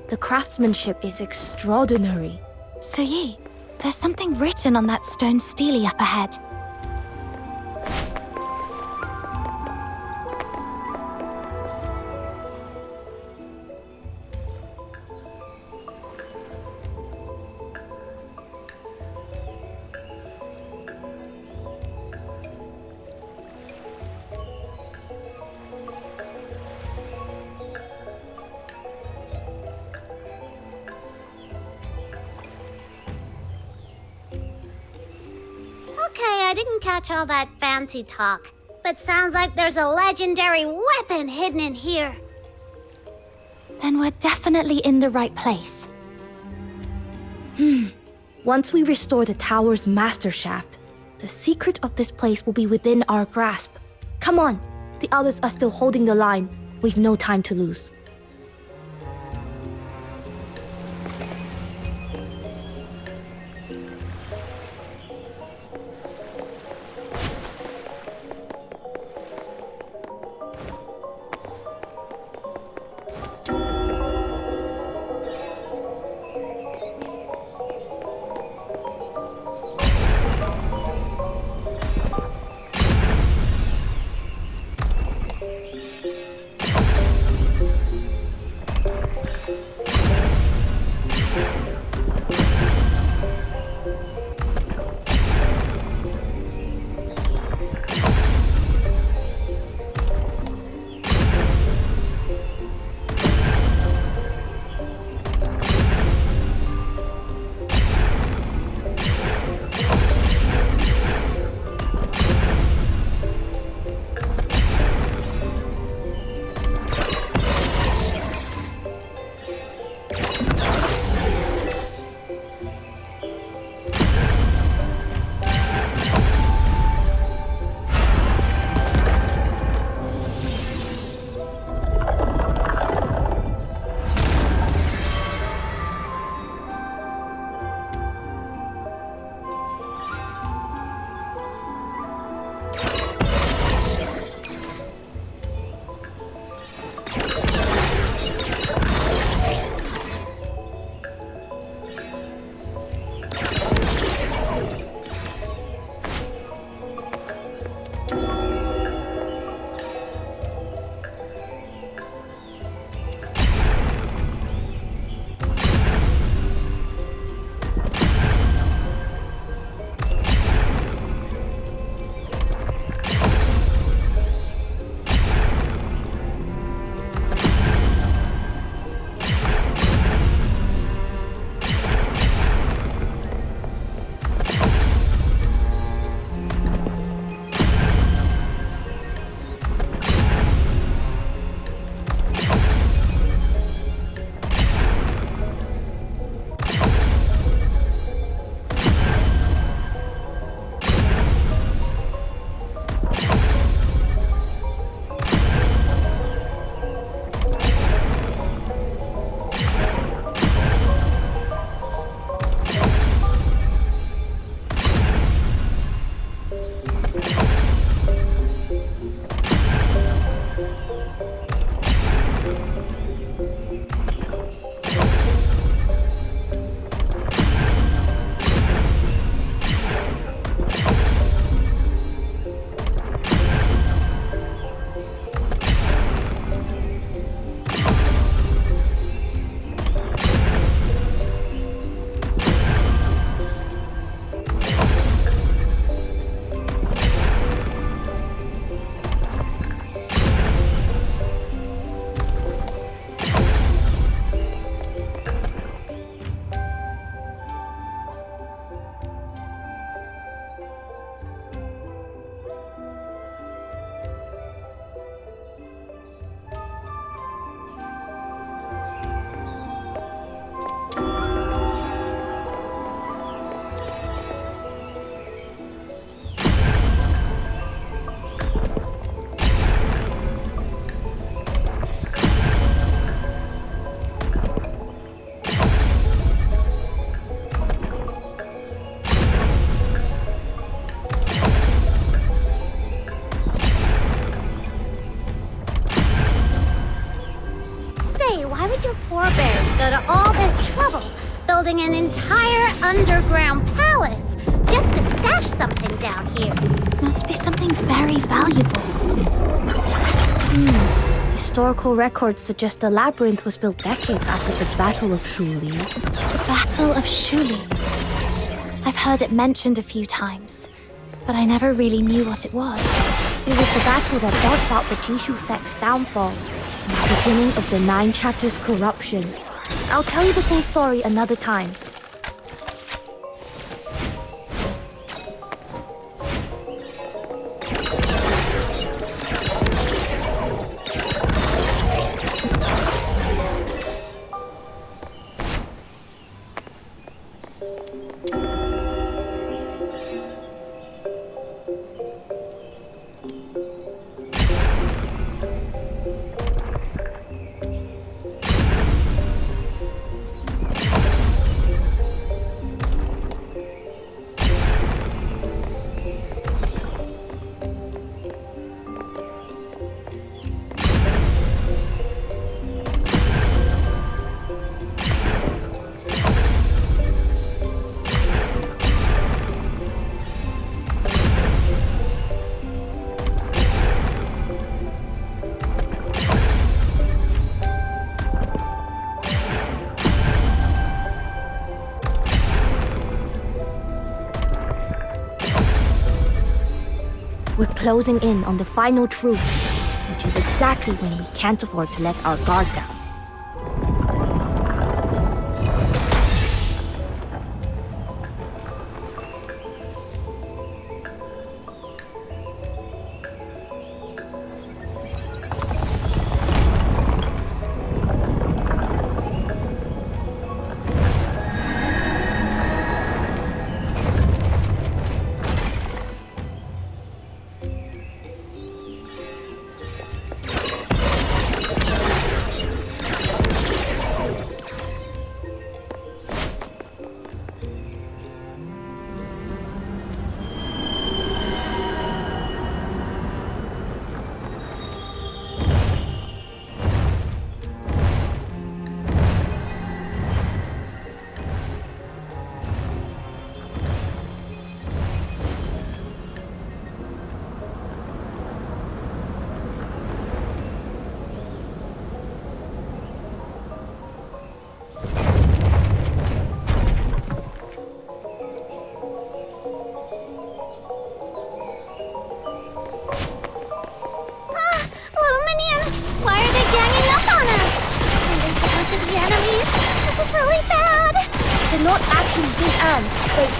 The craftsmanship is extraordinary. So Yi, there's something written on that stone stele up ahead. Okay, I didn't catch all that fancy talk, but sounds like there's a legendary weapon hidden in here. Then we're definitely in the right place. Once we restore the tower's master shaft, the secret of this place will be within our grasp. Come on, the others are still holding the line. We've no time to lose. building an entire underground palace just to stash something down here. Must be something very valuable. Historical records suggest the labyrinth was built decades after the Battle of Shuli. The Battle of Shuli. I've heard it mentioned a few times, but I never really knew what it was. It was the battle that brought about the Jishu sect's downfall and the beginning of the 9 chapters corruption. I'll tell you the full story another time. We're closing in on the final truth, which is exactly when we can't afford to let our guard down.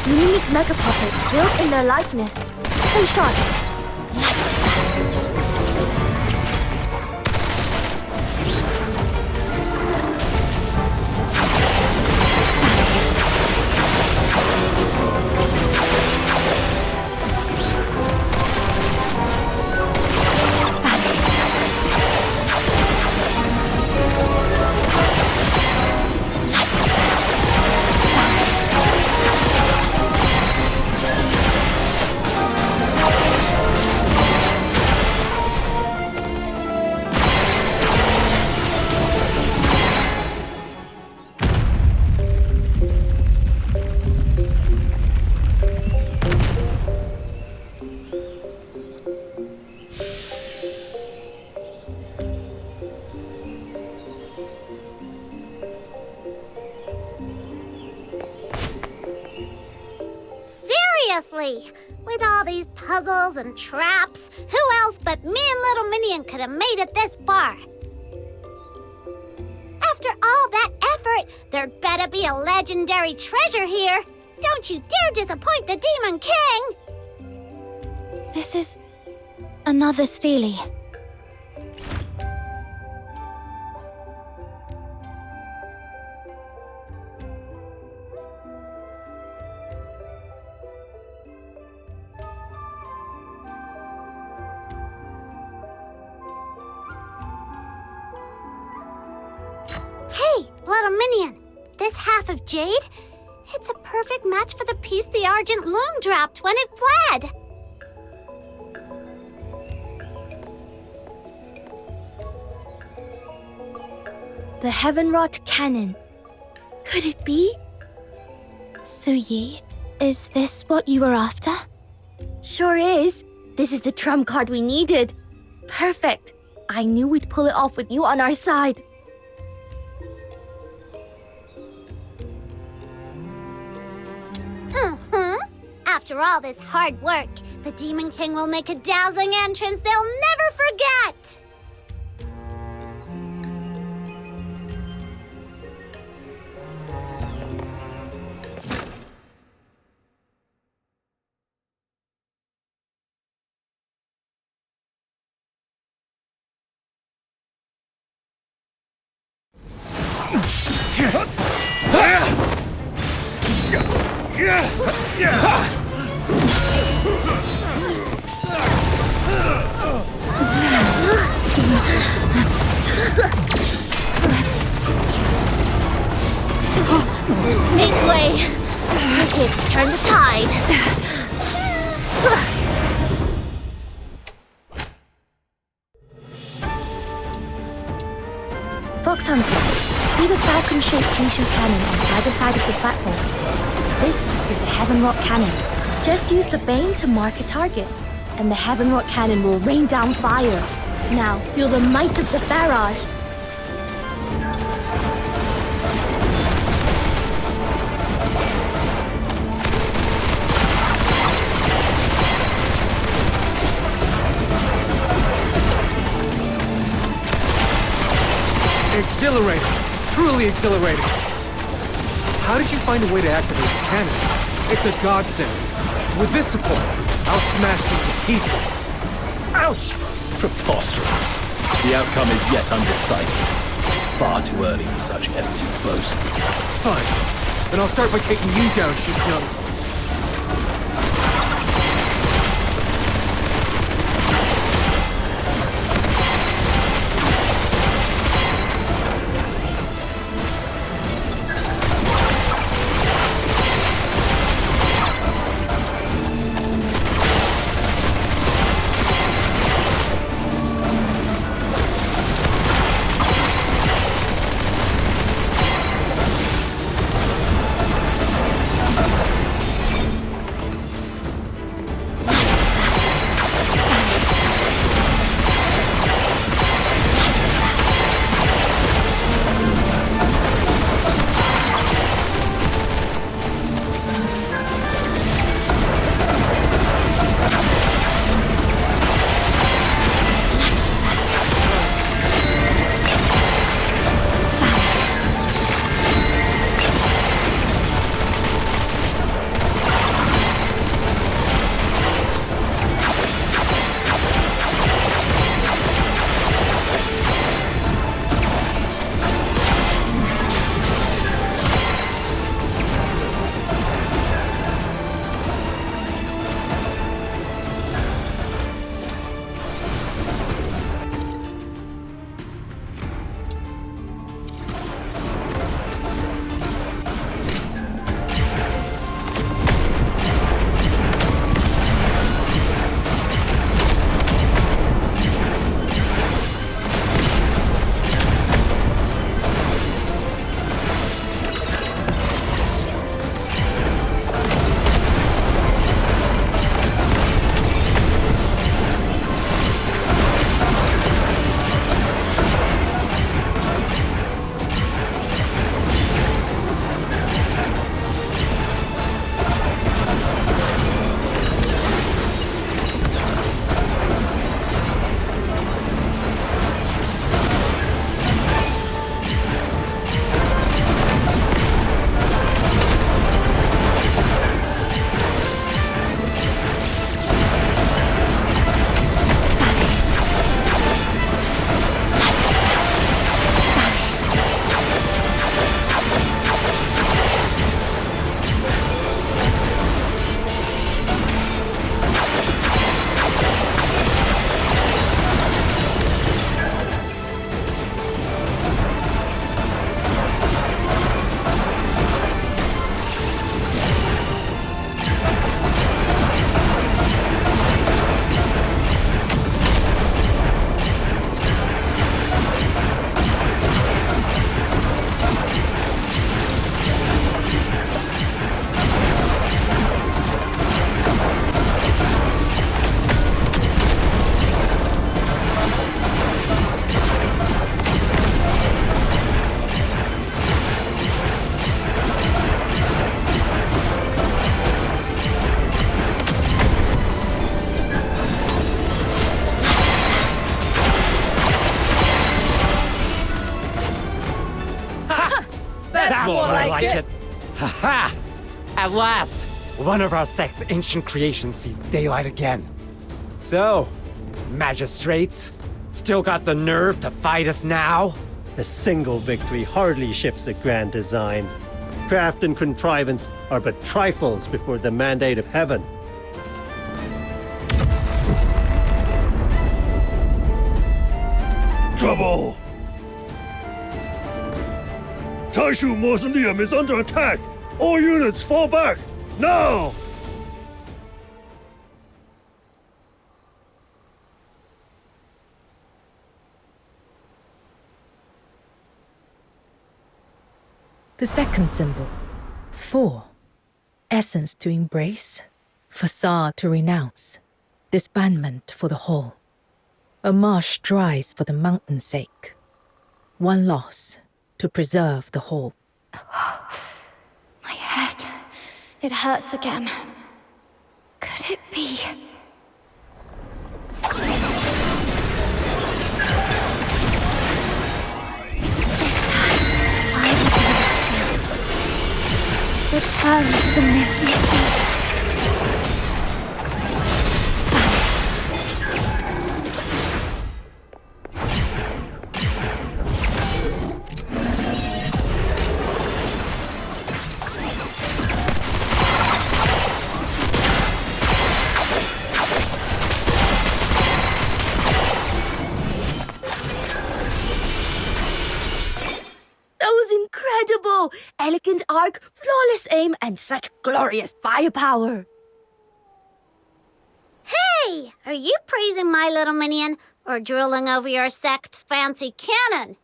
Unique mecha puppets built in their likeness. Hey, Sean. With all these puzzles and traps, who else but me and Little Minion could have made it this far? After all that effort, there'd better be a legendary treasure here. Don't you dare disappoint the Demon King! This is another Steely. Hey, Little Minion, this half of jade? It's a perfect match for the piece the Argent Loom dropped when it fled. The Heavenwrought Cannon. Could it be? Suyi, is this what you were after? Sure is. This is the trump card we needed. Perfect. I knew we'd pull it off with you on our side. After all this hard work, the Demon King will make a dazzling entrance they'll never forget! Make way! We're here to turn the tide. Fox Hunter, see the falcon-shaped Kyushu cannon on either side of the platform. This is the Heaven Rock Cannon. Just use the Bane to mark a target, and the Heaven Rock Cannon will rain down fire. Now, feel the might of the barrage. Exhilarating. Truly exhilarating. How did you find a way to activate the cannon? It's a godsend. With this support, I'll smash things to pieces. Ouch! Preposterous. The outcome is yet undecided. It's far too early for such empty boasts. Fine. Then I'll start by taking you down, Shisung. Ha! At last, one of our sect's ancient creations sees daylight again. So, magistrates, still got the nerve to fight us now? A single victory hardly shifts the grand design. Craft and contrivance are but trifles before the mandate of heaven. Trouble! Taishu Mausoleum is under attack! All units fall back! Now! The second symbol, Thor. Essence to embrace, facade to renounce, disbandment for the whole. A marsh strives for the mountain's sake. One loss to preserve the whole. My head. It hurts again. Could it be? Return to the misty sea. That was incredible! Elegant arc, flawless aim, and such glorious firepower! Hey! Are you praising my little minion, or drooling over your sect's fancy cannon?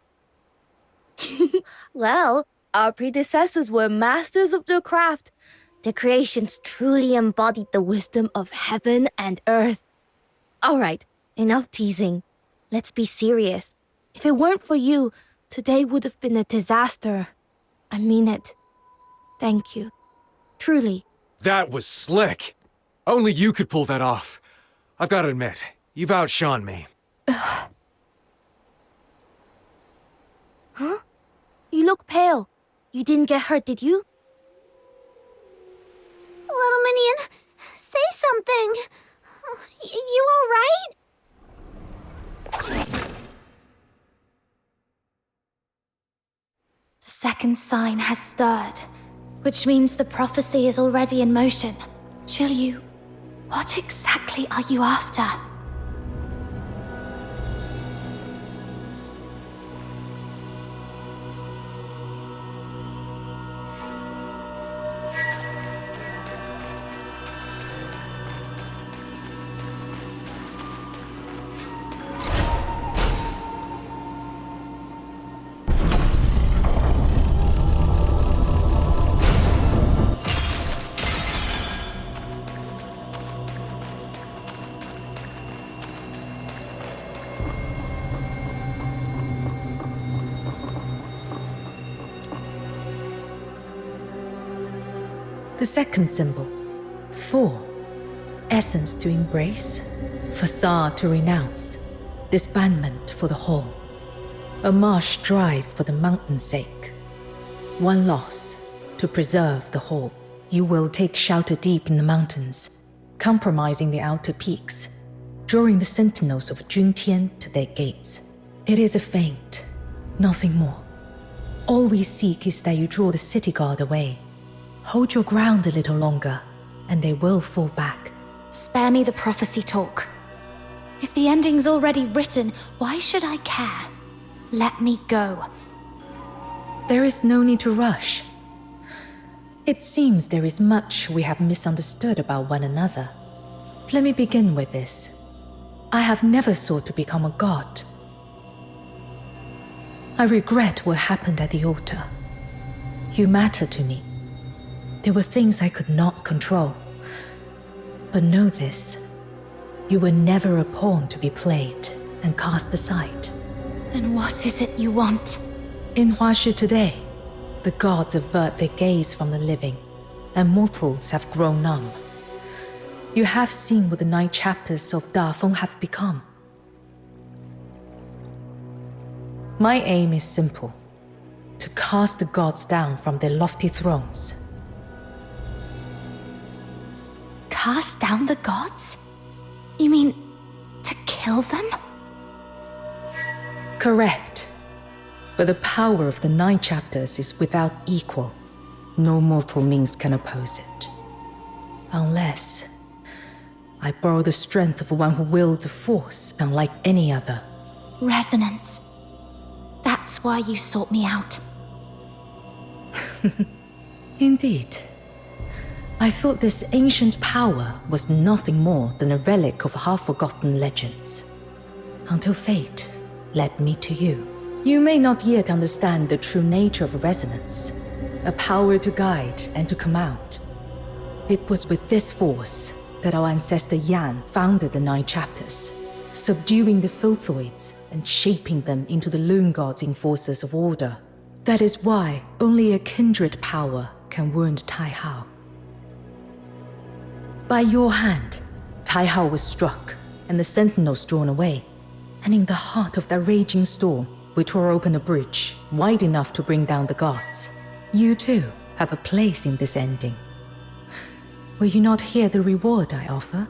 Well, our predecessors were masters of their craft. Their creations truly embodied the wisdom of heaven and earth. Alright, enough teasing. Let's be serious. If it weren't for you, today would have been a disaster. I mean it. Thank you. Truly. That was slick. Only you could pull that off. I've got to admit, you've outshone me. Huh? You look pale. You didn't get hurt, did you? Little minion, say something. You all right? The second sign has stirred, which means the prophecy is already in motion. Chilyu, what exactly are you after? The second symbol, Thor. Essence to embrace, facade to renounce, disbandment for the whole. A marsh strives for the mountain's sake. One loss to preserve the whole. You will take shelter deep in the mountains, compromising the outer peaks, drawing the sentinels of Juntian to their gates. It is a feint, nothing more. All we seek is that you draw the city guard away. Hold your ground a little longer, and they will fall back. Spare me the prophecy talk. If the ending's already written, why should I care? Let me go. There is no need to rush. It seems there is much we have misunderstood about one another. Let me begin with this. I have never sought to become a god. I regret what happened at the altar. You matter to me. There were things I could not control. But know this. You were never a pawn to be played and cast aside. And what is it you want? In Huashu today, the gods avert their gaze from the living, and mortals have grown numb. You have seen what the 9 chapters of Dafeng have become. My aim is simple. To cast the gods down from their lofty thrones cast down the gods? You mean to kill them? Correct. But the power of the 9 chapters is without equal. No mortal means can oppose it. Unless I borrow the strength of one who wields a force unlike any other. Resonance. That's why you sought me out. Indeed. I thought this ancient power was nothing more than a relic of half-forgotten legends. Until fate led me to you. You may not yet understand the true nature of resonance, a power to guide and to command. It was with this force that our ancestor Yan founded the 9 chapters, subduing the Filthoids and shaping them into the Loon Gods' enforcers of order. That is why only a kindred power can wound Tai Hao. By your hand, Tai Hao was struck and the sentinels drawn away, and in the heart of that raging storm, we tore open a breach wide enough to bring down the gods. You too have a place in this ending. Will you not hear the reward I offer?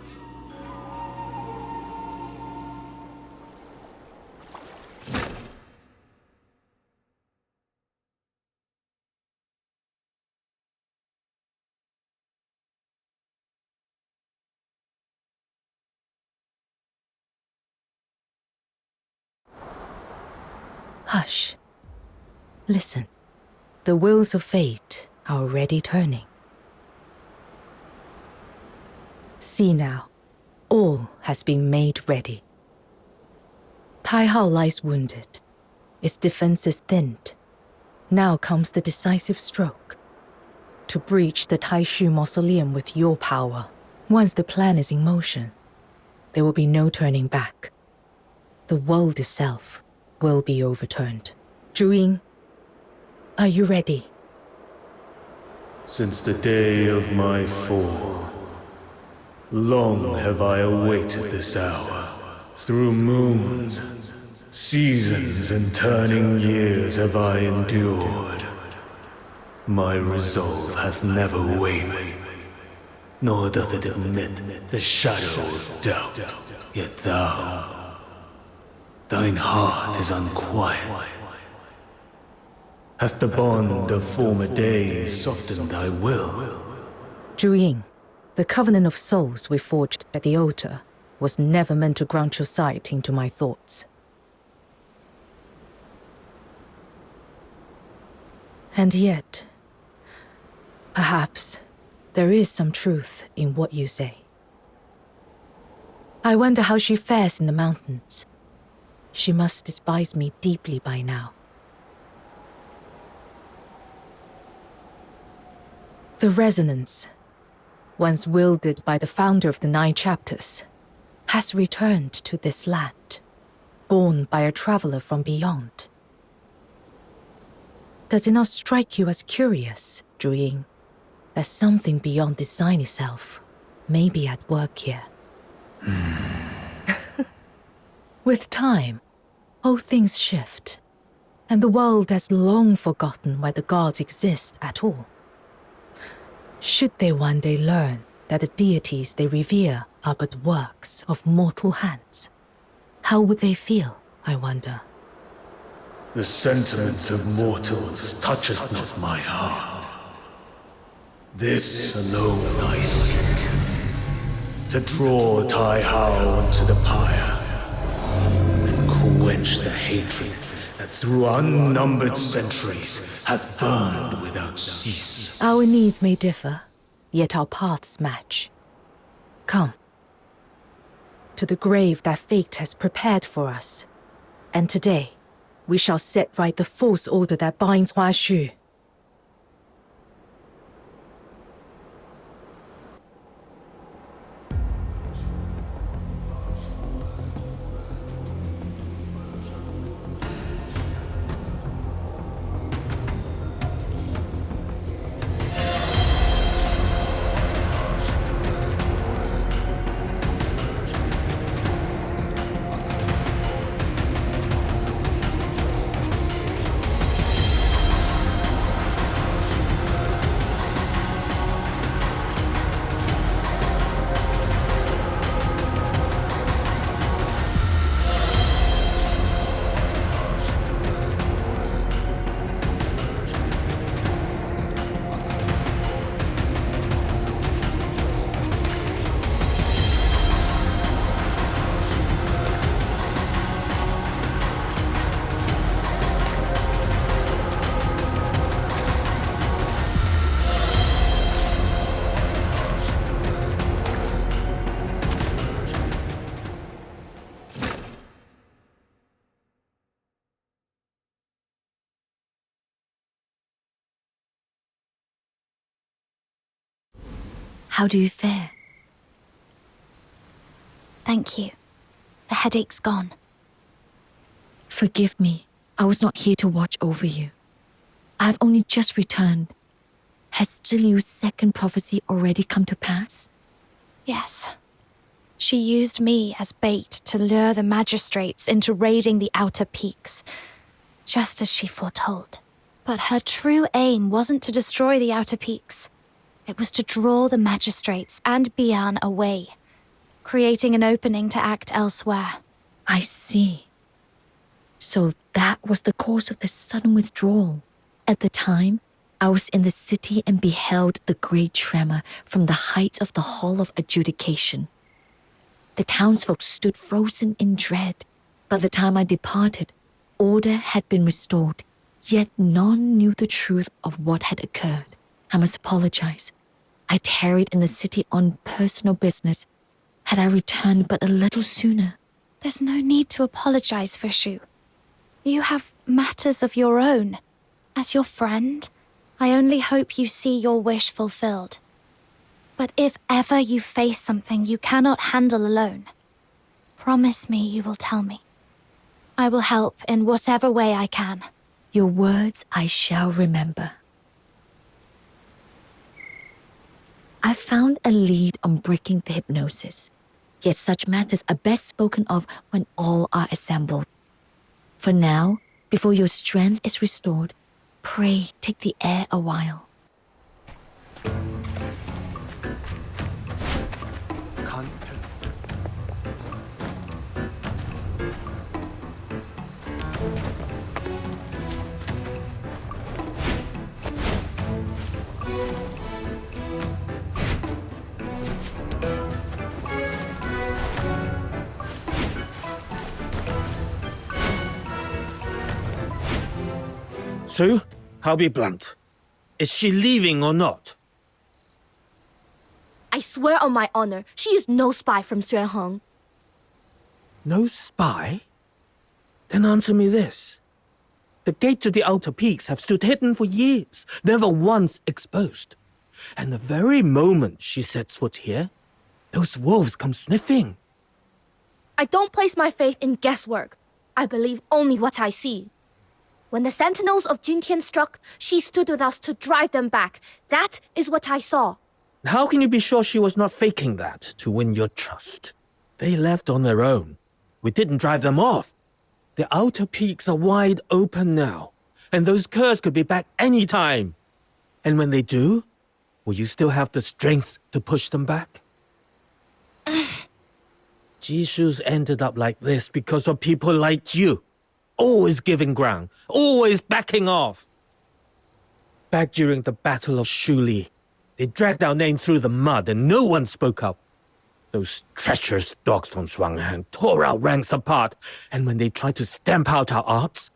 Hush. Listen. The wheels of fate are already turning. See now, all has been made ready. Tai Hao lies wounded, its defenses thinned. Now comes the decisive stroke. To breach the Taishu mausoleum with your power. Once the plan is in motion, there will be no turning back. The world itself will be overturned. Zhu, are you ready? Since the day of my fall, long have I awaited this hour. Through moons, seasons, and turning years have I endured. My resolve hath never wavered, nor doth it admit the shadow of doubt. Yet thou, thine heart is unquiet. Hath the bond of former days softened thy will? Zhu, the covenant of souls we forged at the altar was never meant to grant your sight into my thoughts. And yet, perhaps there is some truth in what you say. I wonder how she fares in the mountains. She must despise me deeply by now. The resonance, once wielded by the founder of the 9 chapters, has returned to this land, borne by a traveler from beyond. Does it not strike you as curious, Zhu, that something beyond design itself may be at work here? With time, all things shift, and the world has long forgotten why the gods exist at all. Should they one day learn that the deities they revere are but works of mortal hands, how would they feel, I wonder? The sentiment of mortals toucheth not my heart. This alone I seek, to draw Tai Hao onto the pyre, and quench the hatred that through unnumbered centuries hath burned without cease. Our needs may differ, yet our paths match. Come. To the grave that fate has prepared for us. And today, we shall set right the false order that binds Hua Xu. How do you fare? Thank you. The headache's gone. Forgive me. I was not here to watch over you. I have only just returned. Has Ziliu's second prophecy already come to pass? Yes. She used me as bait to lure the magistrates into raiding the outer peaks, just as she foretold. But her true aim wasn't to destroy the outer peaks. It was to draw the magistrates and Bian away, creating an opening to act elsewhere. I see. So that was the cause of the sudden withdrawal. At the time, I was in the city and beheld the great tremor from the heights of the Hall of Adjudication. The townsfolk stood frozen in dread. By the time I departed, order had been restored, yet none knew the truth of what had occurred. I must apologize. I tarried in the city on personal business. Had I returned but a little sooner. There's no need to apologize for Shu. You have matters of your own. As your friend, I only hope you see your wish fulfilled. But if ever you face something you cannot handle alone, promise me you will tell me. I will help in whatever way I can. Your words I shall remember. I found a lead on breaking the hypnosis. Yet such matters are best spoken of when all are assembled. For now, before your strength is restored, pray take the air a while. So, I'll be blunt. Is she leaving or not? I swear on my honor, she is no spy from Xuanheng. No spy? Then answer me this. The gate to the outer peaks have stood hidden for years, never once exposed. And the very moment she sets foot here, those wolves come sniffing. I don't place my faith in guesswork. I believe only what I see. When the sentinels of Jintian struck, she stood with us to drive them back. That is what I saw. How can you be sure she was not faking that to win your trust? They left on their own. We didn't drive them off. The outer peaks are wide open now, and those curs could be back any time. And when they do, will you still have the strength to push them back? Jishu's ended up like this because of people like you. Always giving ground, always backing off. Back during the Battle of Shuli, they dragged our name through the mud and no one spoke up. Those treacherous dogs from Shuanghang tore our ranks apart, and when they tried to stamp out our arts,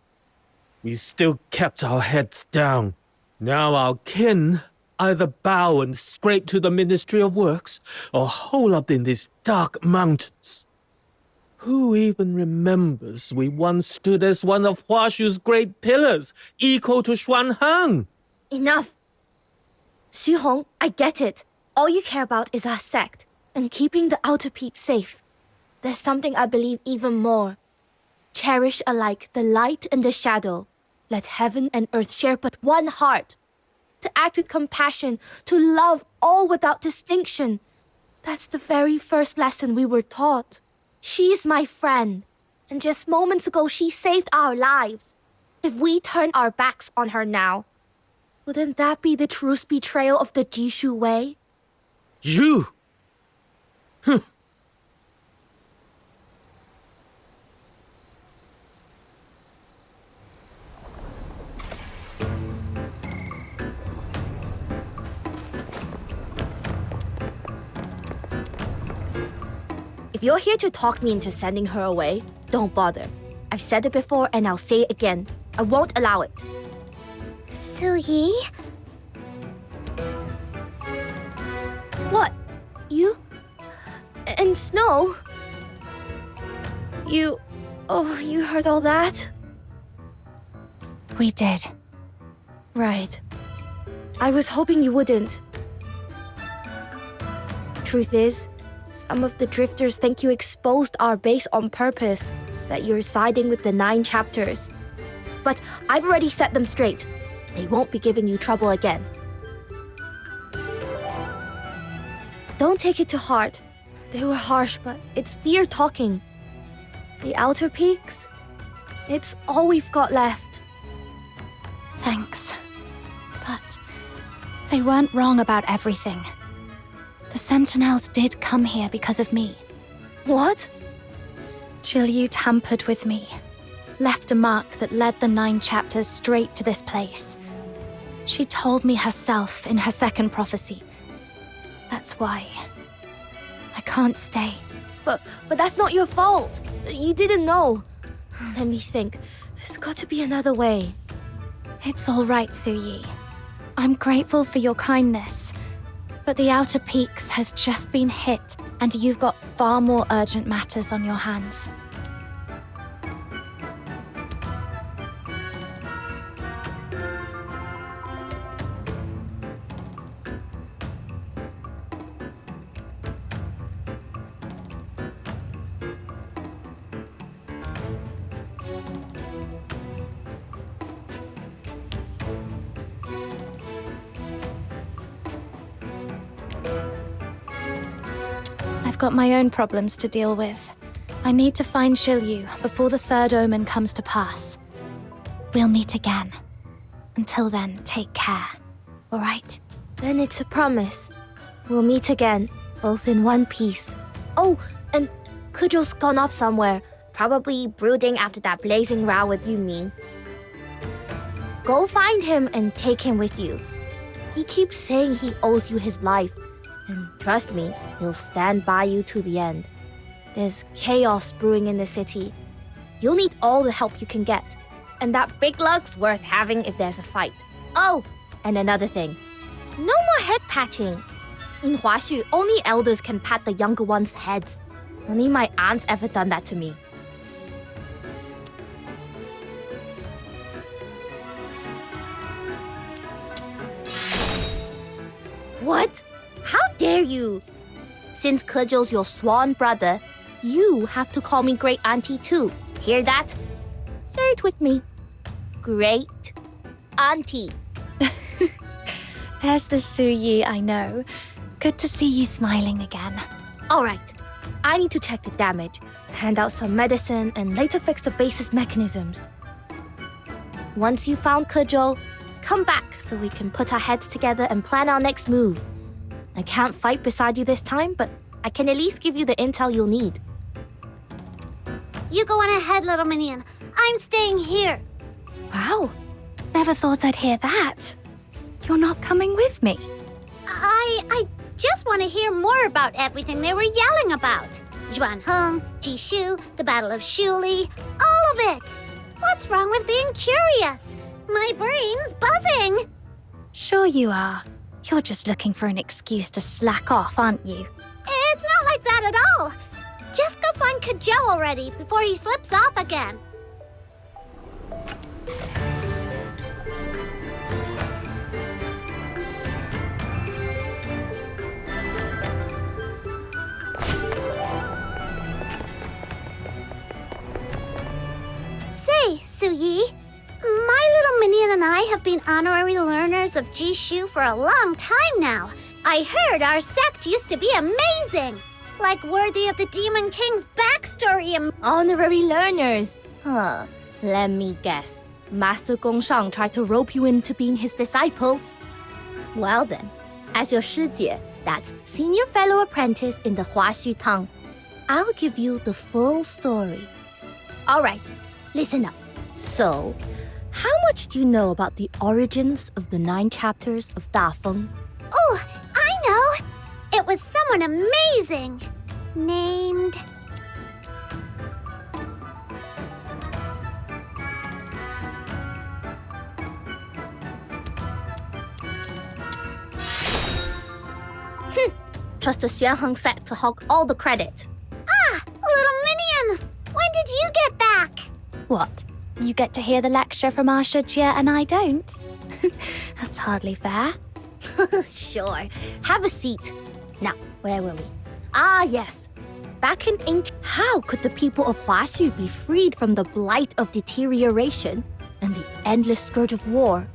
we still kept our heads down. Now our kin either bow and scrape to the Ministry of Works, or hole up in these dark mountains. Who even remembers we once stood as one of Huashu's great pillars, equal to Xuanheng? Enough! Xu Hong, I get it. All you care about is our sect, and keeping the outer peak safe. There's something I believe even more. Cherish alike the light and the shadow. Let heaven and earth share but one heart. To act with compassion, to love all without distinction. That's the very first lesson we were taught. She's my friend, and just moments ago she saved our lives. If we turn our backs on her now, wouldn't that be the truest betrayal of the Jishu way? You! If you're here to talk me into sending her away, don't bother. I've said it before and I'll say it again. I won't allow it. Su-yi? What? You? And Snow? You heard all that? We did. Right. I was hoping you wouldn't. truth is, some of the drifters think you exposed our base on purpose, that you're siding with the 9 chapters. But I've already set them straight. They won't be giving you trouble again. Don't take it to heart. They were harsh, but it's fear talking. The outer peaks, it's all we've got left. Thanks. But they weren't wrong about everything. The Sentinels did come here because of me. What? Jilyu tampered with me. Left a mark that led the 9 chapters straight to this place. She told me herself in her second prophecy. That's why I can't stay. But that's not your fault. You didn't know. Let me think. There's got to be another way. It's all right, Suyi. I'm grateful for your kindness. But the Outer Peaks has just been hit, and you've got far more urgent matters on your hands. I've got my own problems to deal with. I need to find Shilyu before the third omen comes to pass. We'll meet again. Until then, take care. All right? Then it's a promise. We'll meet again, both in one piece. Oh, and Kujo's gone off somewhere. Probably brooding after that blazing row with Yumin. Go find him and take him with you. He keeps saying he owes you his life. And trust me, he'll stand by you to the end. There's chaos brewing in the city. You'll need all the help you can get. And that big lug's worth having if there's a fight. Oh, and another thing. No more head patting. In Huaxu, only elders can pat the younger ones' heads. Only my aunt's ever done that to me. What? How dare you? Since Kejo's your swan brother, you have to call me Great Auntie too. Hear that? Say it with me. Great Auntie. There's the Suyi I know. Good to see you smiling again. All right. I need to check the damage, hand out some medicine, and later fix the base's mechanisms. Once you found Kejo, come back so we can put our heads together and plan our next move. I can't fight beside you this time, but I can at least give you the intel you'll need. You go on ahead, little minion. I'm staying here. Wow. Never thought I'd hear that. You're not coming with me. I just want to hear more about everything they were yelling about. Zhuanheng, Jishu, the Battle of Shuli, all of it. What's wrong with being curious? My brain's buzzing. Sure you are. You're just looking for an excuse to slack off, aren't you? It's not like that at all. Just go find Kejo already before he slips off again. Say, Suyi, my little minion and I have been honorary learners of Jishu for a long time now. I heard our sect used to be amazing, like worthy of the Demon King's backstory. Honorary learners? Huh. Let me guess. Master Gongshang tried to rope you into being his disciples? Well then, as your Shijie, that's senior fellow apprentice in the Huaxu Tang, I'll give you the full story. Alright, listen up. So, how much do you know about the origins of the 9 chapters of Dafeng? Oh, I know! It was someone amazing! Named... Trust the Xuanheng sect to hog all the credit. Ah, little minion! When did you get back? What? You get to hear the lecture from our Shijie and I don't? That's hardly fair. Sure. Have a seat. Now, where were we? Ah, yes. Back in ancient, how could the people of Huaxu be freed from the blight of deterioration and the endless scourge of war?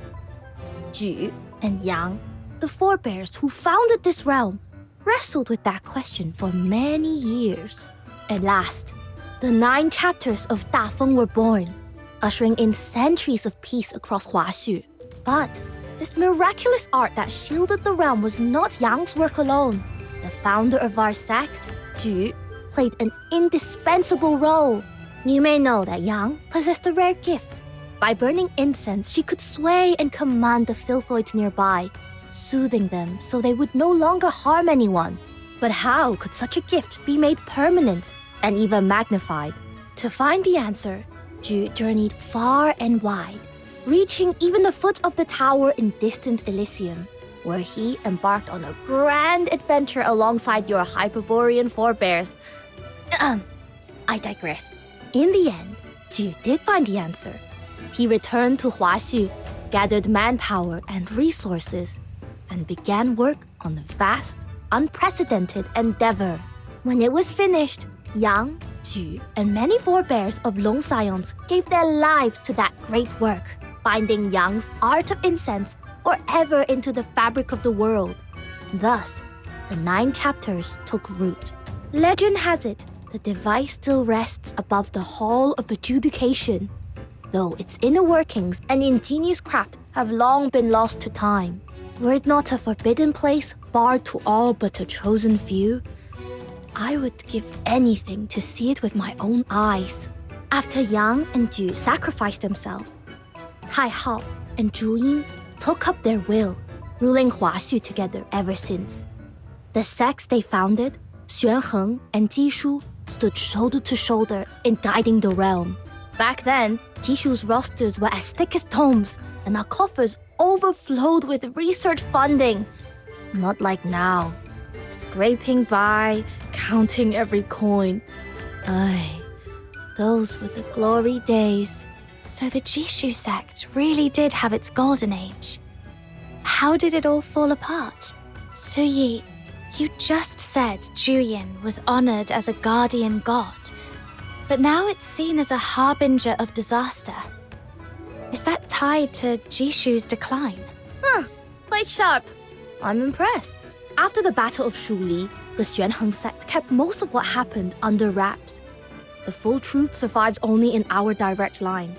Ju and Yang, the forebears who founded this realm, wrestled with that question for many years. At last, the 9 chapters of Dafeng were born, ushering in centuries of peace across Huaxu. But this miraculous art that shielded the realm was not Yang's work alone. The founder of our sect, Ju, played an indispensable role. You may know that Yang possessed a rare gift. By burning incense, she could sway and command the filthoids nearby, soothing them so they would no longer harm anyone. But how could such a gift be made permanent and even magnified? To find the answer, Ju journeyed far and wide, reaching even the foot of the tower in distant Elysium, where he embarked on a grand adventure alongside your Hyperborean forebears. I digress. In the end, Ju did find the answer. He returned to Huaxu, gathered manpower and resources, and began work on a vast, unprecedented endeavor. When it was finished, Yang, Ju, and many forebears of Long Scions gave their lives to that great work, binding Yang's art of incense forever into the fabric of the world. Thus, the 9 chapters took root. Legend has it, the device still rests above the Hall of Adjudication, though its inner workings and ingenious craft have long been lost to time. Were it not a forbidden place, barred to all but a chosen few, I would give anything to see it with my own eyes. After Yang and Ju sacrificed themselves, Tai Hao and Zhu Yin took up their will, ruling Huaxu together ever since. The sects they founded, Xuan Heng and Jishu, stood shoulder to shoulder in guiding the realm. Back then, Jishu's rosters were as thick as tomes, and our coffers overflowed with research funding. Not like now, scraping by, counting every coin. Aye, those were the glory days. So the Jishu sect really did have its golden age. How did it all fall apart? Su Yi, you just said Juyin was honored as a guardian god, but now it's seen as a harbinger of disaster. Is that tied to Jishu's decline? Played sharp. I'm impressed. After the Battle of Shuli, the Xuanheng sect kept most of what happened under wraps. The full truth survives only in our direct line.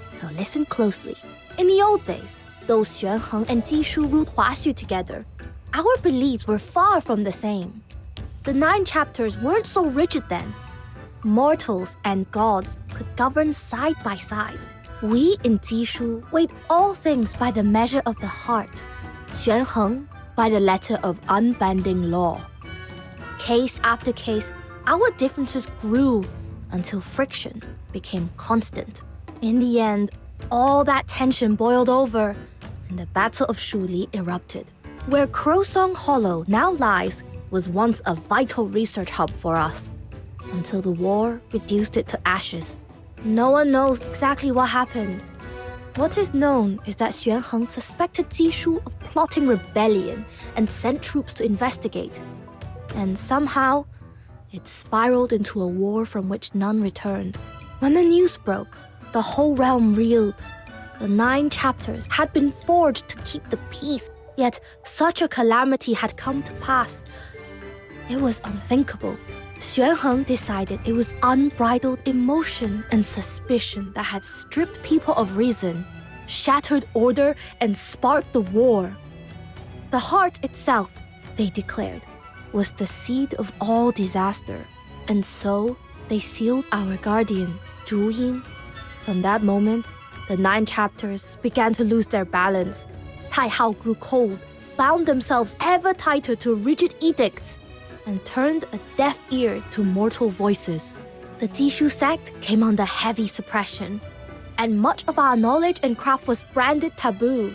So listen closely. In the old days, though Xuanheng and Jishu ruled Huaxu together, our beliefs were far from the same. The 9 chapters weren't so rigid then. Mortals and gods could govern side by side. We in Jishu weighed all things by the measure of the heart, Xuanheng by the letter of unbending law. Case after case, our differences grew until friction became constant. In the end, all that tension boiled over, and the Battle of Shuli erupted. Where Crowsong Hollow now lies was once a vital research hub for us, until the war reduced it to ashes. No one knows exactly what happened. What is known is that Xuanheng suspected Jishu of plotting rebellion and sent troops to investigate. And somehow, it spiraled into a war from which none returned. When the news broke, the whole realm reeled. The 9 chapters had been forged to keep the peace, yet such a calamity had come to pass. It was unthinkable. Xuanheng decided it was unbridled emotion and suspicion that had stripped people of reason, shattered order, and sparked the war. The heart itself, they declared, was the seed of all disaster, and so they sealed our guardian, Zhu Yin. From that moment, the 9 chapters began to lose their balance. Tai Hao grew cold, bound themselves ever tighter to rigid edicts, and turned a deaf ear to mortal voices. The Jishu sect came under heavy suppression, and much of our knowledge and craft was branded taboo.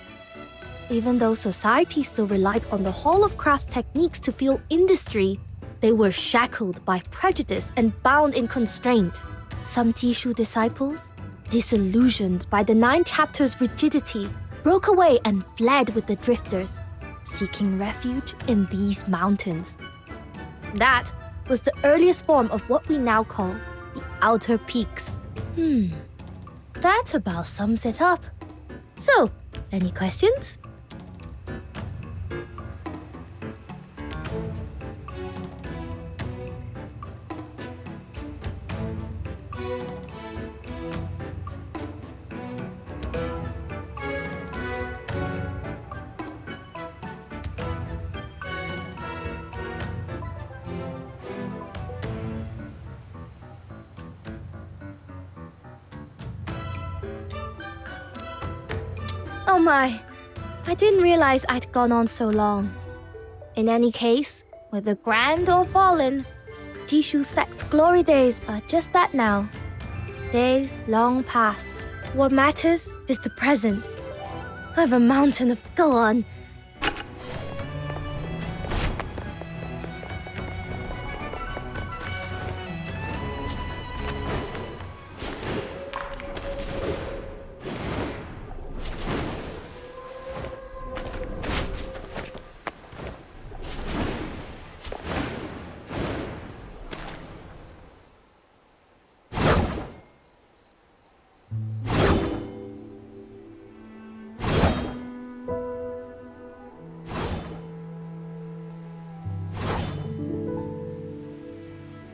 Even though society still relied on the Hall of Crafts techniques to fuel industry, they were shackled by prejudice and bound in constraint. Some Jishu disciples, disillusioned by the 9 chapters' rigidity, broke away and fled with the drifters, seeking refuge in these mountains. That was the earliest form of what we now call the Outer Peaks. That about sums it up. So, any questions? Oh my, I didn't realize I'd gone on so long. In any case, whether grand or fallen, Jishu Sect's glory days are just that now. Days long past. What matters is the present. I've a mountain of... Go on.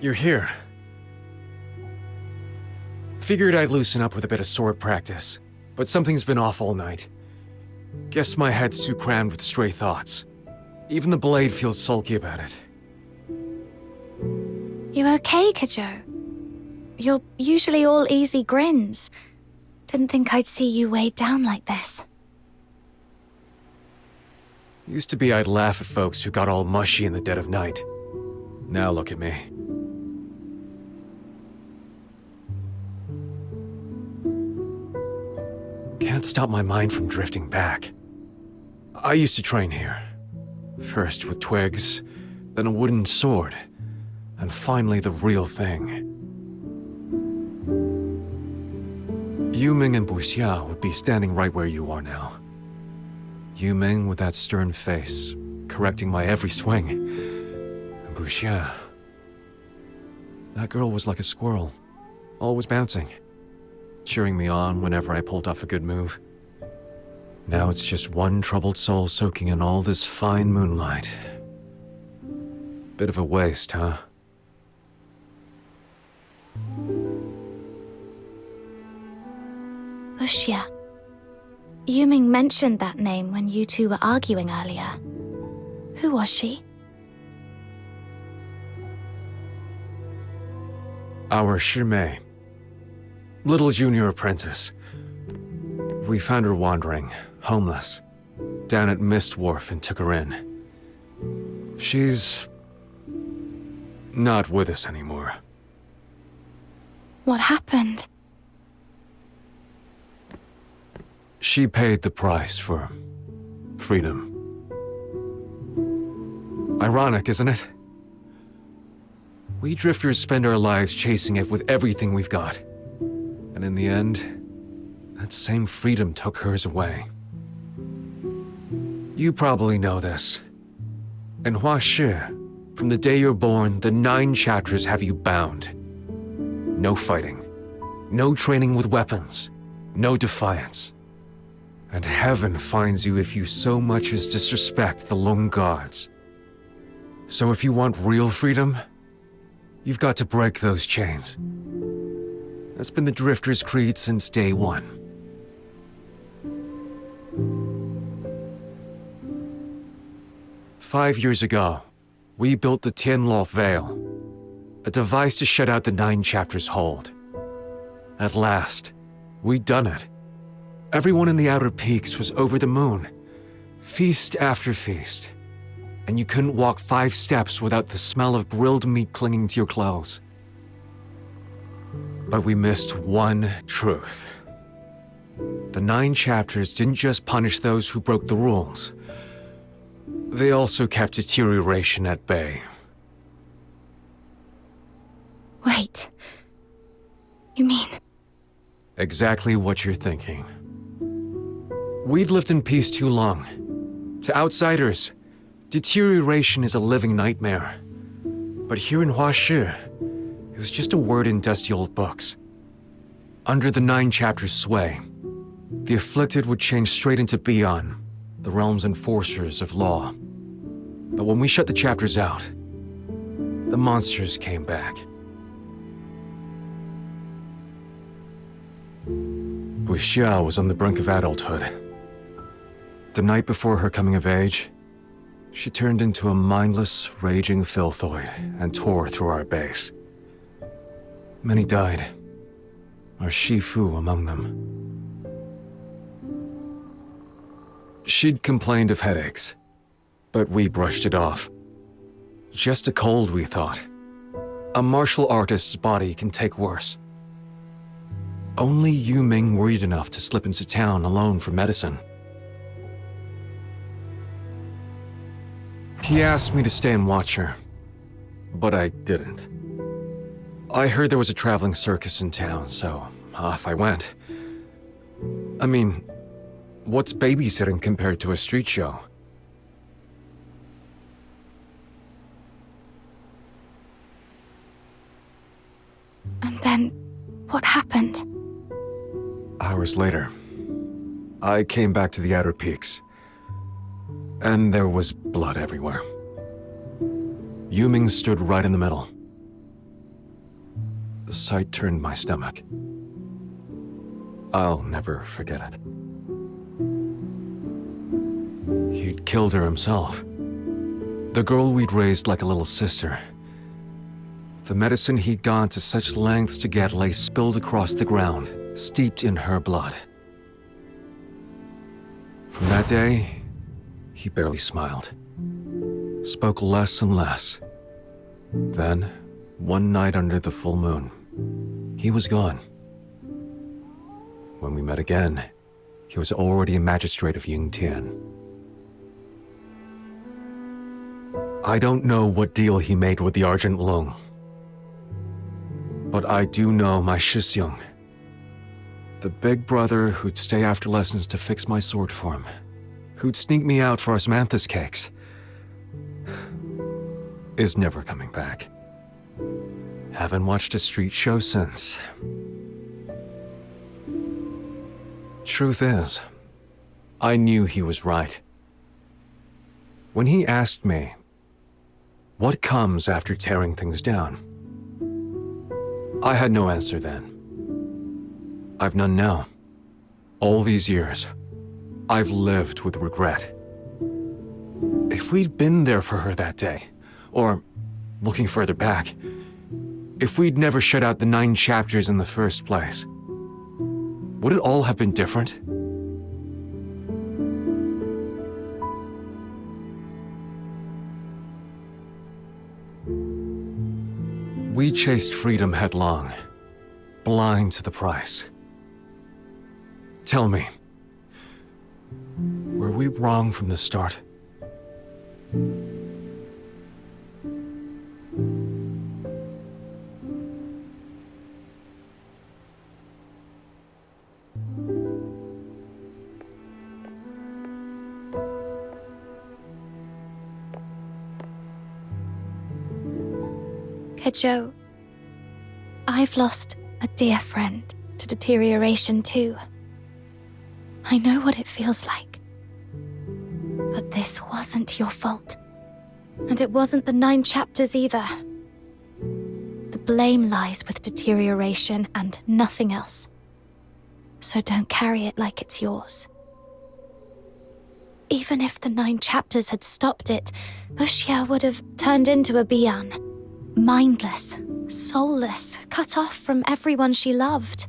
You're here. Figured I'd loosen up with a bit of sword practice, but something's been off all night. Guess my head's too crammed with stray thoughts. Even the blade feels sulky about it. You okay, Kajo? You're usually all easy grins. Didn't think I'd see you weighed down like this. Used to be I'd laugh at folks who got all mushy in the dead of night. Now look at me. Can't stop my mind from drifting back. I used to train here. First with twigs, then a wooden sword, and finally the real thing. Yuming and Buxia would be standing right where you are now. Yuming with that stern face, correcting my every swing. And Buxia... that girl was like a squirrel, always bouncing, cheering me on whenever I pulled off a good move. Now it's just one troubled soul soaking in all this fine moonlight. Bit of a waste, huh? Buxia. Yuming mentioned that name when you two were arguing earlier. Who was she? Our Shimei. Little junior apprentice. We found her wandering, homeless, down at Mist Wharf and took her in. She's... not with us anymore. What happened? She paid the price for freedom. Ironic, isn't it? We drifters spend our lives chasing it with everything we've got. And in the end, that same freedom took hers away. You probably know this. In Huashi, from the day you're born, the 9 chapters have you bound. No fighting. No training with weapons. No defiance. And heaven finds you if you so much as disrespect the lone gods. So if you want real freedom, you've got to break those chains. That's been the Drifter's creed since day one. Five years ago, we built the Tianluo Veil, a device to shut out the 9 chapters' hold. At last, we'd done it. Everyone in the Outer Peaks was over the moon, feast after feast, and you couldn't walk 5 steps without the smell of grilled meat clinging to your clothes. But we missed one truth. The 9 chapters didn't just punish those who broke the rules. They also kept deterioration at bay. Wait. You mean... Exactly what you're thinking. We'd lived in peace too long. To outsiders, deterioration is a living nightmare. But here in Huashi, it was just a word in dusty old books. Under the 9 chapters' sway, the afflicted would change straight into Beyond, the realm's enforcers of law. But when we shut the chapters out, the monsters came back. Wuxia was on the brink of adulthood. The night before her coming of age, she turned into a mindless, raging filthoid and tore through our base. Many died, our Shifu among them. She'd complained of headaches, but we brushed it off. Just a cold, we thought. A martial artist's body can take worse. Only Yu Ming worried enough to slip into town alone for medicine. He asked me to stay and watch her, but I didn't. I heard there was a traveling circus in town, so off I went. I mean, what's babysitting compared to a street show? And then, what happened? Hours later, I came back to the outer peaks, and there was blood everywhere. Yu Ming stood right in the middle. The sight turned my stomach. I'll never forget it. He'd killed her himself. The girl we'd raised like a little sister. The medicine he'd gone to such lengths to get lay spilled across the ground, steeped in her blood. From that day, he barely smiled. Spoke less and less. Then, one night under the full moon, he was gone. When we met again, he was already a magistrate of Yingtian. I don't know what deal he made with the Argent Lung, but I do know my Shisyung, the big brother who'd stay after lessons to fix my sword form, who'd sneak me out for osmanthus cakes, is never coming back. Haven't watched a street show since. Truth is, I knew he was right. When he asked me, what comes after tearing things down? I had no answer then. I've none now. All these years, I've lived with regret. If we'd been there for her that day, or, looking further back, if we'd never shut out the 9 chapters in the first place, would it all have been different? We chased freedom headlong, blind to the price. Tell me, were we wrong from the start? Joe, I've lost a dear friend to deterioration too. I know what it feels like. But this wasn't your fault. And it wasn't the 9 chapters either. The blame lies with deterioration and nothing else. So don't carry it like it's yours. Even if the 9 chapters had stopped it, Wuxia would have turned into a Bian. Mindless, soulless, cut off from everyone she loved.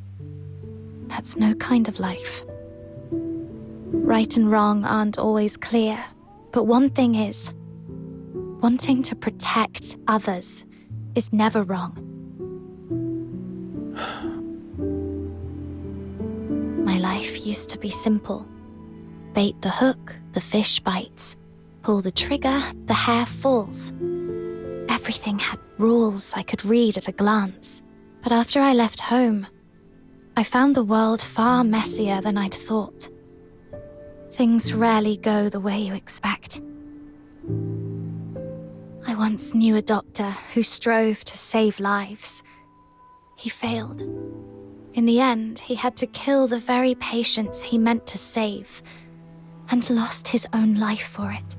That's no kind of life. Right and wrong aren't always clear, but one thing is, wanting to protect others is never wrong. My life used to be simple. Bait the hook, the fish bites. Pull the trigger, the hare falls. Everything had rules I could read at a glance. But after I left home, I found the world far messier than I'd thought. Things rarely go the way you expect. I once knew a doctor who strove to save lives. He failed. In the end, he had to kill the very patients he meant to save, and lost his own life for it.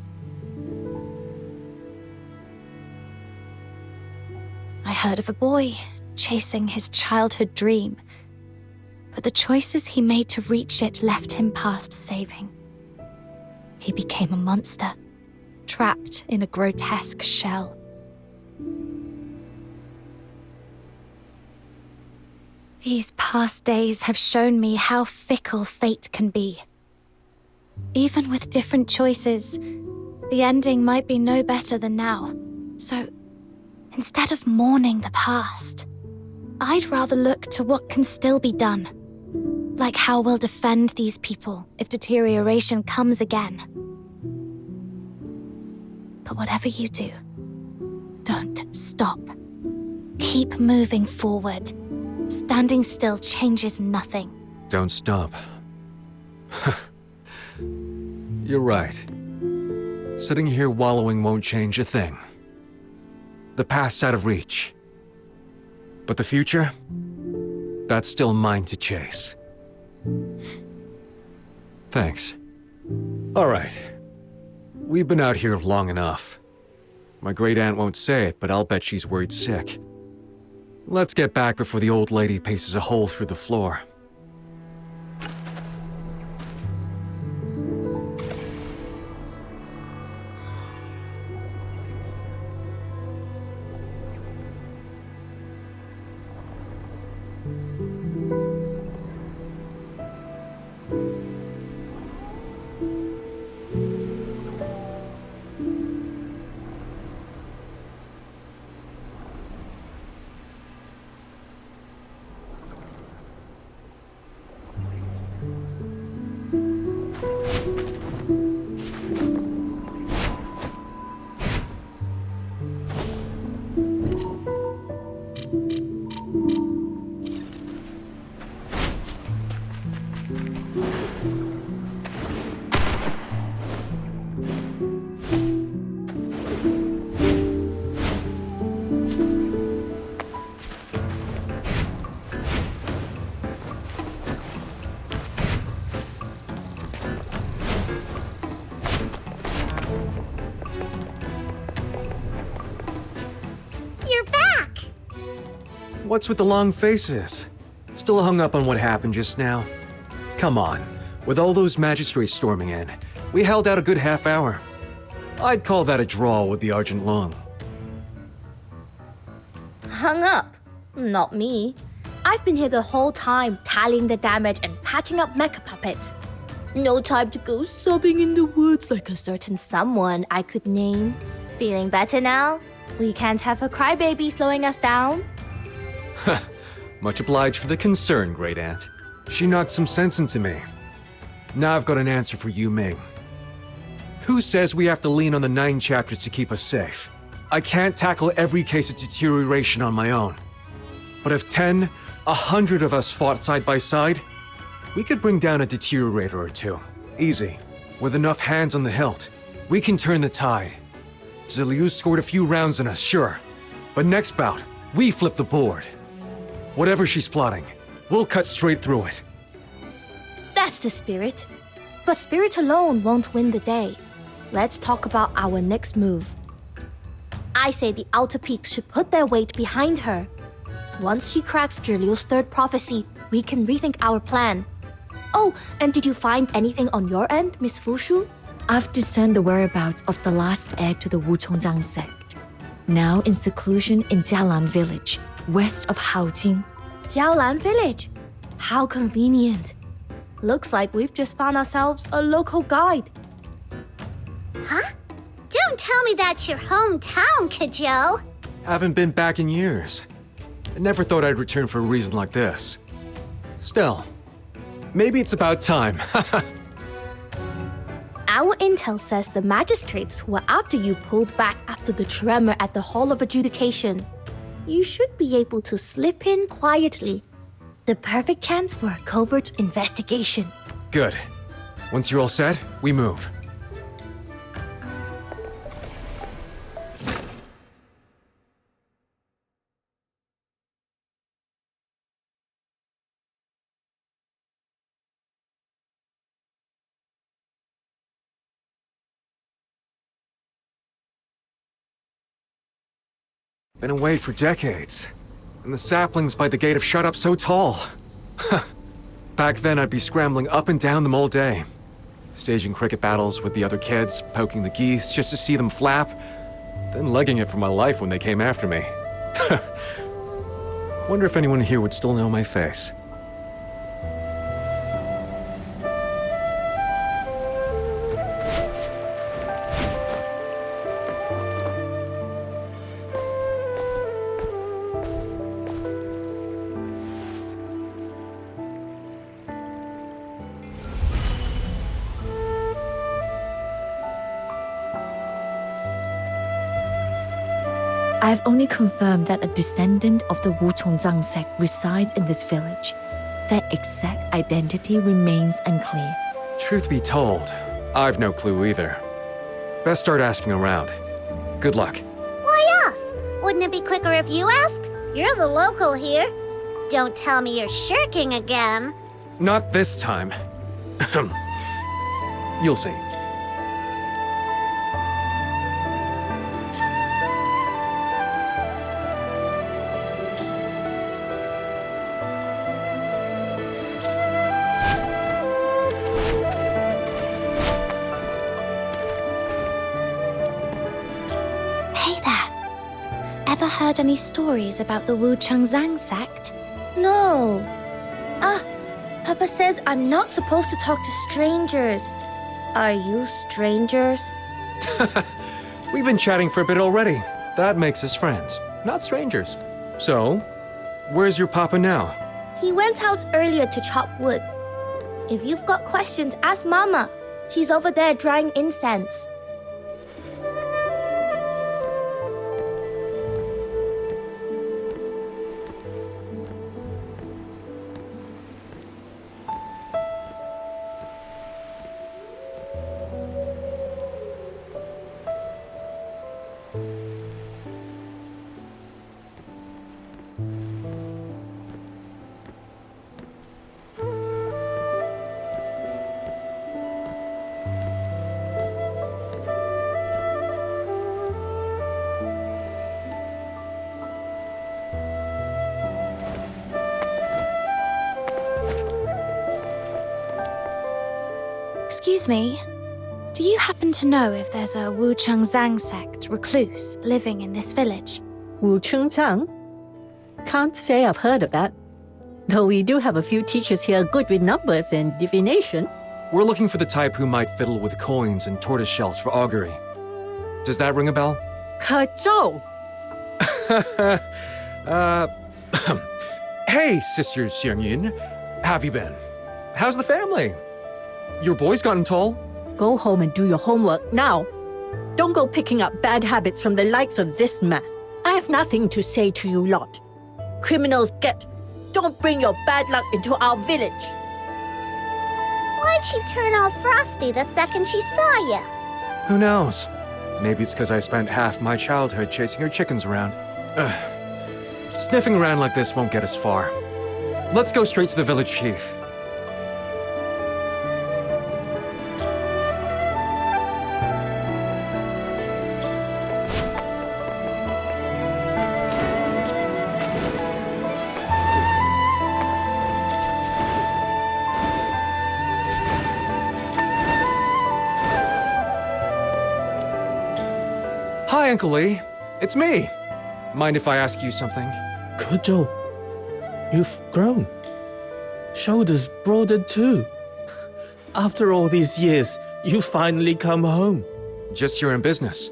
I heard of a boy chasing his childhood dream, but the choices he made to reach it left him past saving. He became a monster, trapped in a grotesque shell. These past days have shown me how fickle fate can be. Even with different choices, the ending might be no better than now. So, instead of mourning the past, I'd rather look to what can still be done. Like how we'll defend these people if deterioration comes again. But whatever you do, don't stop. Keep moving forward. Standing still changes nothing. Don't stop. You're right. Sitting here wallowing won't change a thing. The past's out of reach. But the future? That's still mine to chase. Thanks. All right. We've been out here long enough. My great-aunt won't say it, but I'll bet she's worried sick. Let's get back before the old lady paces a hole through the floor. What's with the long faces? Still hung up on what happened just now? Come on, with all those magistrates storming in, we held out a good half hour. I'd call that a draw with the Argent Long. Hung up? Not me. I've been here the whole time, tallying the damage and patching up mecha puppets. No time to go sobbing in the woods like a certain someone I could name. Feeling better now? We can't have a crybaby slowing us down. Much obliged for the concern, Great Aunt. She knocked some sense into me. Now I've got an answer for Yu Ming. Who says we have to lean on the 9 chapters to keep us safe? I can't tackle every case of deterioration on my own. But if 10, 100 of us fought side by side, we could bring down a deteriorator or two. Easy. With enough hands on the hilt, we can turn the tide. Ziliu scored a few rounds on us, sure. But next bout, we flip the board. Whatever she's plotting, we'll cut straight through it. That's the spirit. But spirit alone won't win the day. Let's talk about our next move. I say the Outer Peaks should put their weight behind her. Once she cracks Zhiliu's 3rd prophecy, we can rethink our plan. Oh, and did you find anything on your end, Miss Fushu? I've discerned the whereabouts of the last heir to the Wuchongjiang sect. Now in seclusion in Jialan village, west of Haojing. Jialan village? How convenient. Looks like we've just found ourselves a local guide. Huh? Don't tell me that's your hometown, Kajou. Haven't been back in years. I never thought I'd return for a reason like this. Still, maybe it's about time. Our intel says the magistrates who were after you pulled back after the tremor at the Hall of Adjudication. You should be able to slip in quietly. The perfect chance for a covert investigation. Good. Once you're all set, we move. Been away for decades. And the saplings by the gate have shot up so tall. Back then, I'd be scrambling up and down them all day. Staging cricket battles with the other kids, poking the geese just to see them flap, then legging it for my life when they came after me. Wonder if anyone here would still know my face. I have only confirmed that a descendant of the Wu Chongzhang sect resides in this village. Their exact identity remains unclear. Truth be told, I've no clue either. Best start asking around. Good luck. Why us? Wouldn't it be quicker if you asked? You're the local here. Don't tell me you're shirking again. Not this time. You'll see. Ever heard any stories about the Wu Chengzhang sect? No. Papa says I'm not supposed to talk to strangers. Are you strangers? We've been chatting for a bit already. That makes us friends, not strangers. So, where's your papa now? He went out earlier to chop wood. If you've got questions, ask Mama. She's over there drying incense. Excuse me, do you happen to know if there's a Wu Chengzhang sect recluse living in this village? Wu Chengzhang? Can't say I've heard of that. Though we do have a few teachers here good with numbers and divination. We're looking for the type who might fiddle with coins and tortoise shells for augury. Does that ring a bell? 可咒! Hey, Sister Xiangyun. Have you been? How's the family? Your boy's gotten tall? Go home and do your homework now. Don't go picking up bad habits from the likes of this man. I have nothing to say to you lot. Criminals get. Don't bring your bad luck into our village. Why'd she turn all frosty the second she saw you? Who knows? Maybe it's because I spent half my childhood chasing her chickens around. Sniffing around like this won't get us far. Let's go straight to the village chief. Hi, Uncle Lee. It's me. Mind if I ask you something? Kojo, you've grown. Shoulders broadened too. After all these years, you finally come home. Just here in business.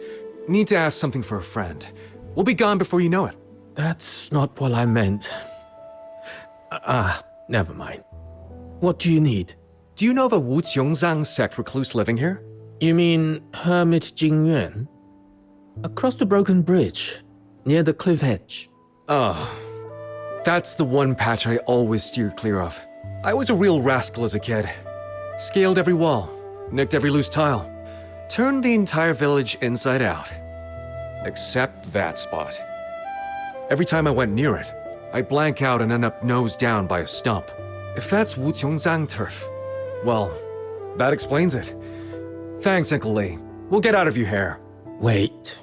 Need to ask something for a friend. We'll be gone before you know it. That's not what I meant. Never mind. What do you need? Do you know of a Wu Qiongzang sect recluse living here? You mean Hermit Jingyuan? Across the broken bridge, near the cliff edge. That's the one patch I always steered clear of. I was a real rascal as a kid. Scaled every wall, nicked every loose tile, turned the entire village inside out. Except that spot. Every time I went near it, I'd blank out and end up nose down by a stump. If that's Wu Qiongzang turf, well, that explains it. Thanks, Uncle Lee. We'll get out of your hair. Wait.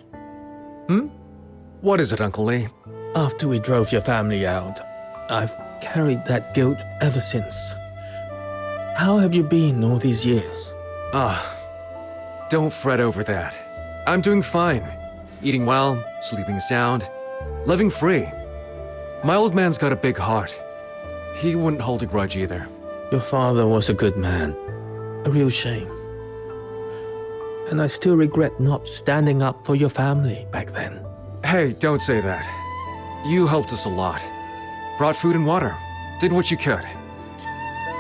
What is it, Uncle Lee? After we drove your family out, I've carried that guilt ever since. How have you been all these years? Don't fret over that. I'm doing fine. Eating well, sleeping sound, living free. My old man's got a big heart. He wouldn't hold a grudge either. Your father was a good man. A real shame. And I still regret not standing up for your family back then. Hey, don't say that. You helped us a lot. Brought food and water. Did what you could.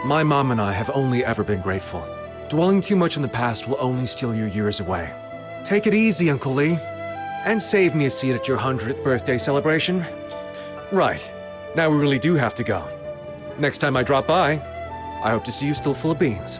My mom and I have only ever been grateful. Dwelling too much in the past will only steal your years away. Take it easy, Uncle Lee. And save me a seat at your 100th birthday celebration. Right. Now we really do have to go. Next time I drop by, I hope to see you still full of beans.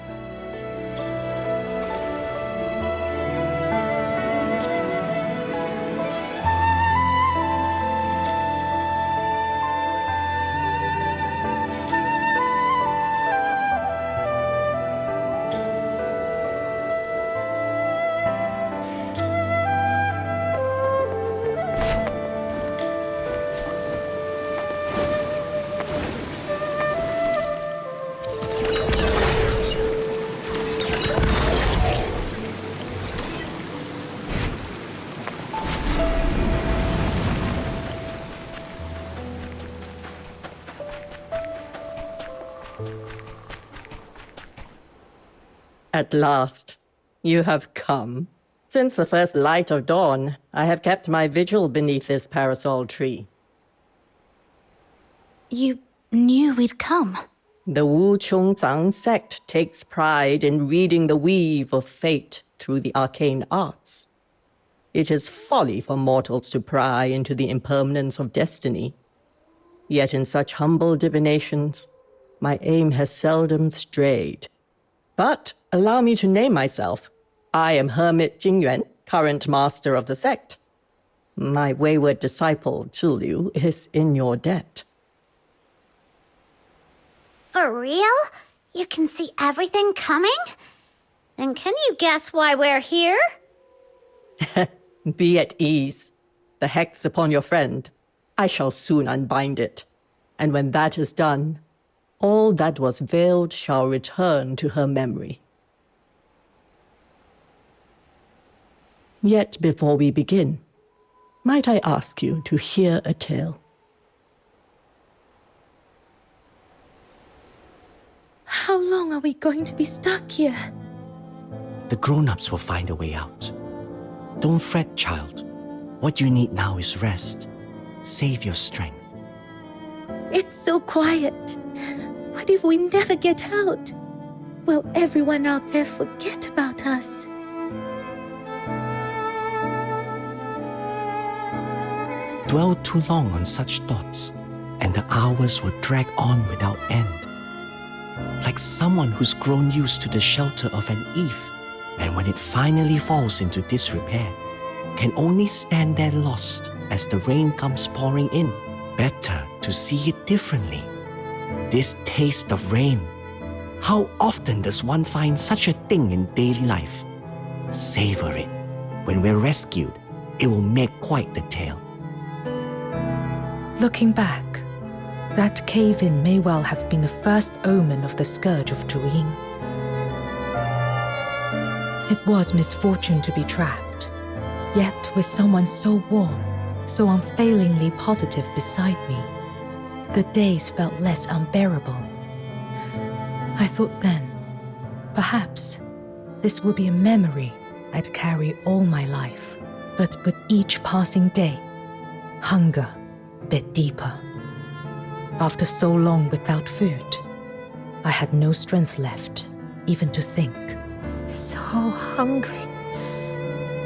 At last, you have come. Since the first light of dawn, I have kept my vigil beneath this parasol tree. You knew we'd come? The Wu Chongzang sect takes pride in reading the weave of fate through the arcane arts. It is folly for mortals to pry into the impermanence of destiny. Yet in such humble divinations, my aim has seldom strayed. But allow me to name myself. I am Hermit Jingyuan, current master of the sect. My wayward disciple, Zhiliu, is in your debt. For real? You can see everything coming? Then can you guess why we're here? Be at ease. The hex upon your friend. I shall soon unbind it. And when that is done, all that was veiled shall return to her memory. Yet before we begin, might I ask you to hear a tale? How long are we going to be stuck here? The grown-ups will find a way out. Don't fret, child. What you need now is rest. Save your strength. It's so quiet. What if we never get out? Will everyone out there forget about us? Dwell too long on such thoughts, and the hours will drag on without end. Like someone who's grown used to the shelter of an eave, and when it finally falls into disrepair, can only stand there lost as the rain comes pouring in. Better to see it differently. This taste of rain. How often does one find such a thing in daily life? Savor it. When we're rescued, it will make quite the tale. Looking back, that cave-in may well have been the first omen of the scourge of Zhuying. It was misfortune to be trapped, yet with someone so warm, so unfailingly positive beside me, the days felt less unbearable. I thought then, perhaps this would be a memory I'd carry all my life. But with each passing day, hunger bit deeper. After so long without food, I had no strength left, even to think. So hungry.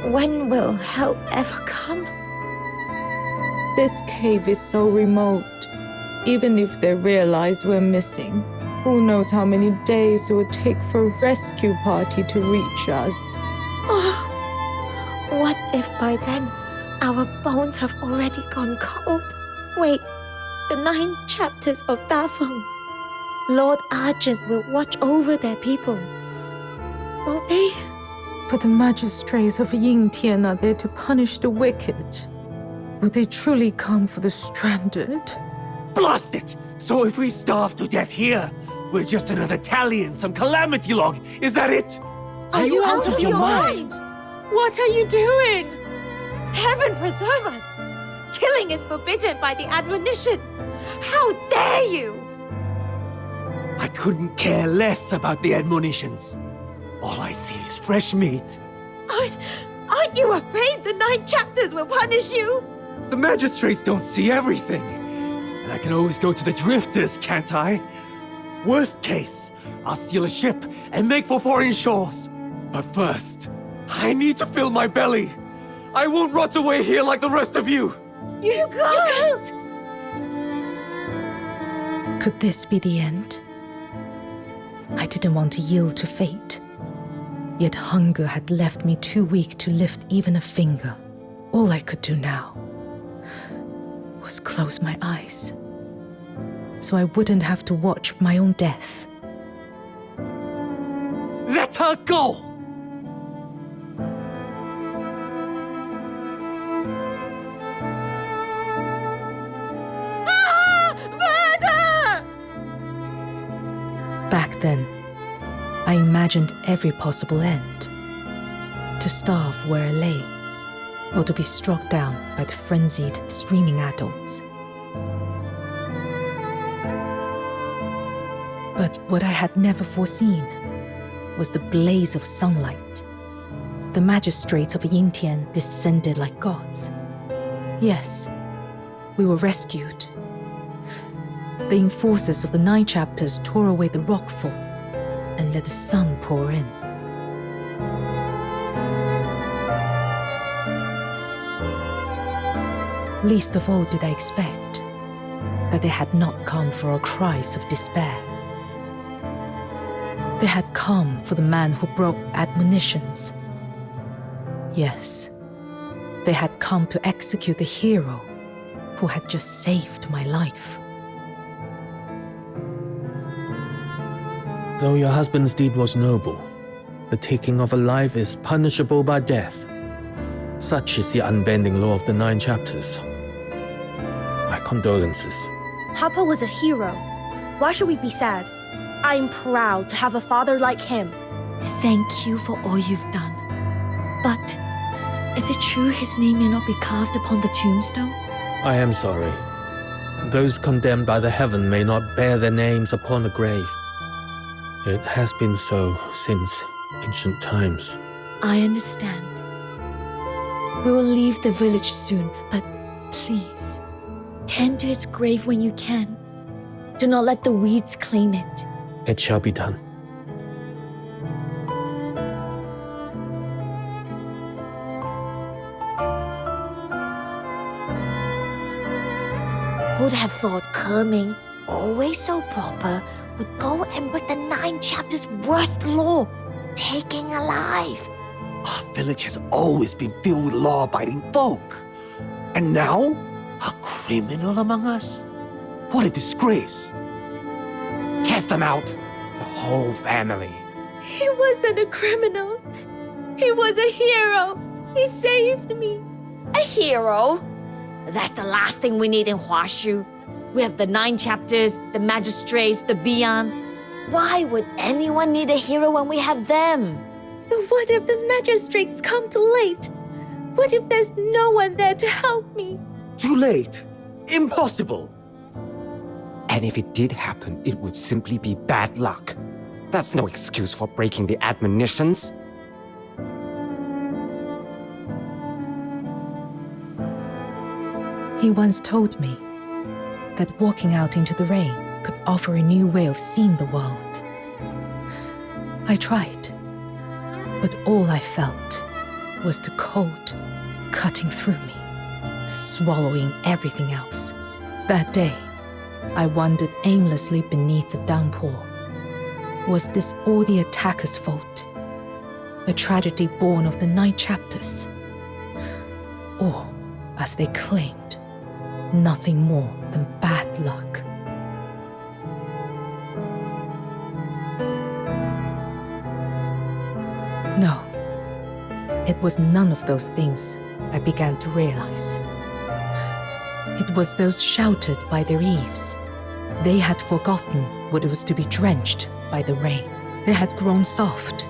When will help ever come? This cave is so remote. Even if they realize we're missing, who knows how many days it would take for a rescue party to reach us. Oh, what if by then our bones have already gone cold? Wait, the 9 chapters of Dafeng. Lord Argent will watch over their people. Won't they? But the magistrates of Yingtian are there to punish the wicked. Would they truly come for the stranded? Blast it! So if we starve to death here, we're just another tally in some calamity log. Is that it? Are you out of your mind? What are you doing? Heaven preserve us! Killing is forbidden by the admonitions. How dare you! I couldn't care less about the admonitions. All I see is fresh meat. Aren't you afraid the 9 chapters will punish you? The magistrates don't see everything. And I can always go to the drifters, can't I? Worst case, I'll steal a ship and make for foreign shores. But first, I need to fill my belly. I won't rot away here like the rest of you. You can't! Could this be the end? I didn't want to yield to fate. Yet hunger had left me too weak to lift even a finger. All I could do now was close my eyes, so I wouldn't have to watch my own death. Let her go! Murder! Back then, I imagined every possible end. To starve where I lay, or to be struck down by the frenzied, screaming adults. But what I had never foreseen was the blaze of sunlight. The magistrates of Yintian descended like gods. Yes, we were rescued. The enforcers of the 9 chapters tore away the rockfall and let the sun pour in. Least of all did I expect that they had not come for our cries of despair. They had come for the man who broke admonitions. Yes, they had come to execute the hero who had just saved my life. Though your husband's deed was noble, the taking of a life is punishable by death. Such is the unbending law of the 9 chapters. My condolences. Papa was a hero. Why should we be sad? I'm proud to have a father like him. Thank you for all you've done. But is it true his name may not be carved upon the tombstone? I am sorry. Those condemned by the heaven may not bear their names upon a grave. It has been so since ancient times. I understand. We will leave the village soon, but please, tend to his grave when you can. Do not let the weeds claim it. It shall be done. Who'd have thought Kerming, always so proper, would go and break the 9 chapters' worst law, taking a life? Our village has always been filled with law-abiding folk. And now, a criminal among us? What a disgrace. Cast them out, the whole family. He wasn't a criminal. He was a hero. He saved me. A hero? That's the last thing we need in Huashu. We have the 9 chapters, the magistrates, the Beyond. Why would anyone need a hero when we have them? But what if the magistrates come too late? What if there's no one there to help me? Too late. Impossible. And if it did happen, it would simply be bad luck. That's no excuse for breaking the admonitions. He once told me that walking out into the rain could offer a new way of seeing the world. I tried, but all I felt was the cold cutting through me, swallowing everything else. That day, I wandered aimlessly beneath the downpour. Was this all the attacker's fault? A tragedy born of the 9 chapters? Or, as they claimed, nothing more than bad luck? No, it was none of those things, I began to realize. It was those sheltered by their eaves. They had forgotten what it was to be drenched by the rain. They had grown soft,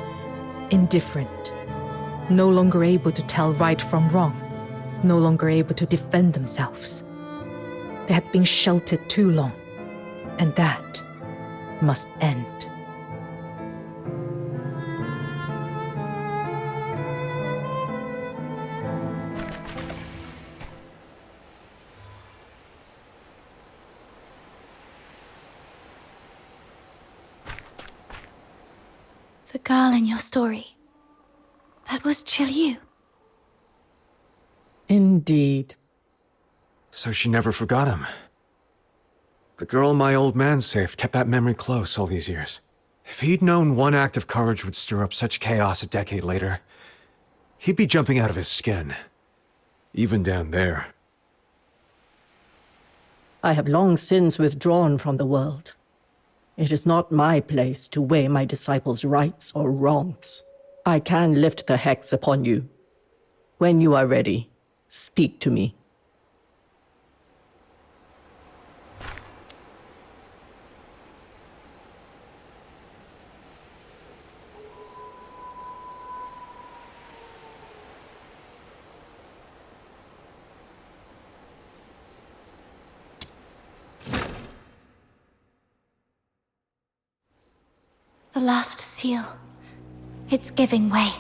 indifferent, no longer able to tell right from wrong, no longer able to defend themselves. They had been sheltered too long, and that must end. The girl in your story, that was Chiliu. Indeed. So she never forgot him. The girl my old man saved kept that memory close all these years. If he'd known one act of courage would stir up such chaos a decade later, he'd be jumping out of his skin. Even down there. I have long since withdrawn from the world. It is not my place to weigh my disciples' rights or wrongs. I can lift the hex upon you. When you are ready, speak to me. The last seal. It's giving way.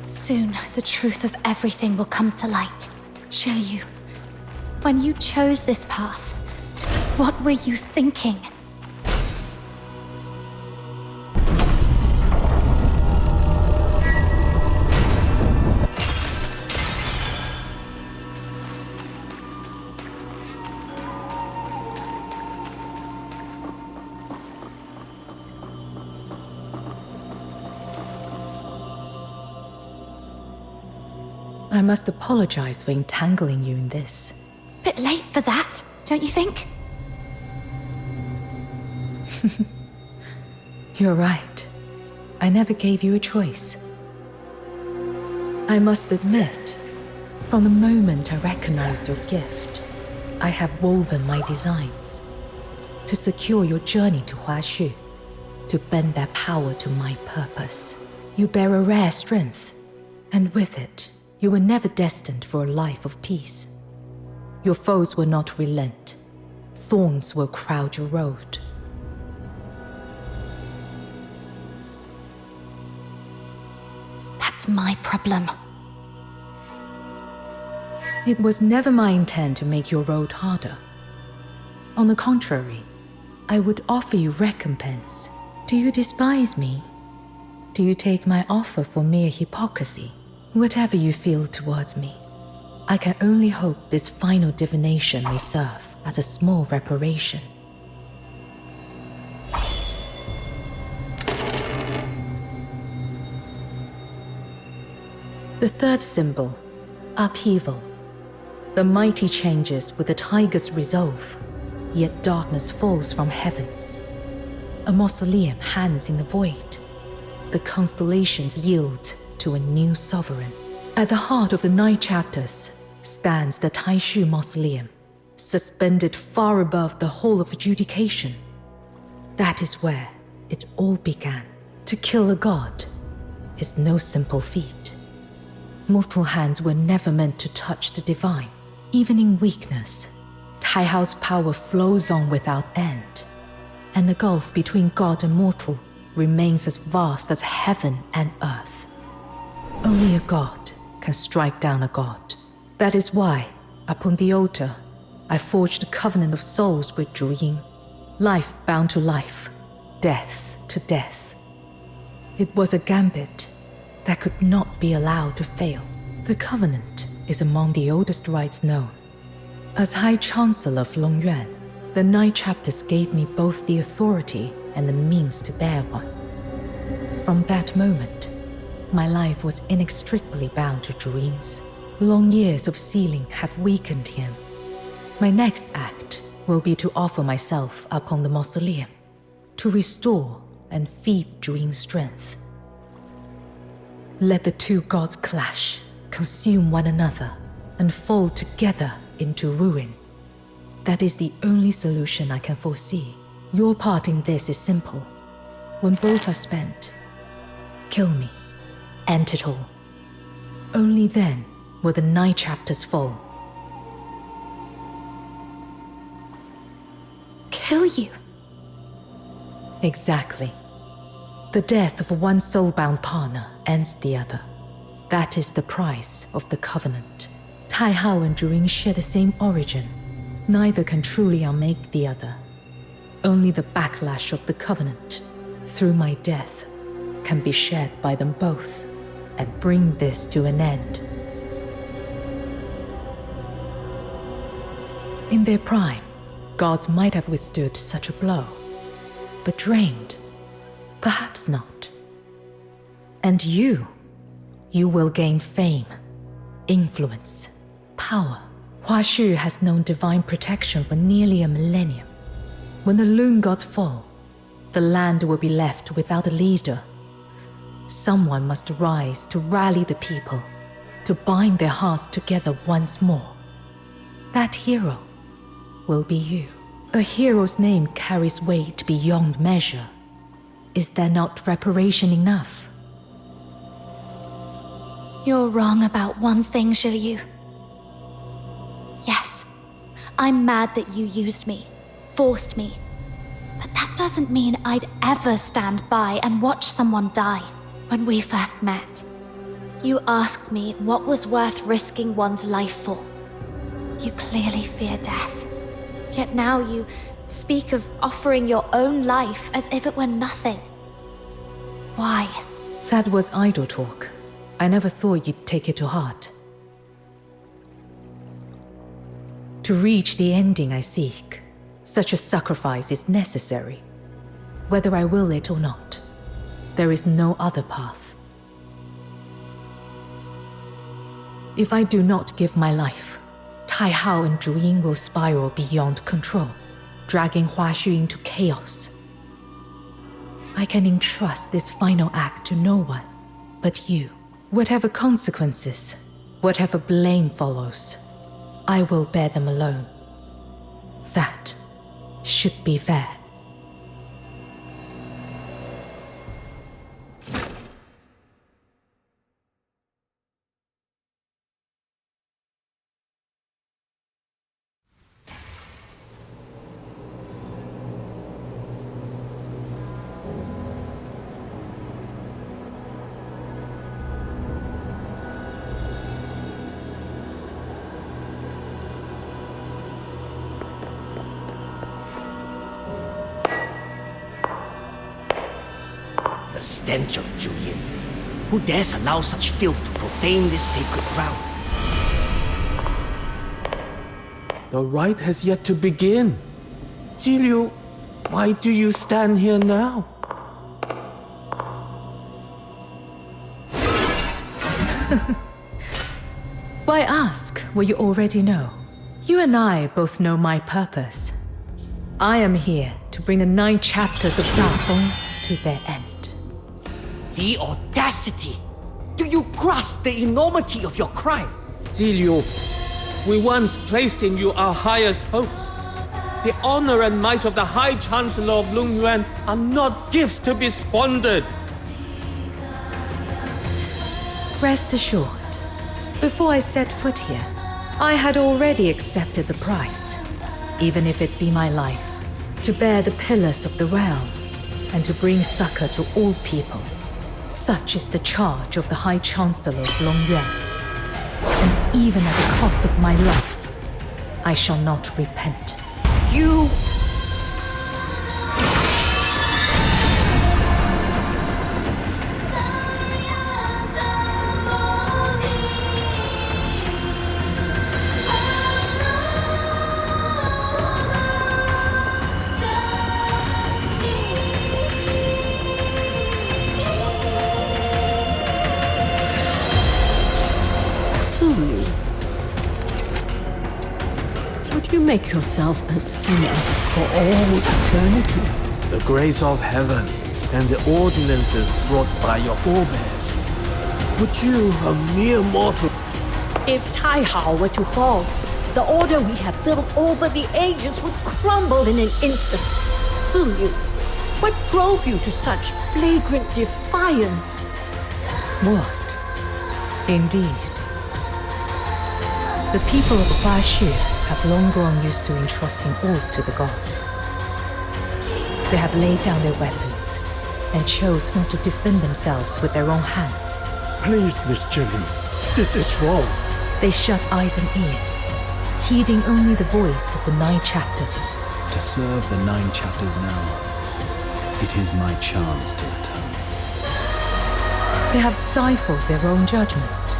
Soon, the truth of everything will come to light. Chiliu, when you chose this path, what were you thinking? I must apologize for entangling you in this. Bit late for that, don't you think? You're right. I never gave you a choice. I must admit, from the moment I recognized your gift, I have woven my designs to secure your journey to Huaxu, to bend their power to my purpose. You bear a rare strength, and with it, you were never destined for a life of peace. Your foes will not relent. Thorns will crowd your road. That's my problem. It was never my intent to make your road harder. On the contrary, I would offer you recompense. Do you despise me? Do you take my offer for mere hypocrisy? Whatever you feel towards me, I can only hope this final divination may serve as a small reparation. The third symbol, upheaval. The mighty changes with the tiger's resolve, yet darkness falls from heavens. A mausoleum hangs in the void. The constellations yield to a new sovereign. At the heart of the 9 chapters stands the Taishu Mausoleum, suspended far above the Hall of Adjudication. That is where it all began. To kill a god is no simple feat. Mortal hands were never meant to touch the divine. Even in weakness, Taihao's power flows on without end, and the gulf between god and mortal remains as vast as heaven and earth. Only a god can strike down a god. That is why, upon the altar, I forged a covenant of souls with Zhu Ying. Life bound to life, death to death. It was a gambit that could not be allowed to fail. The covenant is among the oldest rites known. As High Chancellor of Longyuan, the 9 chapters gave me both the authority and the means to bear one. From that moment, my life was inextricably bound to Zhu Ying's. Long years of sealing have weakened him. My next act will be to offer myself upon the mausoleum, to restore and feed Zhu Ying's strength. Let the 2 gods clash, consume one another, and fall together into ruin. That is the only solution I can foresee. Your part in this is simple. When both are spent, kill me. End it all. Only then will the 9 chapters fall. Kill you? Exactly. The death of one soul-bound partner ends the other. That is the price of the Covenant. Tai Hao and Zhu share the same origin. Neither can truly unmake the other. Only the backlash of the Covenant, through my death, can be shared by them both and bring this to an end. In their prime, gods might have withstood such a blow, but drained, perhaps not. And you will gain fame, influence, power. Huashu has known divine protection for nearly a millennium. When the Loon gods fall, the land will be left without a leader. Someone must rise to rally the people, to bind their hearts together once more. That hero will be you. A hero's name carries weight beyond measure. Is there not reparation enough? You're wrong about one thing, Zhiliu. Yes, I'm mad that you used me, forced me. But that doesn't mean I'd ever stand by and watch someone die. When we first met, you asked me what was worth risking one's life for. You clearly fear death. Yet now you speak of offering your own life as if it were nothing. Why? That was idle talk. I never thought you'd take it to heart. To reach the ending I seek, such a sacrifice is necessary. Whether I will it or not, there is no other path. If I do not give my life, Tai Hao and Zhu Ying will spiral beyond control, dragging Huashu into chaos. I can entrust this final act to no one but you. Whatever consequences, whatever blame follows, I will bear them alone. That should be fair. The stench of Julian. Who dares allow such filth to profane this sacred ground? The rite has yet to begin. Jiliu, why do you stand here now? Why ask what you already know? You and I both know my purpose. I am here to bring the 9 chapters of Dafeng to their end. The audacity! Do you grasp the enormity of your crime? Jiliu, we once placed in you our highest hopes. The honor and might of the High Chancellor of Lungyuan are not gifts to be squandered. Rest assured, before I set foot here, I had already accepted the price, even if it be my life, to bear the pillars of the realm and to bring succor to all people. Such is the charge of the High Chancellor of Longyuan. And even at the cost of my life, I shall not repent. You... Would you make yourself a sinner for all eternity? The grace of heaven and the ordinances brought by your forebears. Would you, a mere mortal... If Tai Hao were to fall, The order we have built over the ages would crumble in an instant. Zulu, what drove you to such flagrant defiance? What? Indeed. The people of Huashu have long grown used to entrusting all to the gods. They have laid down their weapons and chose not to defend themselves with their own hands. Please, Miss Jillian, this is wrong. They shut eyes and ears, heeding only the voice of the 9 chapters. To serve the 9 chapters now, it is my chance to return. They have stifled their own judgment,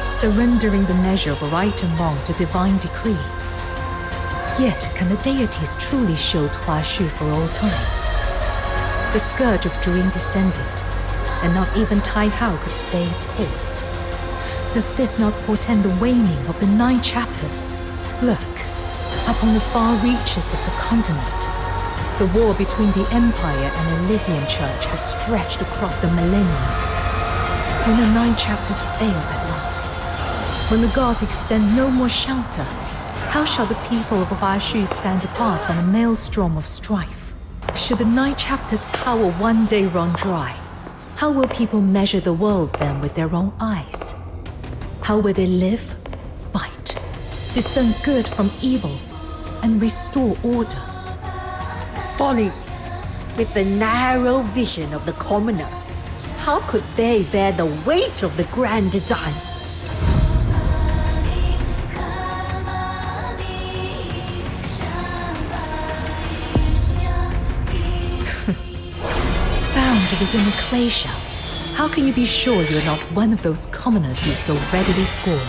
surrendering the measure of right and wrong to divine decree. Yet, can the deities truly shield Huashu for all time? The scourge of Druin descended, and not even Taihao could stay its course. Does this not portend the waning of the 9 chapters? Look, upon the far reaches of the continent, the war between the Empire and Elysian Church has stretched across a millennium. When the 9 chapters fail at last, when the gods extend no more shelter, how shall the people of Huashu stand apart from the maelstrom of strife? Should the 9 chapters' power one day run dry, how will people measure the world then with their own eyes? How will they live, fight, discern good from evil, and restore order? Folly. With the narrow vision of the commoner, how could they bear the weight of the grand design? Bound within a clay shell, how can you be sure you're not one of those commoners you so readily scorn?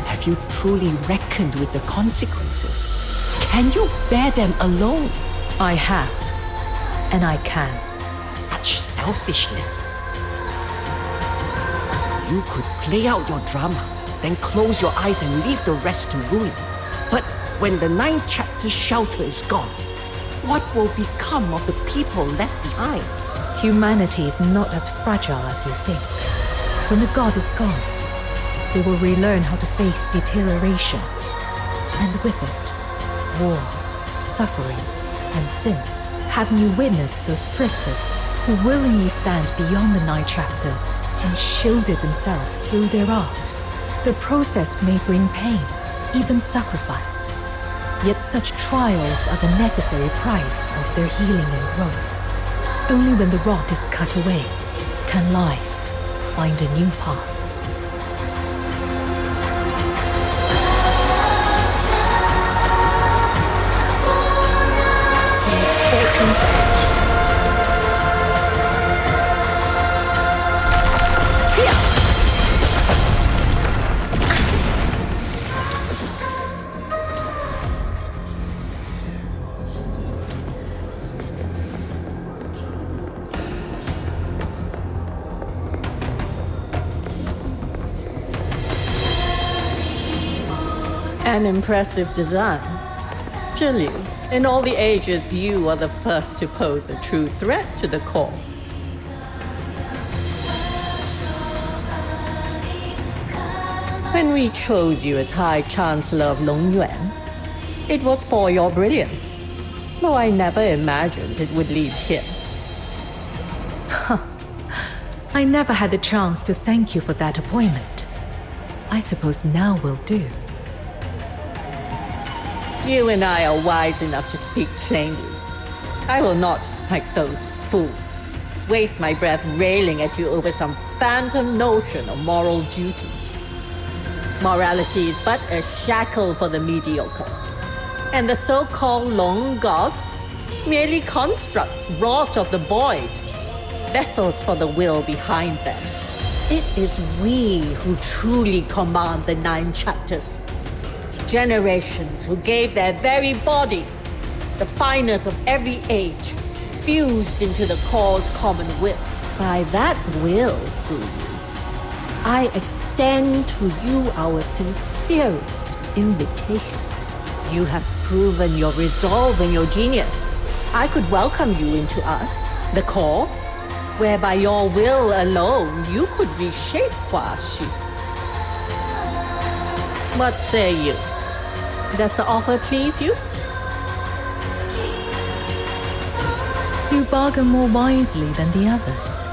Have you truly reckoned with the consequences? Can you bear them alone? I have, and I can. Such selfishness. You could play out your drama, then close your eyes and leave the rest to ruin. But when the 9 chapters shelter is gone, what will become of the people left behind? Humanity is not as fragile as you think. When the god is gone, they will relearn how to face deterioration. And with it, war, suffering, and sin. Haven't you witnessed those drifters who willingly stand beyond the 9 chapters and shielded themselves through their art? The process may bring pain, even sacrifice. Yet such trials are the necessary price of their healing and growth. Only when the rot is cut away can life find a new path. An impressive design. Jilu, in all the ages, you are the first to pose a true threat to the core. When we chose you as High Chancellor of Longyuan, it was for your brilliance, though I never imagined it would lead here. I never had the chance to thank you for that appointment. I suppose now will do. You and I are wise enough to speak plainly. I will not, like those fools, waste my breath railing at you over some phantom notion of moral duty. Morality is but a shackle for the mediocre. And the so-called long gods merely constructs wrought of the void, vessels for the will behind them. It is we who truly command the 9 chapters. Generations who gave their very bodies, the finest of every age, fused into the cause common will. By that will, Ziyu, I extend to you our sincerest invitation. You have proven your resolve and your genius. I could welcome you into us, the core, where by your will alone you could reshape Huaxu. What say you? Does the offer please you? You bargain more wisely than the others.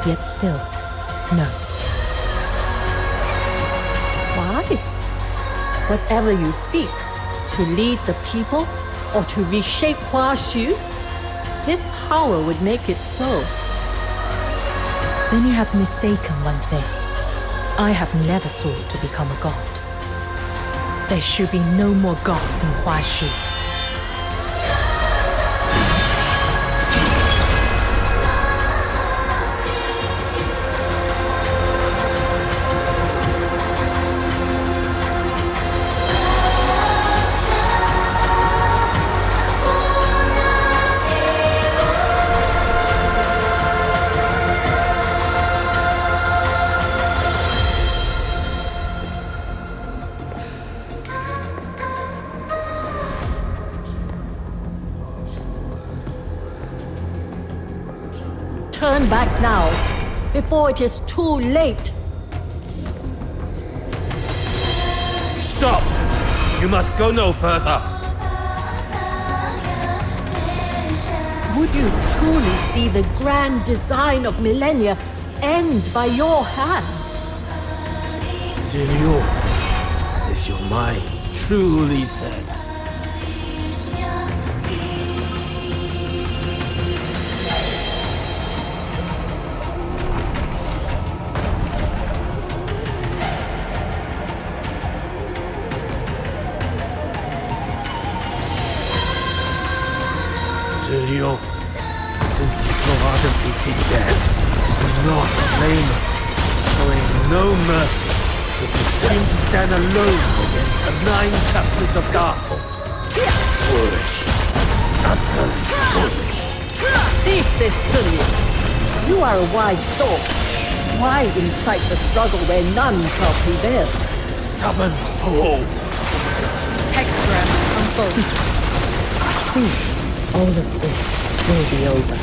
Yet still, no. Why? Whatever you seek, to lead the people or to reshape Huaxu, this power would make it so. Then you have mistaken one thing. I have never sought to become a god. There should be no more gods in Huaxu. Turn back now, before it is too late. Stop! You must go no further. Would you truly see the grand design of millennia end by your hand? Ziyu, is your mind truly set? Ziyu, since you so ardently seek death, do not blame us, showing no mercy, if you seem to stand alone against the 9 chapters of God. Foolish. Utterly foolish. Cease this, Ziyu. You are a wise soul. Why incite the struggle where none shall prevail? Stubborn fool. Hexgram unfold. Soon, all of this will be over.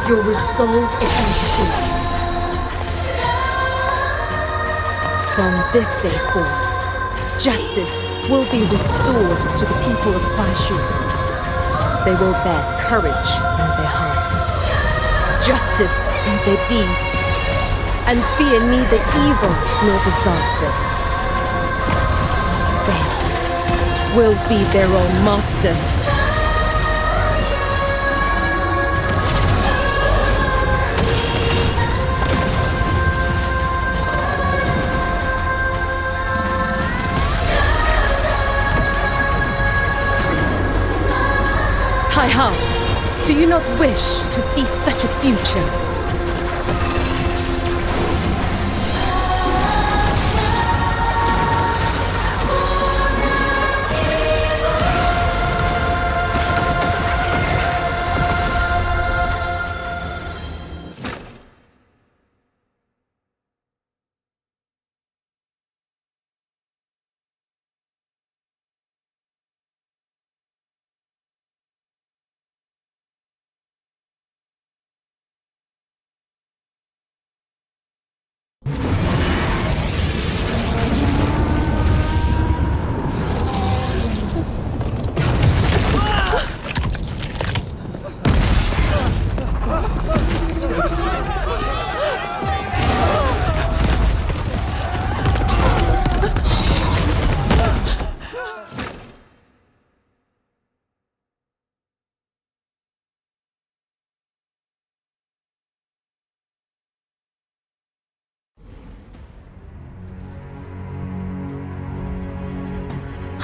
Your resolve is in shape. From this day forth, justice will be restored to the people of Huaxu. They will bear courage in their hearts, justice in their deeds, and fear neither evil nor disaster. They will be their own masters. Taiha, do you not wish to see such a future?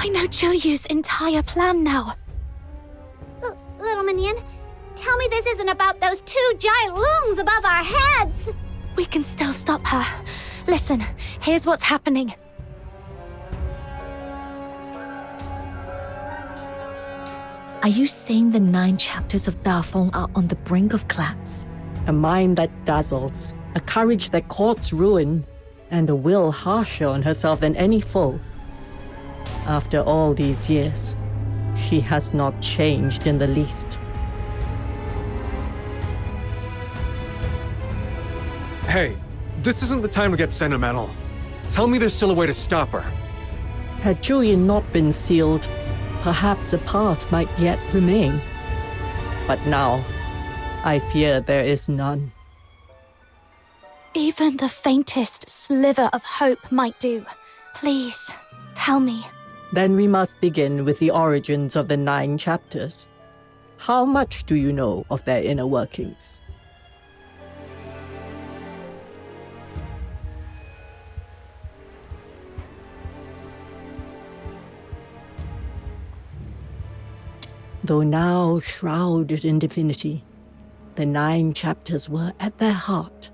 I know Jilyu's entire plan now. Little minion, tell me this isn't about those 2 giant loons above our heads! We can still stop her. Listen, here's what's happening. Are you saying the 9 chapters of Dafeng are on the brink of collapse? A mind that dazzles, a courage that courts ruin, and a will harsher on herself than any foe. After all these years, she has not changed in the least. Hey, this isn't the time to get sentimental. Tell me there's still a way to stop her. Had Julian not been sealed, perhaps a path might yet remain. But now, I fear there is none. Even the faintest sliver of hope might do. Please, tell me. Then we must begin with the origins of the 9 chapters. How much do you know of their inner workings? Though now shrouded in divinity, the 9 chapters were at their heart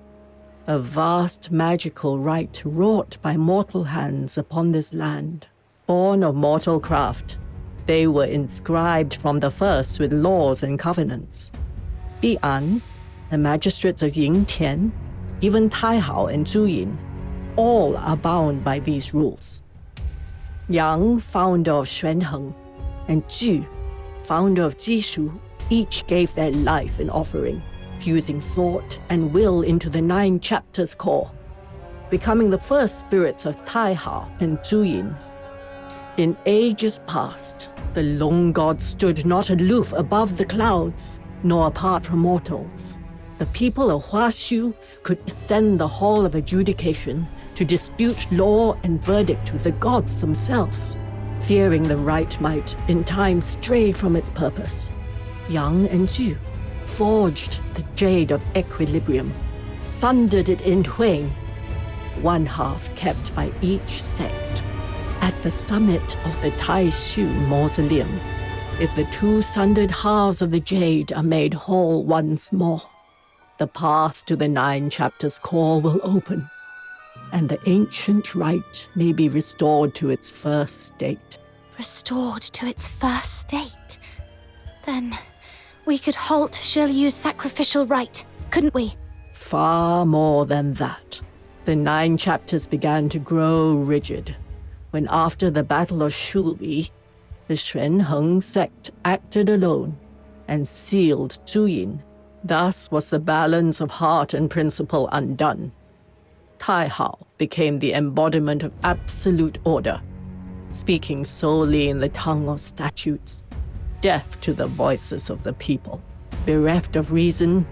a vast magical rite wrought by mortal hands upon this land. Born of mortal craft, they were inscribed from the first with laws and covenants. Bi'an, the magistrates of Yingtian, even Taihao and Zuyin, all are bound by these rules. Yang, founder of Xuanheng, and Ju, founder of Jishu, each gave their life in offering, fusing thought and will into the 9 chapters core, becoming the first spirits of Taihao and Zuyin. In ages past, the Long God stood not aloof above the clouds, nor apart from mortals. The people of Huaxu could ascend the Hall of Adjudication to dispute law and verdict with the gods themselves, fearing the right might in time stray from its purpose. Yang and Ju forged the Jade of Equilibrium, sundered it in twain, one half kept by each sect. At the summit of the Taishu Mausoleum, if the 2 sundered halves of the Jade are made whole once more, the path to the 9 chapters core will open, and the ancient rite may be restored to its first state. Restored to its first state? Then we could halt Jilyu's sacrificial rite, couldn't we? Far more than that. The 9 chapters began to grow rigid when, after the Battle of Shuli, the Xuanheng sect acted alone and sealed Zuyin. Thus was the balance of heart and principle undone. Taihao became the embodiment of absolute order, speaking solely in the tongue of statutes. deaf to the voices of the people. Bereft of reason,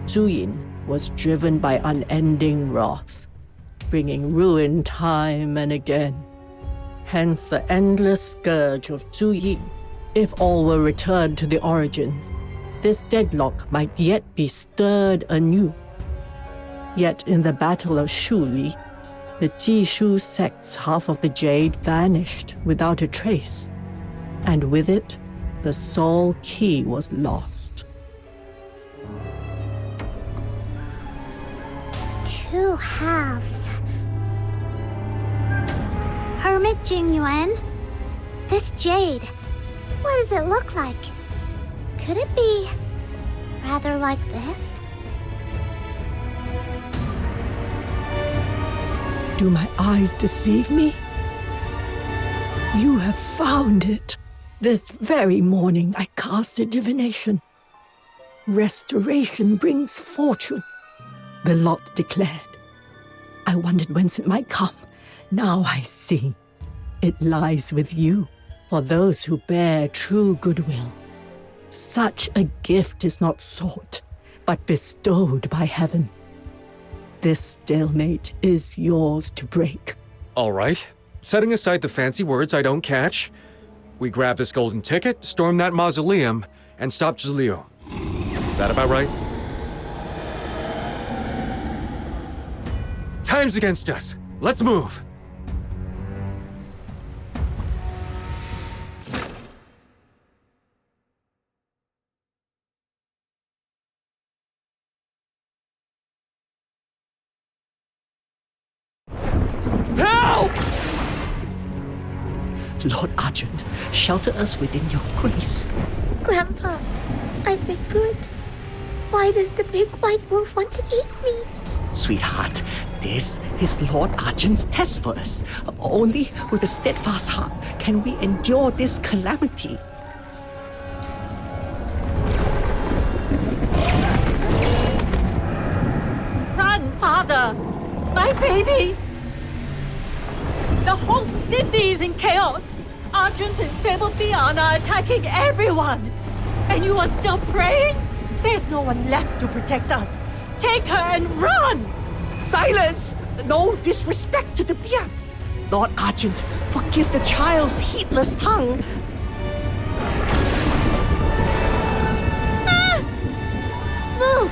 Zuyin was driven by unending wrath, bringing ruin time and again. Hence the endless scourge of Zuyin. If all were returned to the origin, this deadlock might yet be stirred anew. Yet in the Battle of Shuli, the Jishu sect's half of the jade vanished without a trace, and with it, the soul key was lost. Two halves. Hermit Jingyuan, this jade, what does it look like? Could it be rather like this? Do my eyes deceive me? You have found it. This very morning I cast a divination. Restoration brings fortune, the lot declared. I wondered whence it might come. Now I see. It lies with you, for those who bear true goodwill. Such a gift is not sought, but bestowed by heaven. This stalemate is yours to break. All right. Setting aside the fancy words I don't catch, we grab this golden ticket, storm that mausoleum, and stop Ziliu. That about right? Time's against us. Let's move. Lord Argent, shelter us within your grace. Grandpa, I've been good. Why does the big white wolf want to eat me? Sweetheart, this is Lord Argent's test for us. Only with a steadfast heart can we endure this calamity. Run, father! My baby! The whole city is in chaos. Argent and Sable Beyond are attacking everyone. And you are still praying? There's no one left to protect us. Take her and run! Silence! No disrespect to the Beyond. Lord Argent, forgive the child's heedless tongue. Move!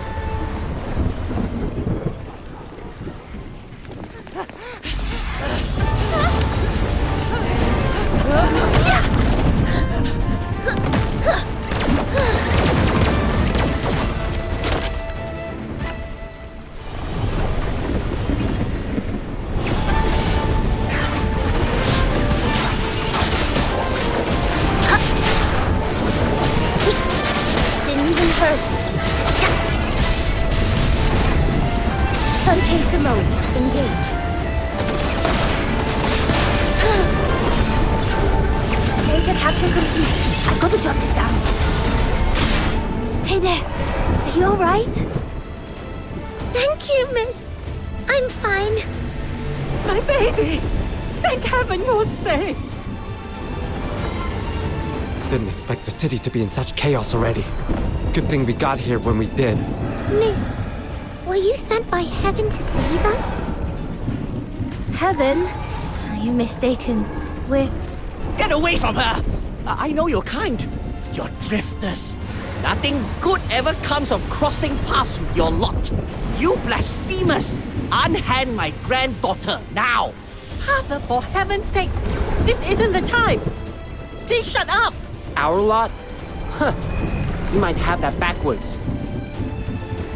Didn't even hurt. Sun Chaser mode. Engage. Laser capture complete. I've got to jot this down. Hey there. Are you alright? Thank you, miss. I'm fine. My baby! Thank heaven you're safe! Didn't expect the city to be in such chaos already. Good thing we got here when we did. Miss, were you sent by heaven to save us? Heaven? You're mistaken. We're... Get away from her! I know you're kind. You're drifters. Nothing good ever comes of crossing paths with your lot. You blasphemous! Unhand my granddaughter now! Father, for heaven's sake! This isn't the time! Please shut up! Our lot? Huh. You might have that backwards.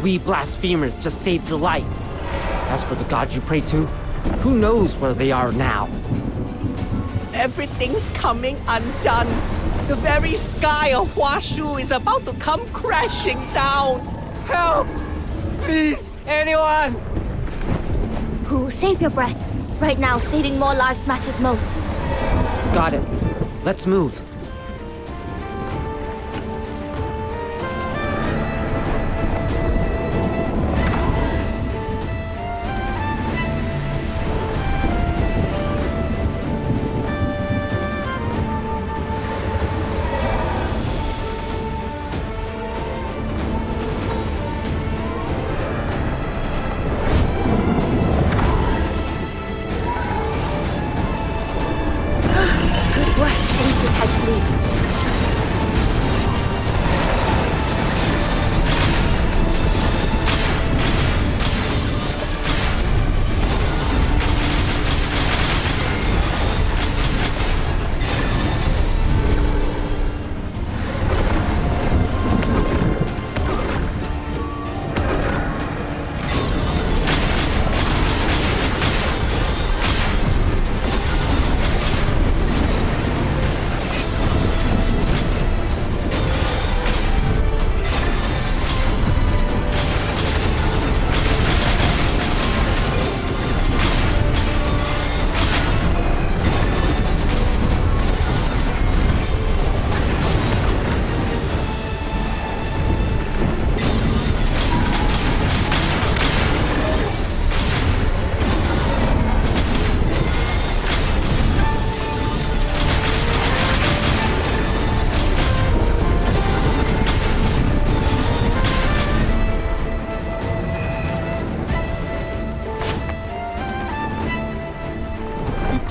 We blasphemers just saved your life. As for the gods you pray to, who knows where they are now? Everything's coming undone. The very sky of Huashu is about to come crashing down. Help! Please, anyone! Who? Save your breath. Right now, saving more lives matters most. Got it. Let's move.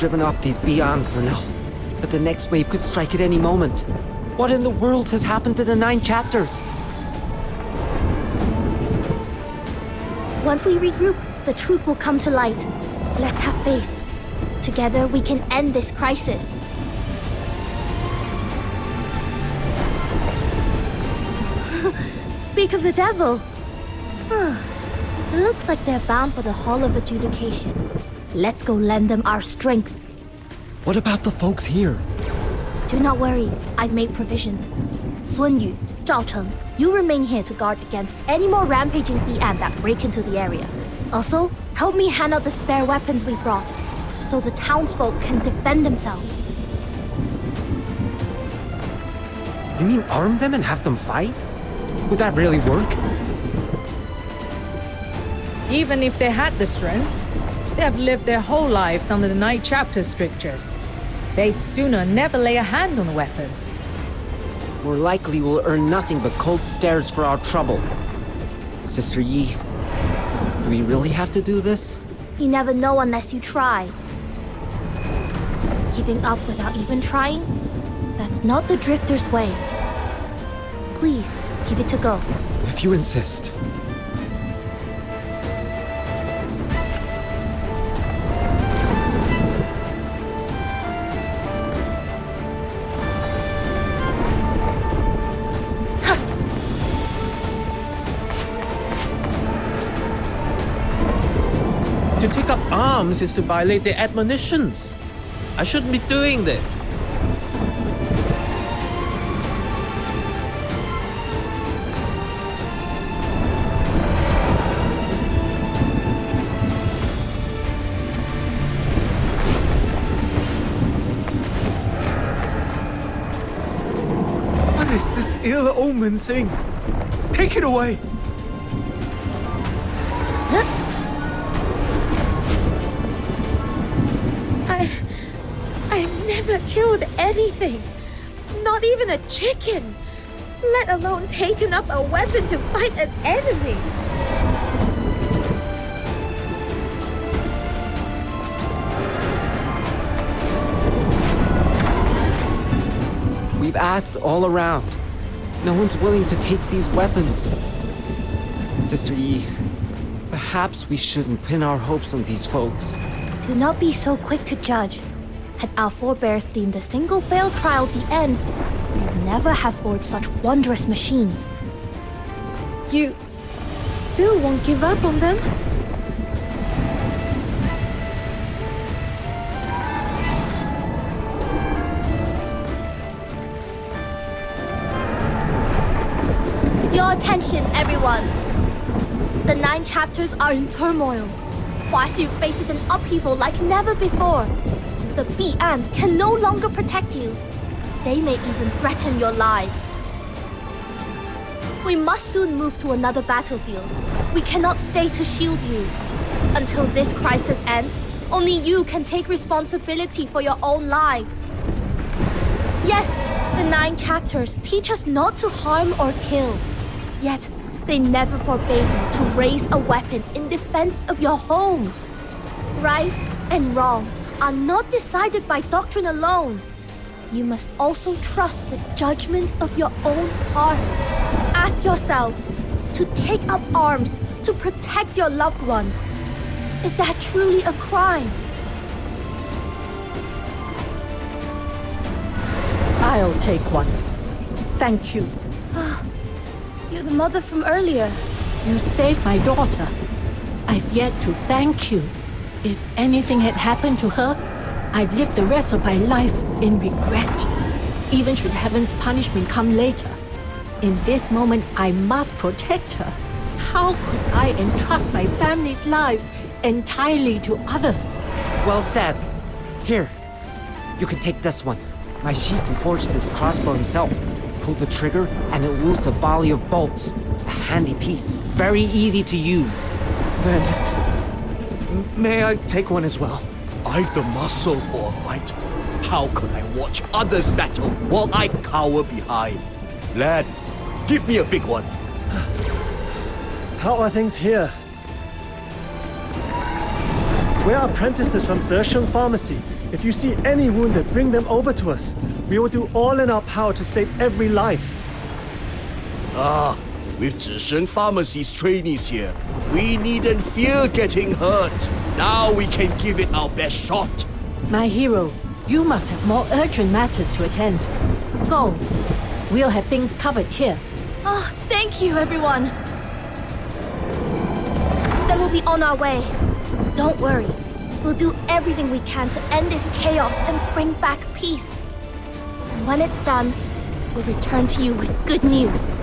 driven off these beyond for now. But the next wave could strike at any moment. What in the world has happened to the 9 chapters? Once we regroup, the truth will come to light. Let's have faith. Together, we can end this crisis. Speak of the devil. Looks like they're bound for the Hall of Adjudication. Let's go lend them our strength. What about the folks here? Do not worry, I've made provisions. Sun Yu, Zhao Cheng, you remain here to guard against any more rampaging Bi'an that break into the area. Also, help me hand out the spare weapons we brought, so the townsfolk can defend themselves. You mean arm them and have them fight? Would that really work? Even if they had the strength, they have lived their whole lives under the 9 chapter strictures. They'd sooner never lay a hand on a weapon. More likely we'll earn nothing but cold stares for our trouble. Sister Yi, do we really have to do this? You never know unless you try. Giving up without even trying? That's not the Drifter's way. Please, give it a go. If you insist. To take up arms is to violate their admonitions. I shouldn't be doing this. What is this ill-omened thing? Take it away! I've never killed anything. Not even a chicken. Let alone taken up a weapon to fight an enemy. We've asked all around. No one's willing to take these weapons. Sister Yi, perhaps we shouldn't pin our hopes on these folks. Do not be so quick to judge. Had our forebears deemed a single failed trial the end, they'd never have forged such wondrous machines. You still won't give up on them? Your attention, everyone! The 9 chapters are in turmoil. Huaxu faces an upheaval like never before. The Bi'an can no longer protect you. They may even threaten your lives. We must soon move to another battlefield. We cannot stay to shield you. Until this crisis ends, only you can take responsibility for your own lives. Yes, the 9 chapters teach us not to harm or kill. Yet, they never forbade you to raise a weapon in defense of your homes. Right and wrong are not decided by doctrine alone. You must also trust the judgment of your own hearts. Ask yourselves to take up arms to protect your loved ones. Is that truly a crime? I'll take one. Thank you. You're the mother from earlier. You saved my daughter. I've yet to thank you. If anything had happened to her, I'd live the rest of my life in regret. Even should heaven's punishment come later. In this moment, I must protect her. How could I entrust my family's lives entirely to others? Well said. Here, you can take this one. My Shifu forged this crossbow himself. Pull the trigger, and it loose a volley of bolts. A handy piece. Very easy to use. Then, may I take one as well? I've the muscle for a fight. How could I watch others battle while I cower behind? Lad, give me a big one. How are things here? We're apprentices from Zesheng Pharmacy. If you see any wounded, bring them over to us. We will do all in our power to save every life. With Zhishen Pharmacy's trainees here, we needn't fear getting hurt. Now we can give it our best shot. My hero, you must have more urgent matters to attend. Go. We'll have things covered here. Oh, thank you, everyone. Then we'll be on our way. Don't worry. We'll do everything we can to end this chaos and bring back peace. And when it's done, we'll return to you with good news.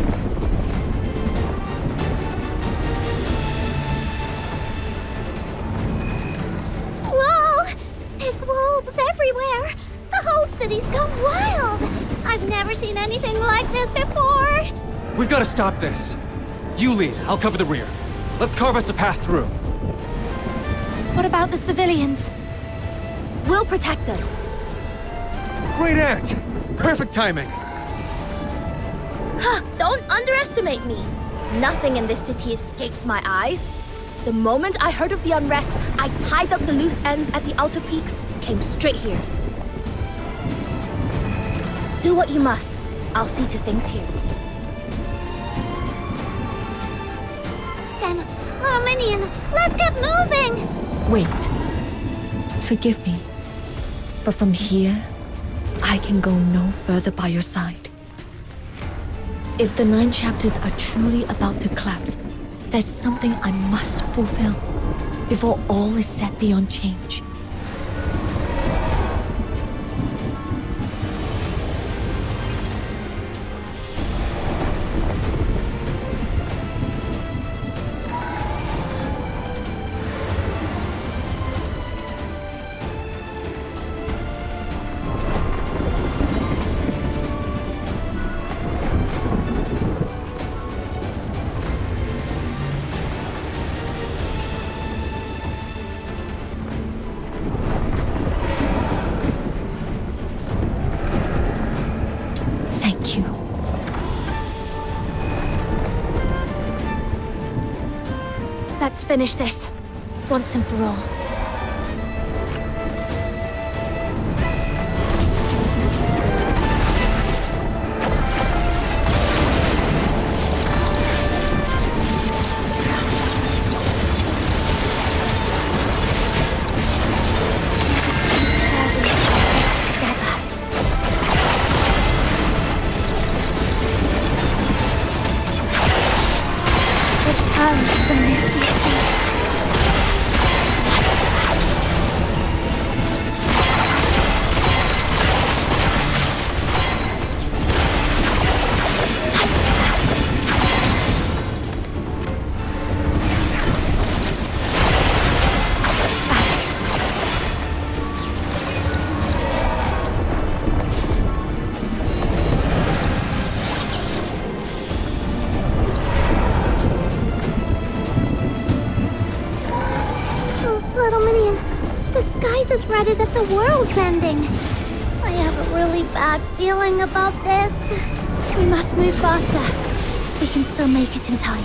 Whoa! Big wolves everywhere! The whole city's gone wild! I've never seen anything like this before! We've got to stop this. You lead, I'll cover the rear. Let's carve us a path through. What about the civilians? We'll protect them. Great Aunt! Perfect timing! Huh, don't underestimate me. Nothing in this city escapes my eyes. The moment I heard of the unrest, I tied up the loose ends at the outer peaks, came straight here. Do what you must. I'll see to things here. Then, Little Minion, let's get moving! Wait. Forgive me. But from here, I can go no further by your side. If the 9 chapters are truly about to collapse, there's something I must fulfill before all is set beyond change. Let's finish this, once and for all. Return to the misty sea. Little Minion, the sky's as red as if the world's ending. I have a really bad feeling about this. We must move faster. We can still make it in time.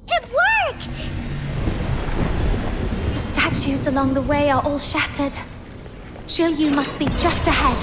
It worked! The statues along the way are all shattered. Shiryu must be just ahead.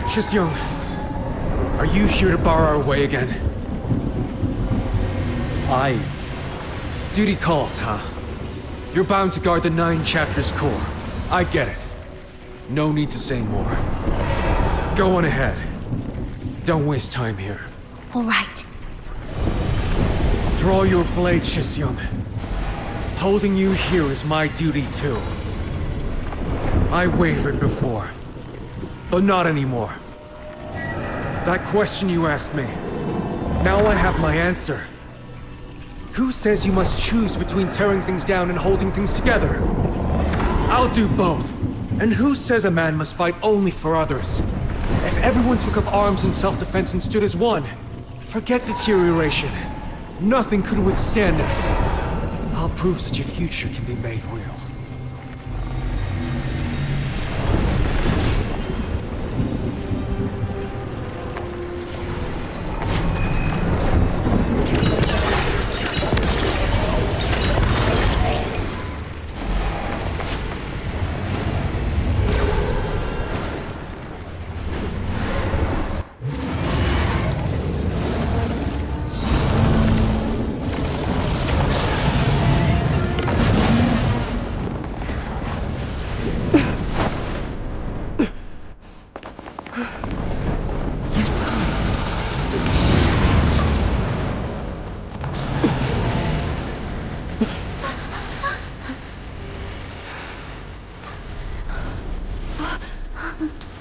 Shisyung, are you here to bar our way again? Duty calls, huh? You're bound to guard the 9 chapters core. I get it. No need to say more. Go on ahead. Don't waste time here. All right. Draw your blade, Shisyung. Holding you here is my duty too. I wavered before, but not anymore. That question you asked me, now I have my answer. Who says you must choose between tearing things down and holding things together? I'll do both. And who says a man must fight only for others? If everyone took up arms in self-defense and stood as one, forget deterioration. Nothing could withstand us. I'll prove such a future can be made real.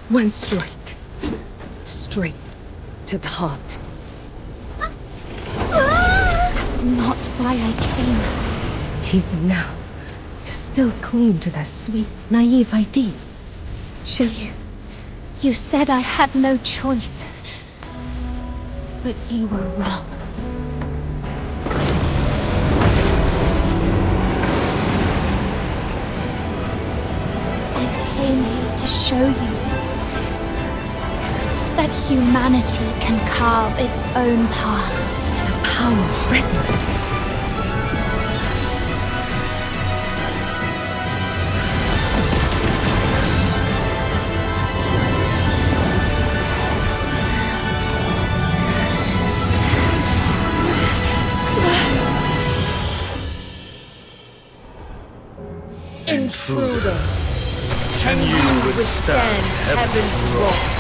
One strike. Straight to the heart. That's not why I came. Even now, you still cling to that sweet, naive idea. You said I had no choice. But you were wrong. I came here to show you that humanity can carve its own path. The power of resonance. Intruder, can you withstand heaven's wrath?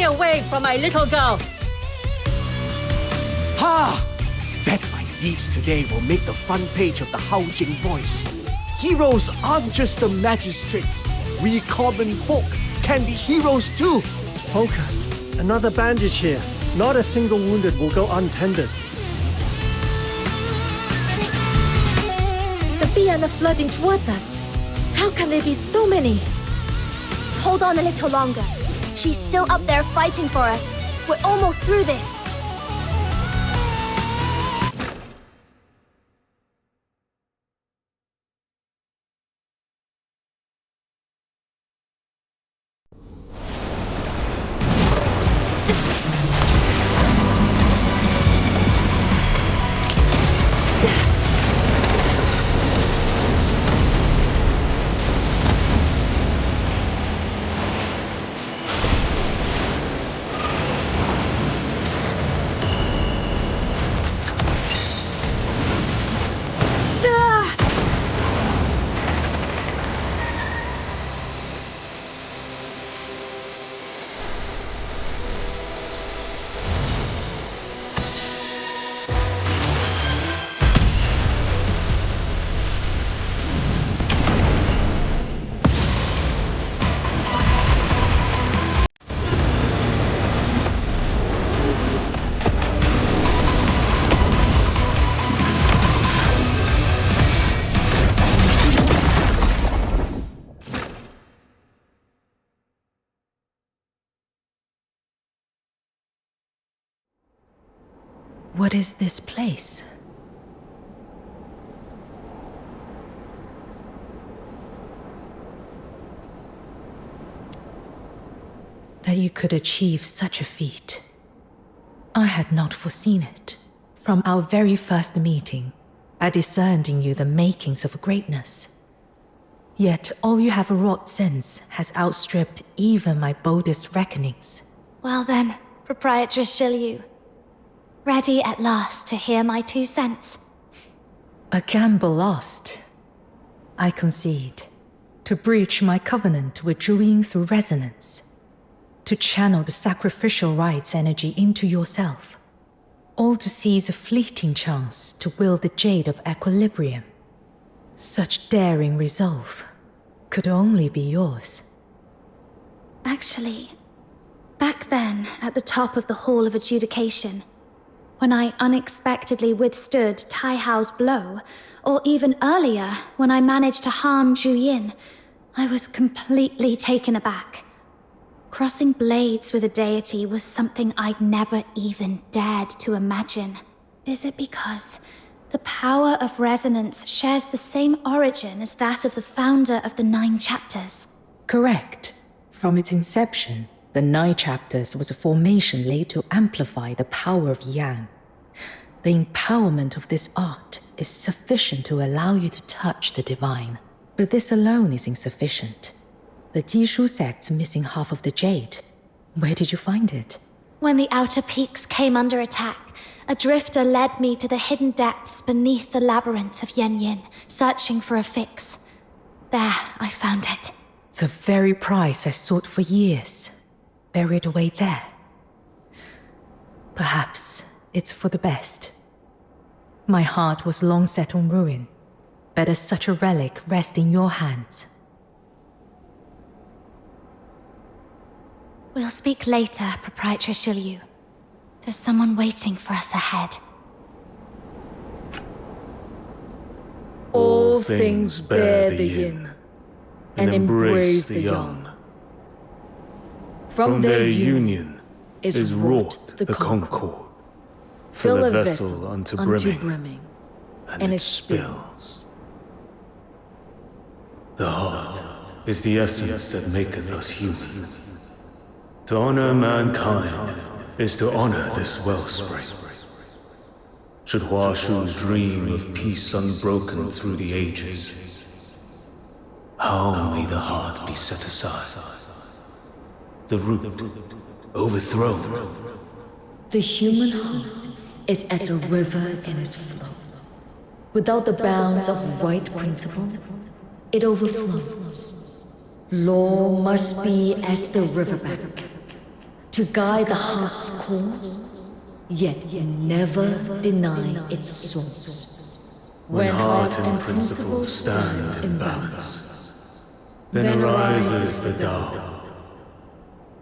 Away from my little girl! Ha! That might deeds today will make the front page of the Haojing Voice. Heroes aren't just the magistrates. We common folk can be heroes too. Focus. Another bandage here. Not a single wounded will go untended. The Bian are flooding towards us. How can there be so many? Hold on a little longer. She's still up there fighting for us. We're almost through this. What is this place? That you could achieve such a feat. I had not foreseen it. From our very first meeting, I discerned in you the makings of greatness. Yet all you have wrought since has outstripped even my boldest reckonings. Well then, Proprietress Shilyu. Ready at last to hear my 2 cents. A gamble lost. I concede. To breach my covenant with Zhuyin through resonance. To channel the sacrificial rites energy into yourself. All to seize a fleeting chance to wield the jade of equilibrium. Such daring resolve could only be yours. Actually, back then, at the top of the Hall of Adjudication, when I unexpectedly withstood Tai Hao's blow, or even earlier, when I managed to harm Zhu Yin, I was completely taken aback. Crossing blades with a deity was something I'd never even dared to imagine. Is it because the power of resonance shares the same origin as that of the founder of the 9 chapters? Correct. From its inception, the 9 chapters was a formation laid to amplify the power of Yang. The empowerment of this art is sufficient to allow you to touch the divine. But this alone is insufficient. The Jishu sect's missing half of the jade. Where did you find it? When the outer peaks came under attack, a drifter led me to the hidden depths beneath the labyrinth of Yin, searching for a fix. There, I found it. The very prize I sought for years, buried away there. Perhaps it's for the best. My heart was long set on ruin. Better such a relic rest in your hands. We'll speak later, Proprietress Shilyu. There's someone waiting for us ahead. All things bear the yin, and embrace the yang. From their union is wrought the concord. Fill a vessel unto brimming, and it spills. The heart is the essence that maketh us human. To honor mankind is to honor this wellspring. Should Huashu dream of peace unbroken through the ages, how may the heart be set aside? The root overthrown. The human heart is as a river in its flow. Without the bounds of right principle, it overflows. Law must be as the riverbank, to guide the heart's course, yet never deny its source. When heart and principle stand in balance, then arises the Tao.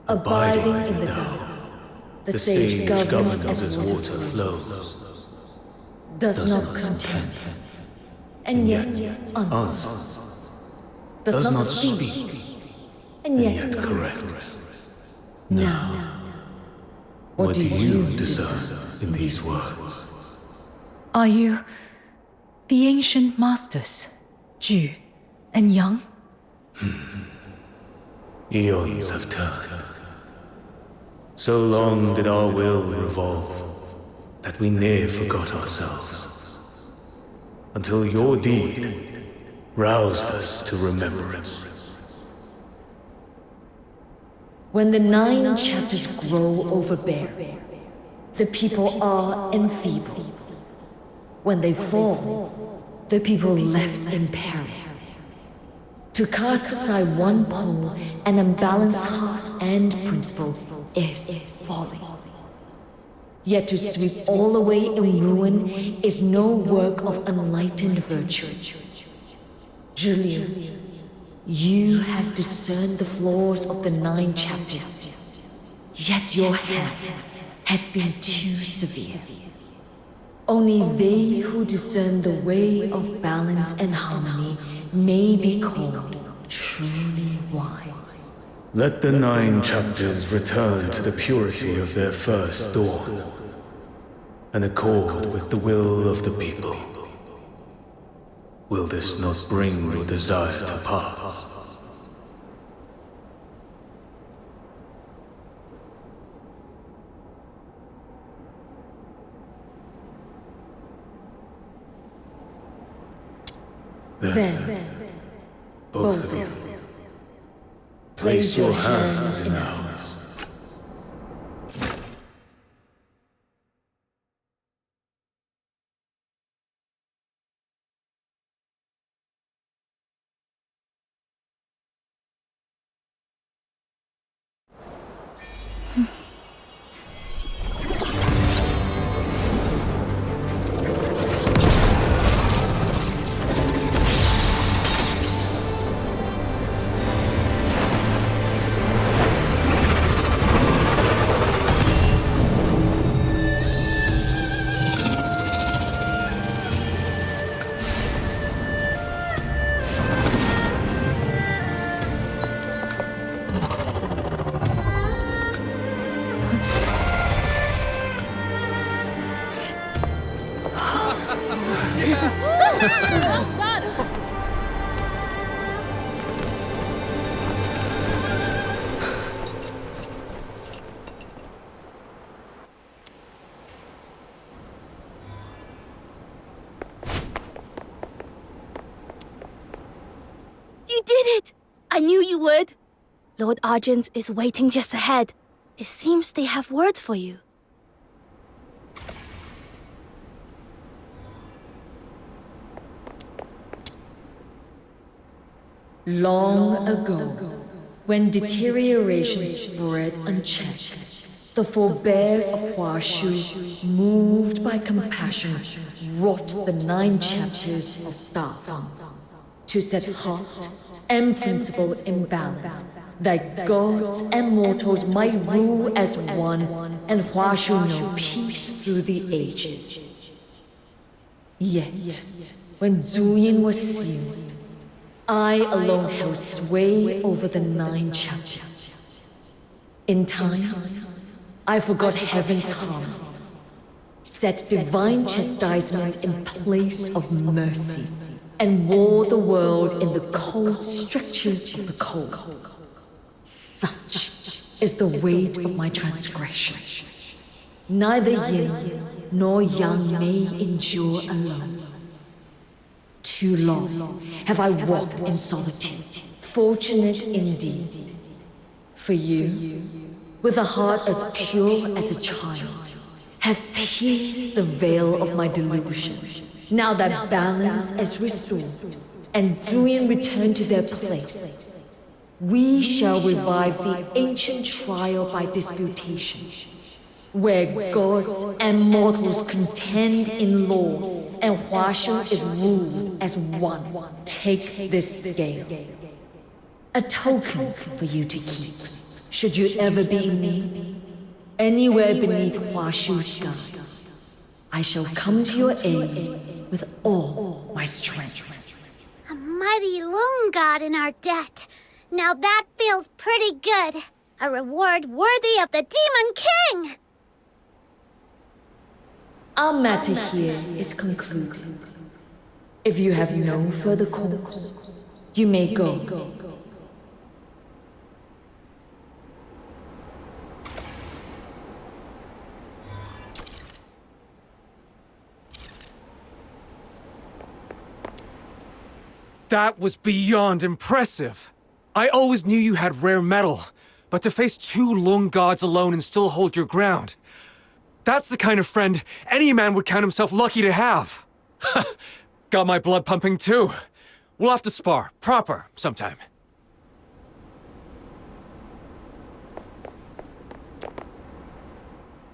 Abiding in the Tao, the sage governs as water flows, does not contend, and yet answers, does not speak, and yet corrects. Now, what do you discern in these words? Are you the ancient masters, Ju and Yang? Eons have turned. So long did our will revolve that we near forgot ourselves, until your deed roused us to remembrance. When the 9 chapters grow overbear, the people are enfeebled. When they fall, the people left in peril. To cast aside one pole, an unbalanced heart and principle is folly. Yet to sweep all away in ruin is no work of enlightened virtue. Julian, you have discerned the flaws of the 9 chapters, yet your hand has been too severe. Only they who discern the way of balance and harmony may be called truly wise. Let the 9 chapters return to the purity of their first dawn, and accord with the will of the people. Will this not bring your desire to pass? Then, both of you, place your hands in ours. You did it! I knew you would. Lord Argent is waiting just ahead. It seems they have words for you. Long ago, when deterioration spread unchecked, the forebears of Huashu, moved by compassion, wrought the 9 chapters of Dafeng to set heart and principle in balance, that gods and mortals might rule as one and Huashu know peace through the ages. Yet, when Zuyin was sealed, I alone held sway over the 9 chapters. In time, I forgot heaven's harm, set divine chastisement in place of mercy, and wore the world in the cold strictures of the cold. Such is the weight of my transgression. Neither yin nor yang may endure alone. Too long have I walked in solitude, fortunate indeed. For you, with a heart as pure as a child, have pierced the veil of my delusion. Now that balance is restored, and Duyan returned to their place, we shall revive the ancient trial by disputation. where gods and mortals contend in law, and Huashu is ruled as one. Take this scale. A token for you to keep, should you ever be in need. Anywhere beneath Huashu's sky, I shall come to your aid with all my strength. A mighty loon god in our debt. Now that feels pretty good. A reward worthy of the Demon King! Our matter here is concluded. If you have no further cause, you may go. That was beyond impressive. I always knew you had rare metal, but to face 2 lung gods alone and still hold your ground, that's the kind of friend any man would count himself lucky to have. Got my blood pumping too. We'll have to spar, proper, sometime.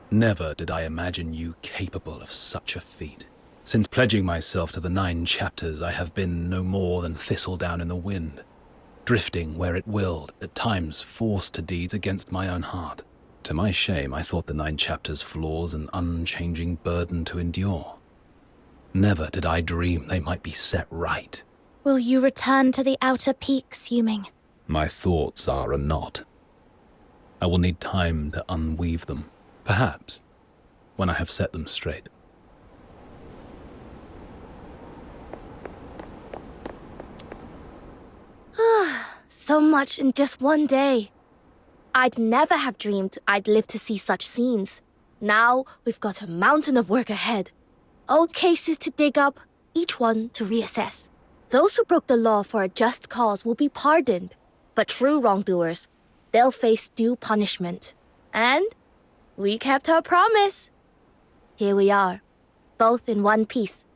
Never did I imagine you capable of such a feat. Since pledging myself to the 9 chapters, I have been no more than thistledown in the wind, drifting where it willed, at times forced to deeds against my own heart. To my shame, I thought the 9 chapters' flaws an unchanging burden to endure. Never did I dream they might be set right. Will you return to the outer peaks, Yuming? My thoughts are a knot. I will need time to unweave them, perhaps, when I have set them straight. So much in just one day. I'd never have dreamed I'd live to see such scenes. Now we've got a mountain of work ahead. Old cases to dig up, each one to reassess. Those who broke the law for a just cause will be pardoned, but true wrongdoers, they'll face due punishment. And we kept our promise. Here we are, both in one piece.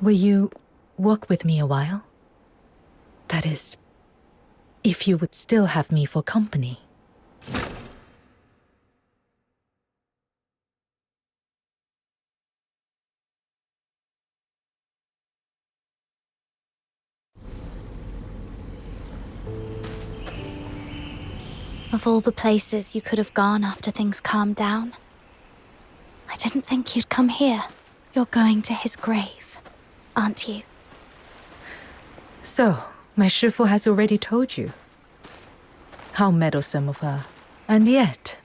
Will you walk with me a while? That is, if you would still have me for company. Of all the places you could have gone after things calmed down, I didn't think you'd come here. You're going to his grave, aren't you? So, my Shifu has already told you. How meddlesome of her. And yet,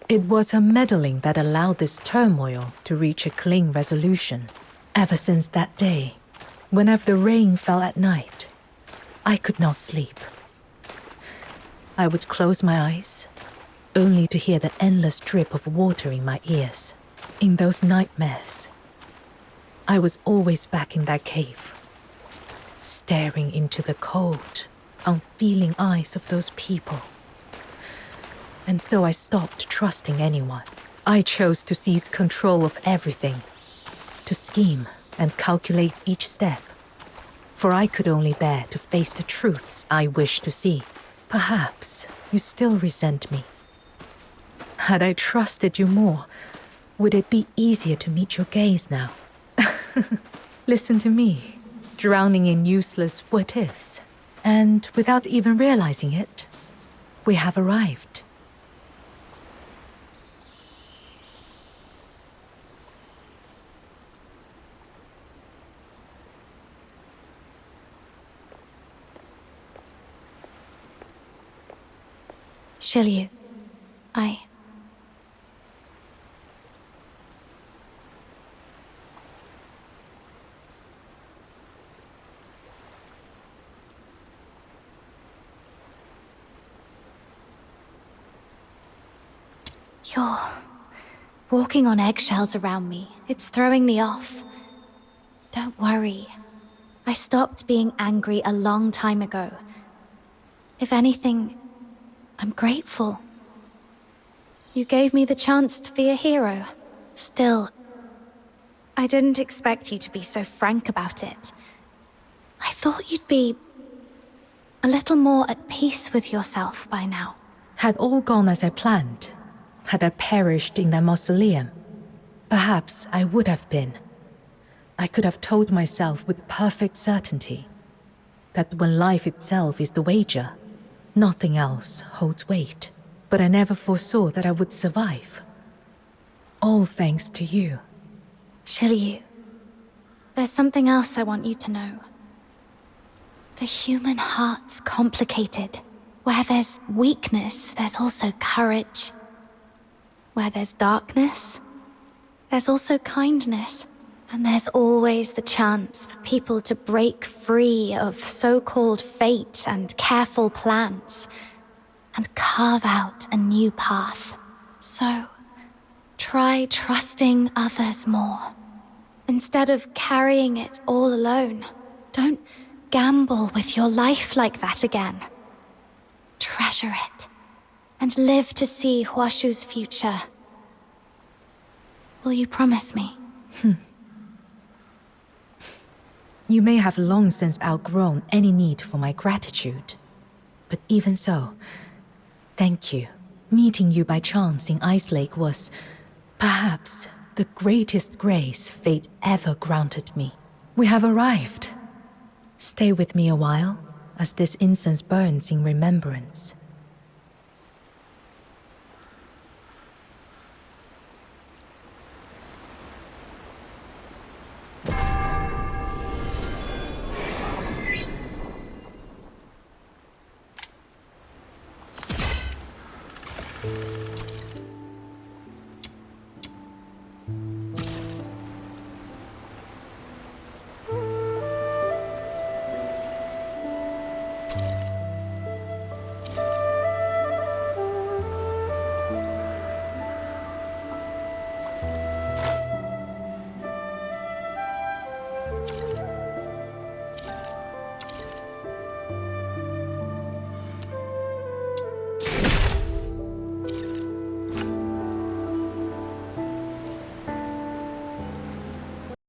it was her meddling that allowed this turmoil to reach a clean resolution. Ever since that day, whenever the rain fell at night, I could not sleep. I would close my eyes, only to hear the endless drip of water in my ears. In those nightmares, I was always back in that cave, staring into the cold, unfeeling eyes of those people. And so I stopped trusting anyone. I chose to seize control of everything, to scheme and calculate each step, for I could only bear to face the truths I wished to see. Perhaps you still resent me. Had I trusted you more, would it be easier to meet your gaze now? Listen to me, drowning in useless what-ifs. And without even realizing it, we have arrived. Shiryu, You're walking on eggshells around me. It's throwing me off. Don't worry. I stopped being angry a long time ago. If anything, I'm grateful. You gave me the chance to be a hero. Still, I didn't expect you to be so frank about it. I thought you'd be a little more at peace with yourself by now. Had all gone as I planned, had I perished in that mausoleum, perhaps I would have been. I could have told myself with perfect certainty that when life itself is the wager, nothing else holds weight. But I never foresaw that I would survive. All thanks to you. Shiryu, there's something else I want you to know. The human heart's complicated. Where there's weakness, there's also courage. Where there's darkness, there's also kindness. And there's always the chance for people to break free of so-called fate and careful plans and carve out a new path. So, try trusting others more. Instead of carrying it all alone, don't gamble with your life like that again. Treasure it, and live to see Huashu's future. Will you promise me? You may have long since outgrown any need for my gratitude. But even so, thank you. Meeting you by chance in Ice Lake was, perhaps, the greatest grace fate ever granted me. We have arrived. Stay with me a while, as this incense burns in remembrance.